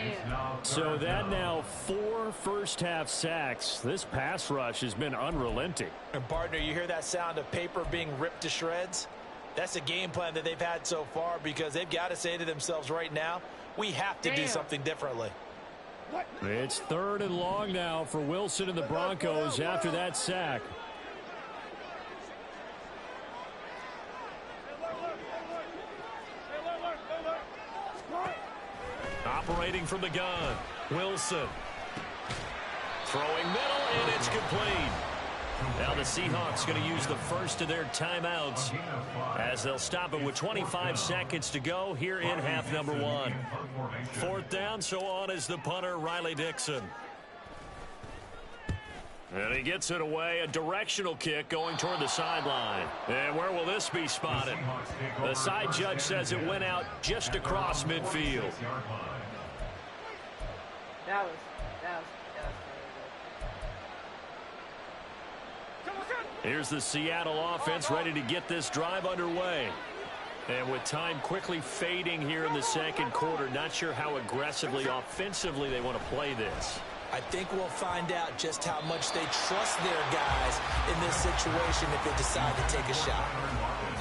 So that now 4 first-half sacks. This pass rush has been unrelenting. And partner, you hear that sound of paper being ripped to shreds? That's a game plan that they've had so far because they've got to say to themselves right now, we have to do something differently. It's 3rd and long now for Wilson and the Broncos after that sack. operating from the gun. Wilson. Throwing middle, and it's complete. Now the Seahawks going to use the first of their timeouts as they'll stop it with 25 seconds to go here in half number 1. 4th down, so on is the punter, Riley Dixon. And he gets it away, a directional kick going toward the sideline. And where will this be spotted? The side judge says it went out just across midfield. That was Here's the Seattle offense ready to get this drive underway. And with time quickly fading here in the second quarter, not sure how aggressively, offensively they want to play this. I think we'll find out just how much they trust their guys in this situation if they decide to take a shot.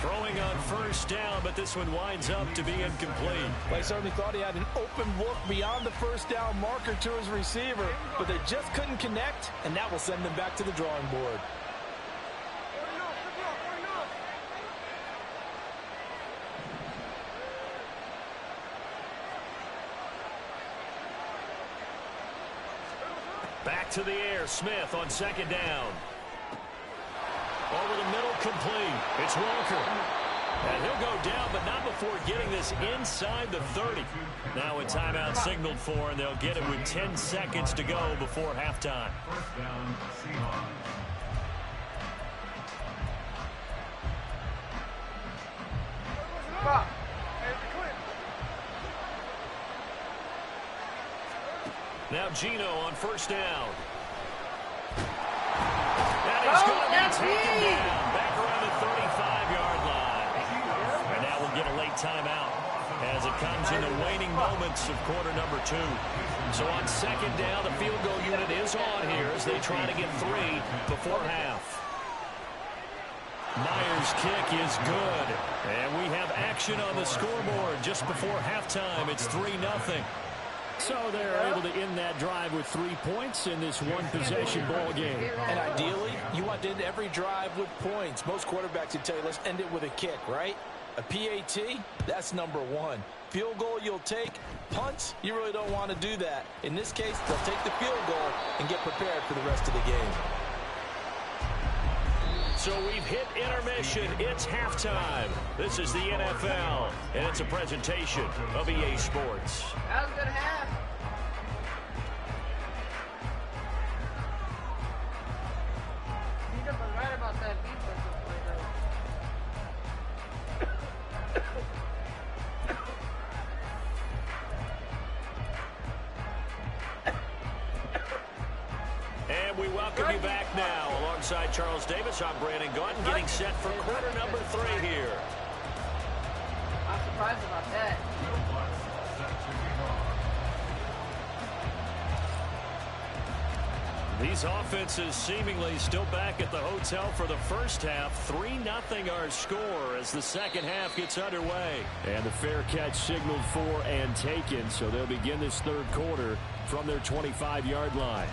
Throwing on 1st down, but this one winds up to be incomplete. Well, he certainly thought he had an open look beyond the 1st down marker to his receiver, but they just couldn't connect, and that will send them back to the drawing board. Back to the air, Smith on 2nd down. Over the middle, complete. It's Walker. And he'll go down, but not before getting this inside the 30. Now a timeout signaled for, and they'll get it with 10 seconds to go before halftime. 1st down, Seahawks. Now Gino on 1st down. And he's going to be taken down back around the 35-yard line. And now we'll get a late timeout as it comes in the waning moments of quarter number 2. So on 2nd down, the field goal unit is on here as they try to get 3 before half. Myers' kick is good. And we have action on the scoreboard just before halftime. It's 3-0. So they're able to end that drive with 3 points in this one-possession ball game. And ideally, you want to end every drive with points. Most quarterbacks would tell you, let's end it with a kick, right? A PAT, that's number 1. Field goal you'll take. Punts, you really don't want to do that. In this case, they'll take the field goal and get prepared for the rest of the game. So we've hit intermission. It's halftime. This is the NFL, and it's a presentation of EA Sports. That was a good half. He was right about that defensive play, though. And we welcome you back now. Alongside Charles Davis, I'm Brandon Gunn, getting set for quarter number 3 here. I'm surprised about that. These offenses seemingly still back at the hotel for the first half. 3-0 our score as the second half gets underway. And the fair catch signaled for and taken, so they'll begin this third quarter from their 25-yard line.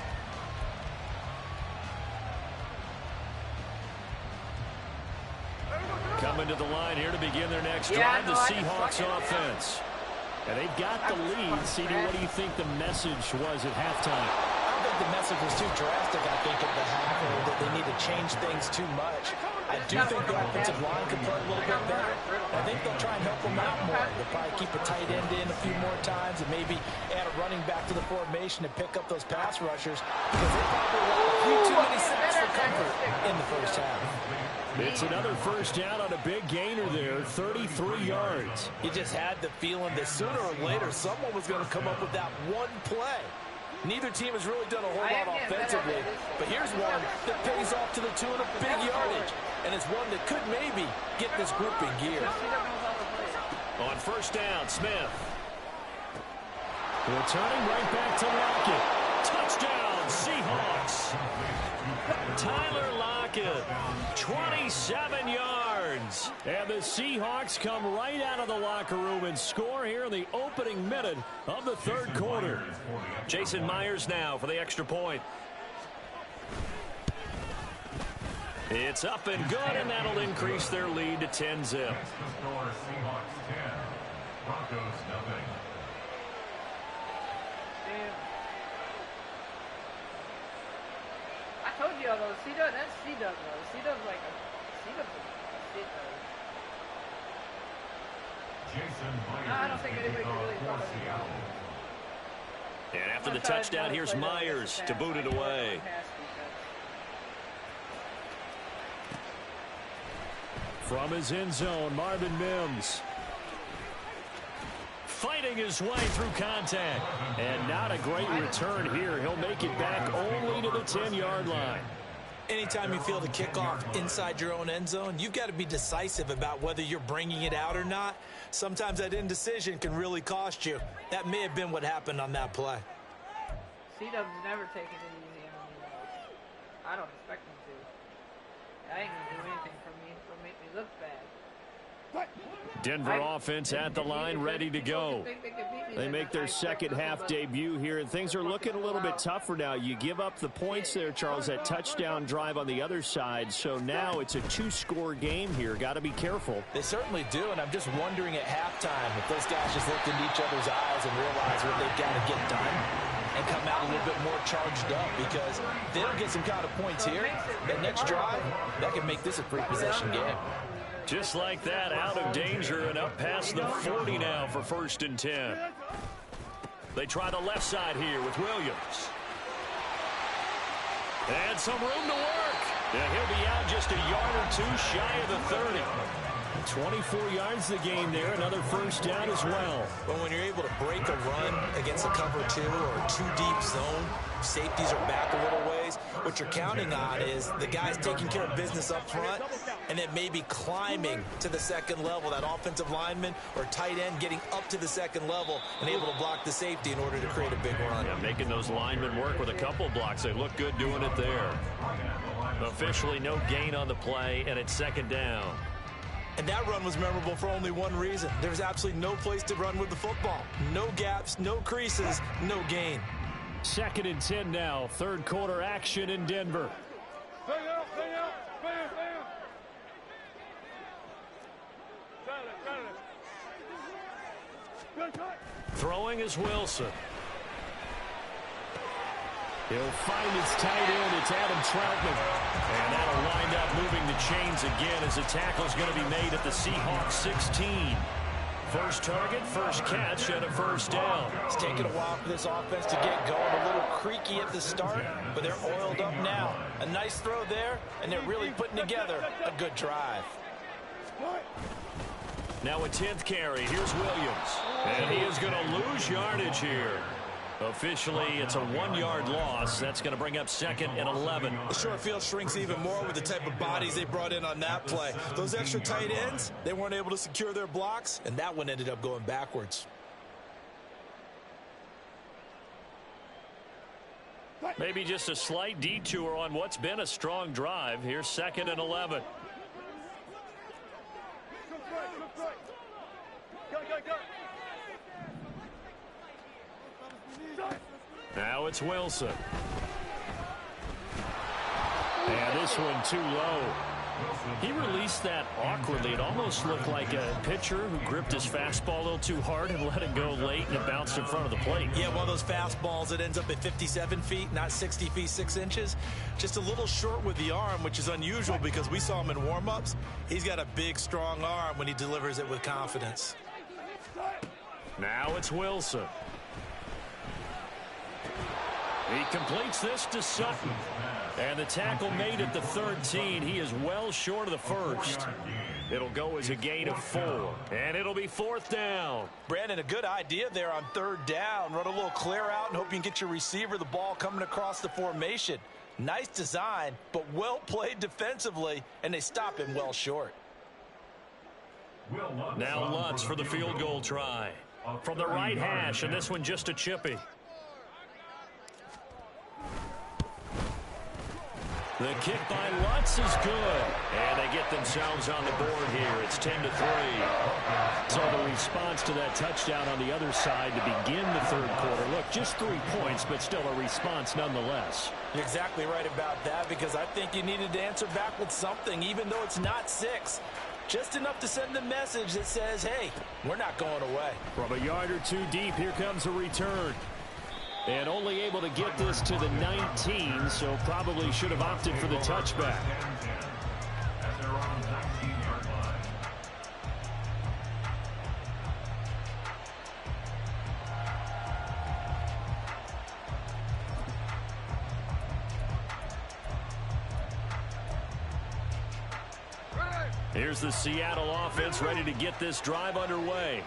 Coming to the line here to begin their next drive, the Seahawks offense. And they've got the lead. CD, what do you think the message was at halftime? I don't think the message was too drastic, I think, at the half, or that they need to change things too much. I do think the offensive line could play a little bit better. I think they'll try and help them out more. They'll probably keep a tight end in a few more times and maybe add a running back to the formation to pick up those pass rushers, because they probably let a few too many sacks for comfort in the first half. It's another first down on a big gainer there, 33 yards. You just had the feeling that sooner or later someone was going to come up with that one play. Neither team has really done a whole lot offensively, but here's one that pays off to the tune of big yardage, and it's one that could maybe get this group in gear. On 1st down, Smith. Returning right back to Lockett. Touchdown, Seahawks. Tyler Lockett, 27 yards. And the Seahawks come right out of the locker room and score here in the opening minute of the third quarter. Jason Myers now for the extra point. It's up and good, and that'll increase their lead to 10-zip. Seahawks 10, Broncos 0. Damn. I told you all those C-Dub, that's C-Dub though. C-Dub's like a C-Dub. Jason Myers. I don't think anybody can really fuck with him. And after the touchdown, here's Myers to boot it away. From his end zone, Marvin Mims. Fighting his way through contact. And not a great return here. He'll make it back only to the 10-yard line. Anytime you feel the kickoff inside your own end zone, you've got to be decisive about whether you're bringing it out or not. Sometimes that indecision can really cost you. That may have been what happened on that play. C-Dub's never taken it easy on me. I don't expect him to. I ain't going to do anything for me. It'll make me look bad. Denver offense at the line, ready to go. They make their second half debut here, and things are looking a little bit tougher now. You give up the points there, Charles, that touchdown drive on the other side. So now it's a two-score game here. Got to be careful. They certainly do, and I'm just wondering at halftime if those guys just looked into each other's eyes and realized what they've got to get done and come out a little bit more charged up, because if they don't get some kind of points here, that next drive, that could make this a three-possession game. Just like that, out of danger and up past the 40 now for 1st and 10. They try the left side here with Williams. And some room to work. And he'll be out just a yard or two shy of the 30. 24 yards the game there, another first down as well. But when you're able to break a run against a cover 2 or a 2-deep zone, safeties are back a little ways. What you're counting on is the guys taking care of business up front and then maybe climbing to the second level, that offensive lineman or tight end getting up to the second level and able to block the safety in order to create a big run. Yeah, making those linemen work with a couple blocks. They look good doing it there. Officially no gain on the play, and it's 2nd down. And that run was memorable for only one reason. There's absolutely no place to run with the football. No gaps, no creases, no gain. 2nd and 10 now. 3rd quarter action in Denver. Throwing is Wilson. He'll find his tight end. It's Adam Troutman. And that'll wind up moving the chains again as the tackle's going to be made at the Seahawks 16. First target, first catch, and a 1st down. It's taken a while for this offense to get going. A little creaky at the start, but they're oiled up now. A nice throw there, and they're really putting together a good drive. Now a 10th carry. Here's Williams. And he is going to lose yardage here. Officially, it's a 1-yard loss. That's going to bring up 2nd and 11. The short field shrinks even more with the type of bodies they brought in on that play. Those extra tight ends, they weren't able to secure their blocks, and that one ended up going backwards. Maybe just a slight detour on what's been a strong drive. Here's 2nd and 11. Now it's Wilson. And this one too low. He released that awkwardly. It almost looked like a pitcher who gripped his fastball a little too hard and let it go late, and it bounced in front of the plate. Yeah, one of those fastballs that ends up at 57 feet, not 60 feet, 6 inches. Just a little short with the arm, which is unusual because we saw him in warm-ups. He's got a big, strong arm when he delivers it with confidence. Now it's Wilson. He completes this to Sutton. And the tackle made at the 13. He is well short of the first. It'll go as a gain of 4. And it'll be 4th down. Brandon, a good idea there on 3rd down. Run a little clear out and hope you can get your receiver the ball coming across the formation. Nice design, but well played defensively, and they stop him well short. Now Lutz for the field goal try. From the right hash, and this one just a chippy. The kick by Lutz is good. And they get themselves on the board here. It's 10-3. So the response to that touchdown on the other side to begin the 3rd quarter. Look, just 3 points, but still a response nonetheless. You're exactly right about that, because I think you needed to answer back with something, even though it's not 6. Just enough to send the message that says, hey, we're not going away. From a yard or two deep, here comes a return. And only able to get this to the 19, so probably should have opted for the touchback. At their own 19-yard line. Here's the Seattle offense ready to get this drive underway.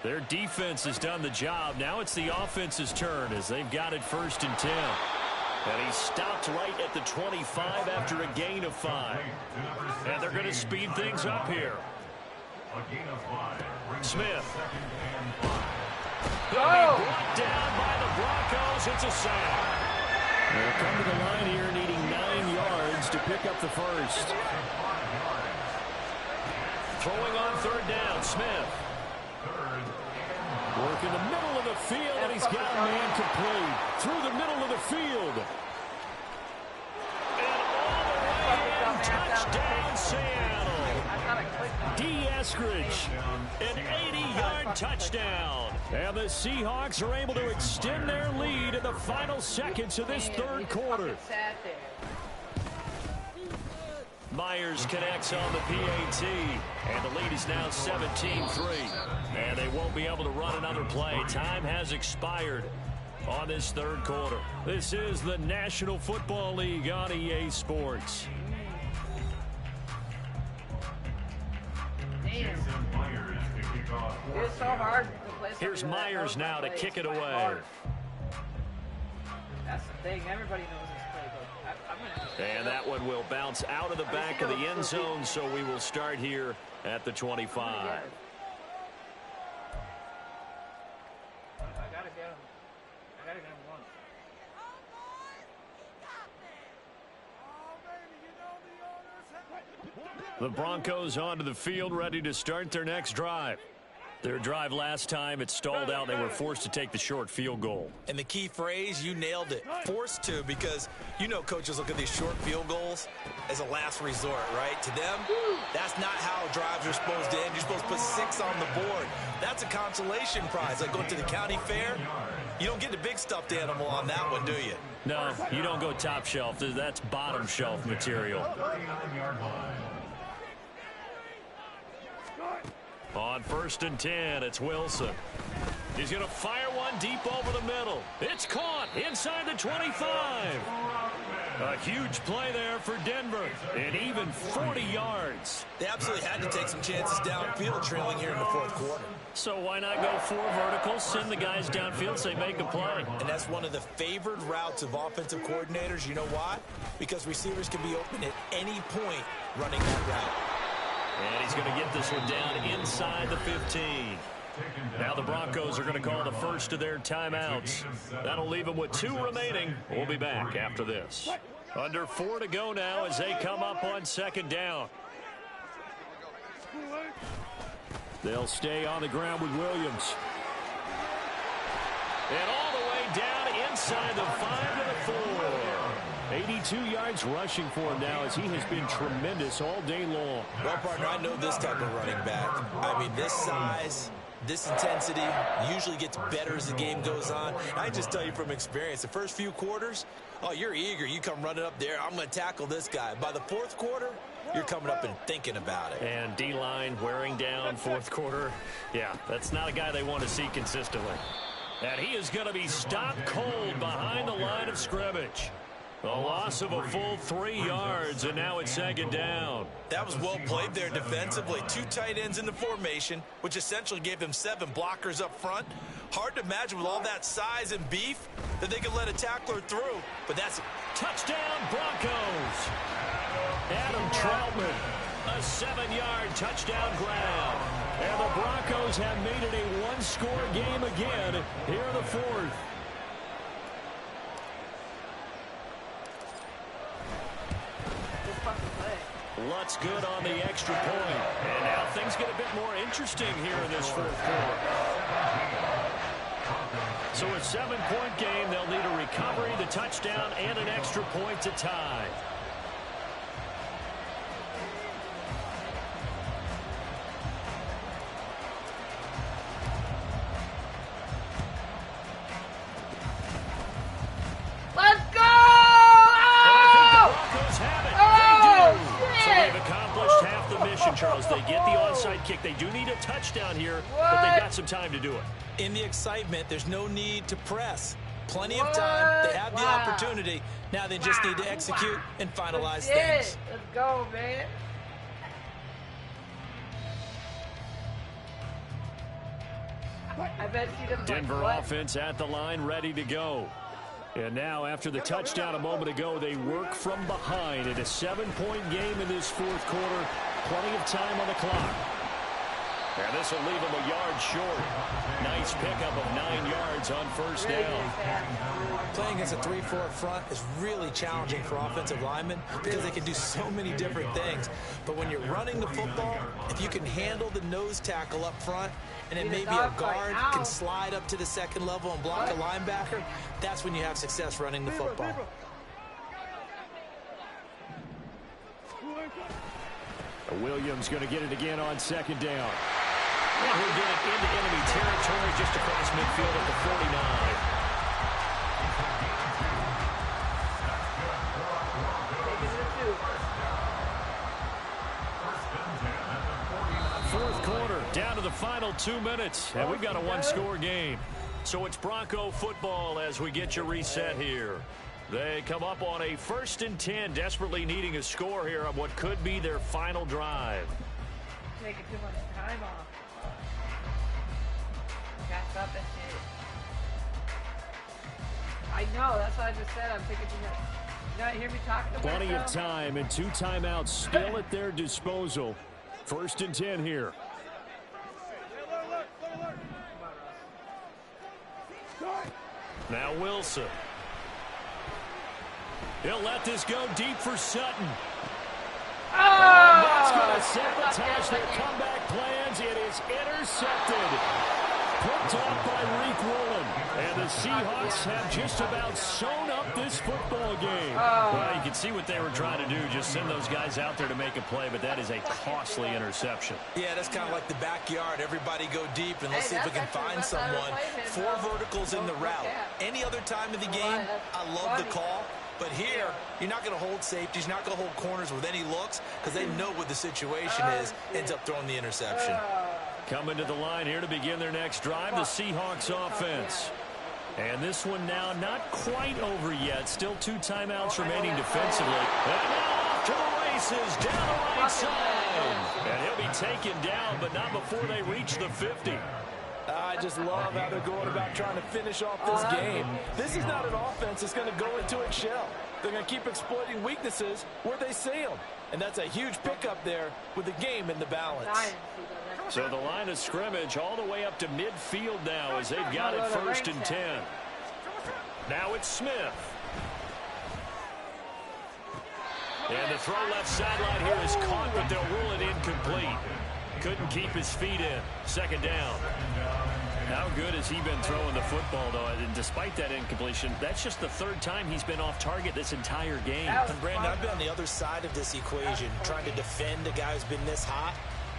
Their defense has done the job. Now it's the offense's turn as they've got it 1st and 10. And he stopped right at the 25 after a gain of 5. And they're going to speed things up here. Smith. He'll be brought down by the Broncos. It's a sack. They'll come to the line here needing 9 yards to pick up the first. Throwing on 3rd down, Smith. Work in the middle of the field, and he's got a man complete. Through the middle of the field. And all the way in, touchdown Seattle. D. Eskridge, an 80-yard touchdown. And the Seahawks are able to extend their lead in the final seconds of this 3rd quarter. Myers connects on the PAT, and the lead is now 17-3. And they won't be able to run another play. Time has expired on this 3rd quarter. This is the National Football League on EA Sports. Damn. It's so hard to play. Here's Myers now to kick it away. That's the thing. Everybody knows this playbook. And that one will bounce out of the back of the end zone, so we will start here at the 25. I gotta get him. I gotta get him once. The Broncos onto the field, ready to start their next drive. Their drive last time, it stalled out. They were forced to take the short field goal. And the key phrase, you nailed it. Forced to, because you know coaches look at these short field goals as a last resort, right? To them, that's not how drives are supposed to end. You're supposed to put 6 on the board. That's a consolation prize. Like going to the county fair, you don't get the big stuffed animal on that one, do you? No, you don't go top shelf. That's bottom shelf material. On 1st and 10, it's Wilson. He's going to fire one deep over the middle. It's caught inside the 25. A huge play there for Denver, and even 40 yards. They absolutely had to take some chances downfield trailing here in the 4th quarter. So why not go 4 verticals, send the guys downfield, say make a play. And that's one of the favored routes of offensive coordinators. You know why? Because receivers can be open at any point running that route. And he's going to get this one down inside the 15. Now the Broncos are going to call the first of their timeouts. That'll leave them with 2 remaining. We'll be back after this. Under 4 to go now as they come up on 2nd down. They'll stay on the ground with Williams. And all the way down inside the 5 to the 4. 82 yards rushing for him now as he has been tremendous all day long. Well, partner, I know this type of running back. I mean, this size, this intensity usually gets better as the game goes on. I just tell you from experience, the first few quarters, oh, you're eager. You come running up there, I'm going to tackle this guy. By the 4th quarter, you're coming up and thinking about it. And D-line wearing down 4th quarter. Yeah, that's not a guy they want to see consistently. And he is going to be stopped cold behind the line of scrimmage. A loss of a full 3 yards, and now it's 2nd down. That was well played there defensively. 2 tight ends in the formation, which essentially gave them 7 blockers up front. Hard to imagine with all that size and beef that they could let a tackler through. But that's touchdown Broncos. Adam Troutman, a 7-yard touchdown grab. And the Broncos have made it a 1-score game again here in the 4th. Lutz good on the extra point. And now things get a bit more interesting here in this 4th quarter. So a 7-point game, they'll need a recovery, the touchdown, and an extra point to tie. again, Charles. They get the onside kick. They do need a touchdown here, but they've got some time to do it. In the excitement, there's no need to press. Plenty of time. They have the opportunity. Now they just need to execute and finalize things. Let's go, man. I bet she doesn't. Denver offense at the line, ready to go. And now, after the touchdown a moment ago, they work from behind in a 7-point game in this fourth quarter. Plenty of time on the clock. And this will leave them a yard short. Nice pickup of 9 yards on first down. Playing against a 3-4 front is really challenging for offensive linemen because they can do so many different things. But when you're running the football, if you can handle the nose tackle up front, and then maybe a guard can slide up to the second level and block a linebacker, that's when you have success running the football. Williams going to get it again on second down. And he'll get it into enemy territory just across midfield at the 49. Fourth quarter, down to the final 2 minutes, and we've got a one-score game. So it's Bronco football as we get you reset here. They come up on a 1st and 10, desperately needing a score here on what could be their final drive. Taking too much time off. Got stop that shit. I know, that's what I just said. I'm taking too much. You not hear me talking to Plenty myself? of time and 2 timeouts still at their disposal. 1st and 10 here. Now Wilson. He'll let this go deep for Sutton. Oh! That's going to sabotage their comeback plans. It is intercepted. Picked off by Reek Woolen. And the Seahawks have just about sewn up this football game. Well, you can see what they were trying to do. Just send those guys out there to make a play, but that is a costly interception. Yeah, that's kind of like the backyard. Everybody go deep, and let's see if we can find someone. 4 verticals in the route. Any other time of the game, I love the call. But here, you're not going to hold safeties. You're not going to hold corners with any looks because they know what the situation is. Ends up throwing the interception. Coming to the line here to begin their next drive, the Seahawks offense. And this one now not quite over yet. Still 2 timeouts remaining defensively. And now off to the races down the right side. And he'll be taken down, but not before they reach the 50. I just love how they're going about trying to finish off this game. This is not an offense that's going to go into its shell. They're going to keep exploiting weaknesses where they see them. And that's a huge pickup there with the game in the balance. So the line of scrimmage all the way up to midfield now as they've got it 1st and 10. Now it's Smith. And the throw left sideline here is caught, but they'll rule it incomplete. Couldn't keep his feet in. 2nd down. How good has he been throwing the football, though? And despite that incompletion, that's just the 3rd time he's been off target this entire game. And Brandon, I've been on the other side of this equation, trying to defend a guy who's been this hot,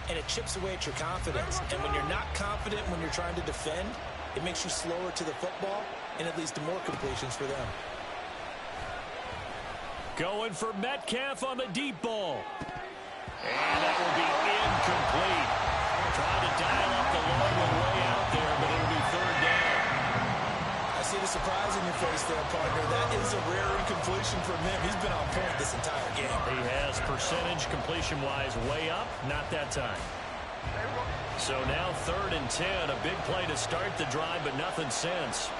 and it chips away at your confidence. And when you're not confident when you're trying to defend, it makes you slower to the football, and it leads to more completions for them. Going for Metcalf on the deep ball. And that will be incomplete. Trying to dial up the long one way out there, but it'll be 3rd down. I see the surprise in your face there, partner. That is a rare incompletion from him. He's been on point this entire game. He has percentage completion-wise way up, not that time. So now 3rd and 10, a big play to start the drive, but nothing since.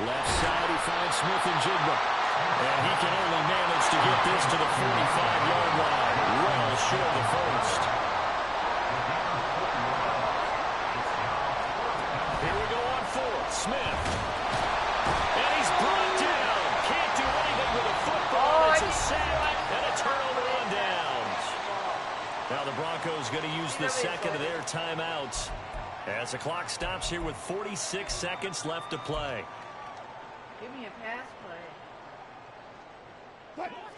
Left side, he finds Smith and Jigba. And he can only manage to get this to the 45-yard line. Well short of the 1st. Here we go on 4th. Smith. And he's brought down. Can't do anything with a football. It's a sack and a turnover on downs. Now the Broncos going to use the 2nd of their timeouts as the clock stops here with 46 seconds left to play. Give me a pass play.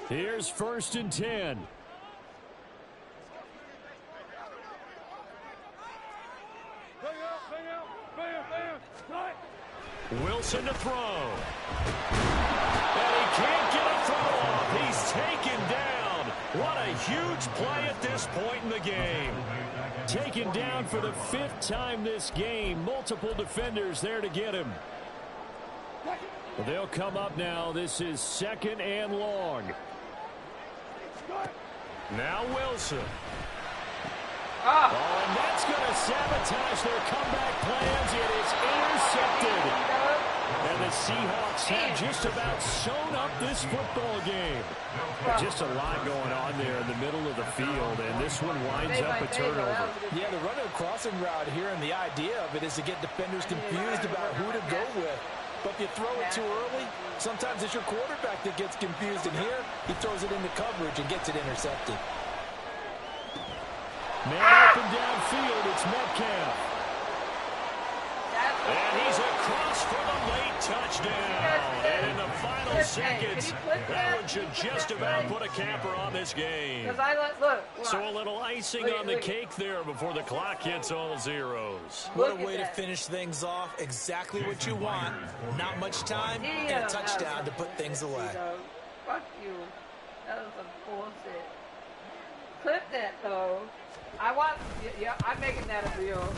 Here's 1st and 10. Wilson to throw. And he can't get a throw off. He's taken down. What huge play at this point in the game. Taken down for the 5th time this game. Multiple defenders there to get him. Well, they'll come up now. This is 2nd and long. Now Wilson. Ah. Oh, and that's going to sabotage their comeback plans. It is intercepted. And the Seahawks have just about sewn up this football game. Just a lot going on there in the middle of the field, and this one winds up a turnover. Yeah, the running a crossing route here, and the idea of it is to get defenders confused about who to go with. But if you throw it too early, sometimes it's your quarterback that gets confused, and here he throws it into coverage and gets it intercepted. Man open downfield, it's Metcalf. And he's across for the late touchdown. And in the final seconds, that one should just about put a capper on this game. Look. So a little icing on the cake there before the clock hits all zeros. What a way to finish things off. Exactly what you want. Not much time and a touchdown to put things away. Fuck you. That was some bullshit. Clip that, though. I'm making that a real.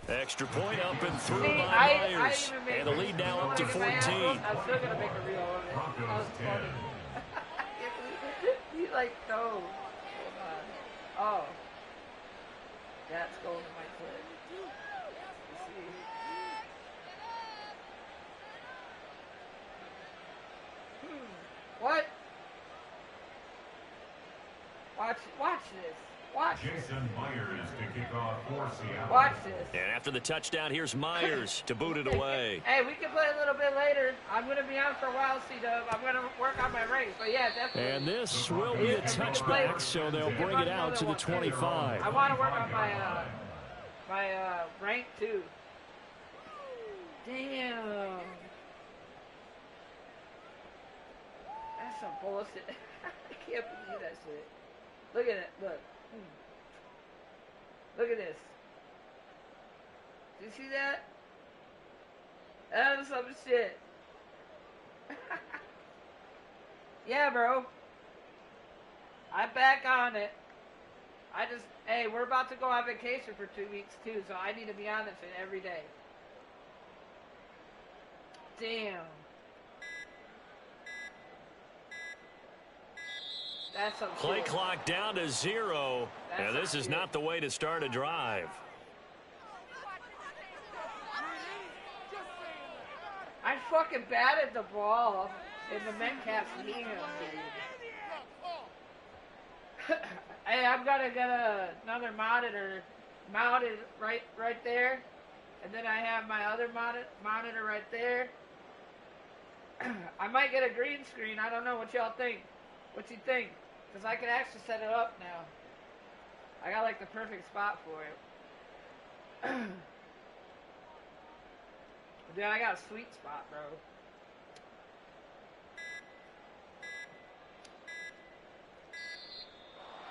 Extra point up and through See, by Myers. And the lead now up to 14. I'm still going to make a reel of it. That was funny. He's like, no. Hold on. Oh. That's going to my clip. Let's see. What? Watch this. Watch Jason Myers to kick off for Seattle. Watch this. And after the touchdown, here's Myers to boot it away. Hey, we can play a little bit later. I'm going to be on for a while, C-Dub. I'm going to work on my range. So, yeah, definitely. And this will be a touchback, so they'll bring it out to the 25. I want to work on my rank, too. Damn. That's some bullshit. I can't believe that shit. Look at it. Look. Look at this. Do you see that? That was some shit. Yeah, bro. I'm back on it. Hey, we're about to go on vacation for 2 weeks, too, so I need to be on this shit every day. Damn. That's some Play shit. clock down to 0. And this is not the way to start a drive. I fucking batted the ball in the Metcalf's hand, dude. Hey, I'm gonna get another monitor mounted right there, and then I have my other monitor right there. I might get a green screen. I don't know what y'all think. What you think? Because I can actually set it up now. I got like the perfect spot for it. Dude, I got a sweet spot, bro.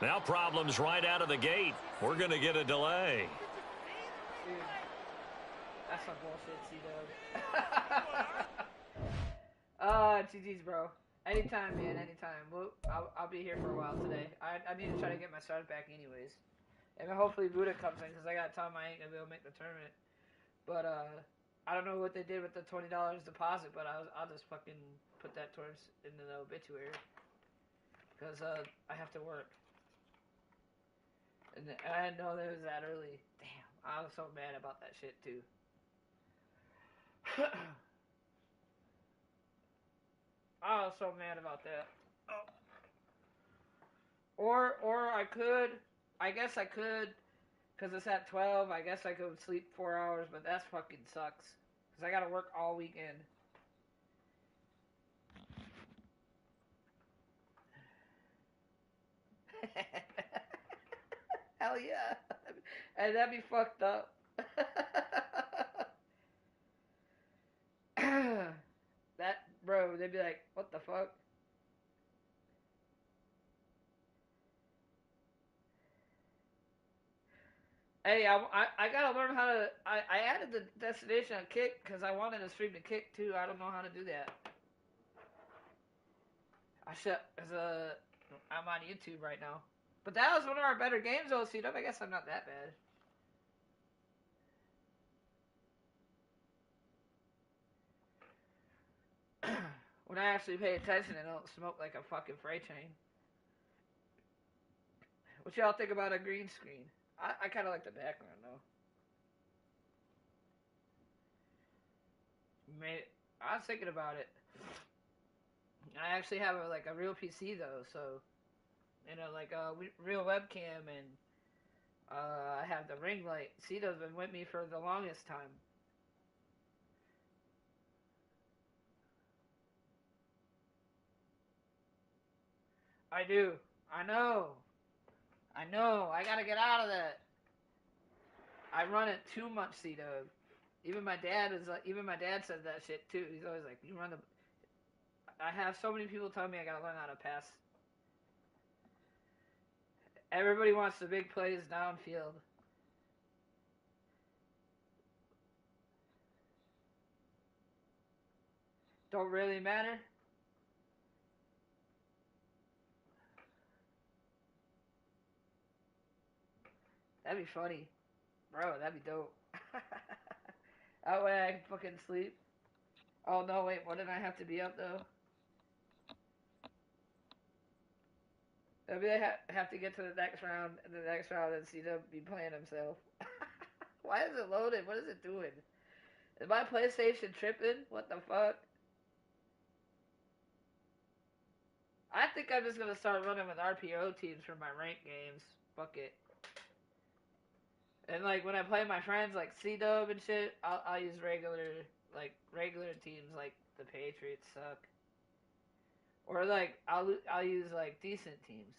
Now problems right out of the gate. We're going to get a delay. Dude, that's some bullshit, C-Dub. GG's, bro. Anytime, man, anytime. I'll be here for a while today. I need to try to get my start back anyways. And hopefully Buddha comes in, because I got to tell him I ain't going to be able to make the tournament. But, I don't know what they did with the $20 deposit, but I'll just fucking put that towards into the obituary. Because, I have to work. And I didn't know that it was that early. Damn, I was so mad about that shit, too. I was so mad about that. Or I guess I could, because it's at 12, I guess I could sleep 4 hours, but that fucking sucks. Because I gotta work all weekend. Hell yeah. And that'd be fucked up. That, bro, they'd be like, what the fuck? Hey, I gotta learn how to, I added the destination on Kick because I wanted to stream the Kick too. I don't know how to do that. I'm on YouTube right now. But that was one of our better games, though, C-Dub. I guess I'm not that bad. When I actually pay attention and don't smoke like a fucking freight train. What y'all think about a green screen? I kind of like the background, though. I was thinking about it. I actually have a real PC, though, so... like a real webcam, and I have the ring light. C-Dub's been with me for the longest time. I do. I know. I know. I gotta get out of that. I run it too much, C-Dub. Even my dad said that shit too. He's always like, you run the... I have so many people tell me I gotta learn how to pass. Everybody wants the big plays downfield. Don't really matter. That'd be funny. Bro, that'd be dope. That way I can fucking sleep. Oh no, wait, what did I have to be up though? Maybe I have to get to the next round, and the next round and see them be playing himself. Why is it loaded? What is it doing? Is my PlayStation tripping? What the fuck? I think I'm just gonna start running with RPO teams for my ranked games. Fuck it. And like when I play my friends like C-Dub and shit, I'll use regular teams like the Patriots suck. Or like I'll use like decent teams.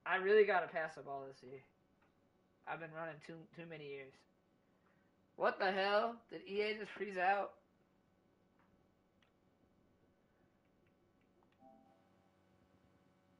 I really gotta pass the ball this year. I've been running too many years. What the hell? Did EA just freeze out?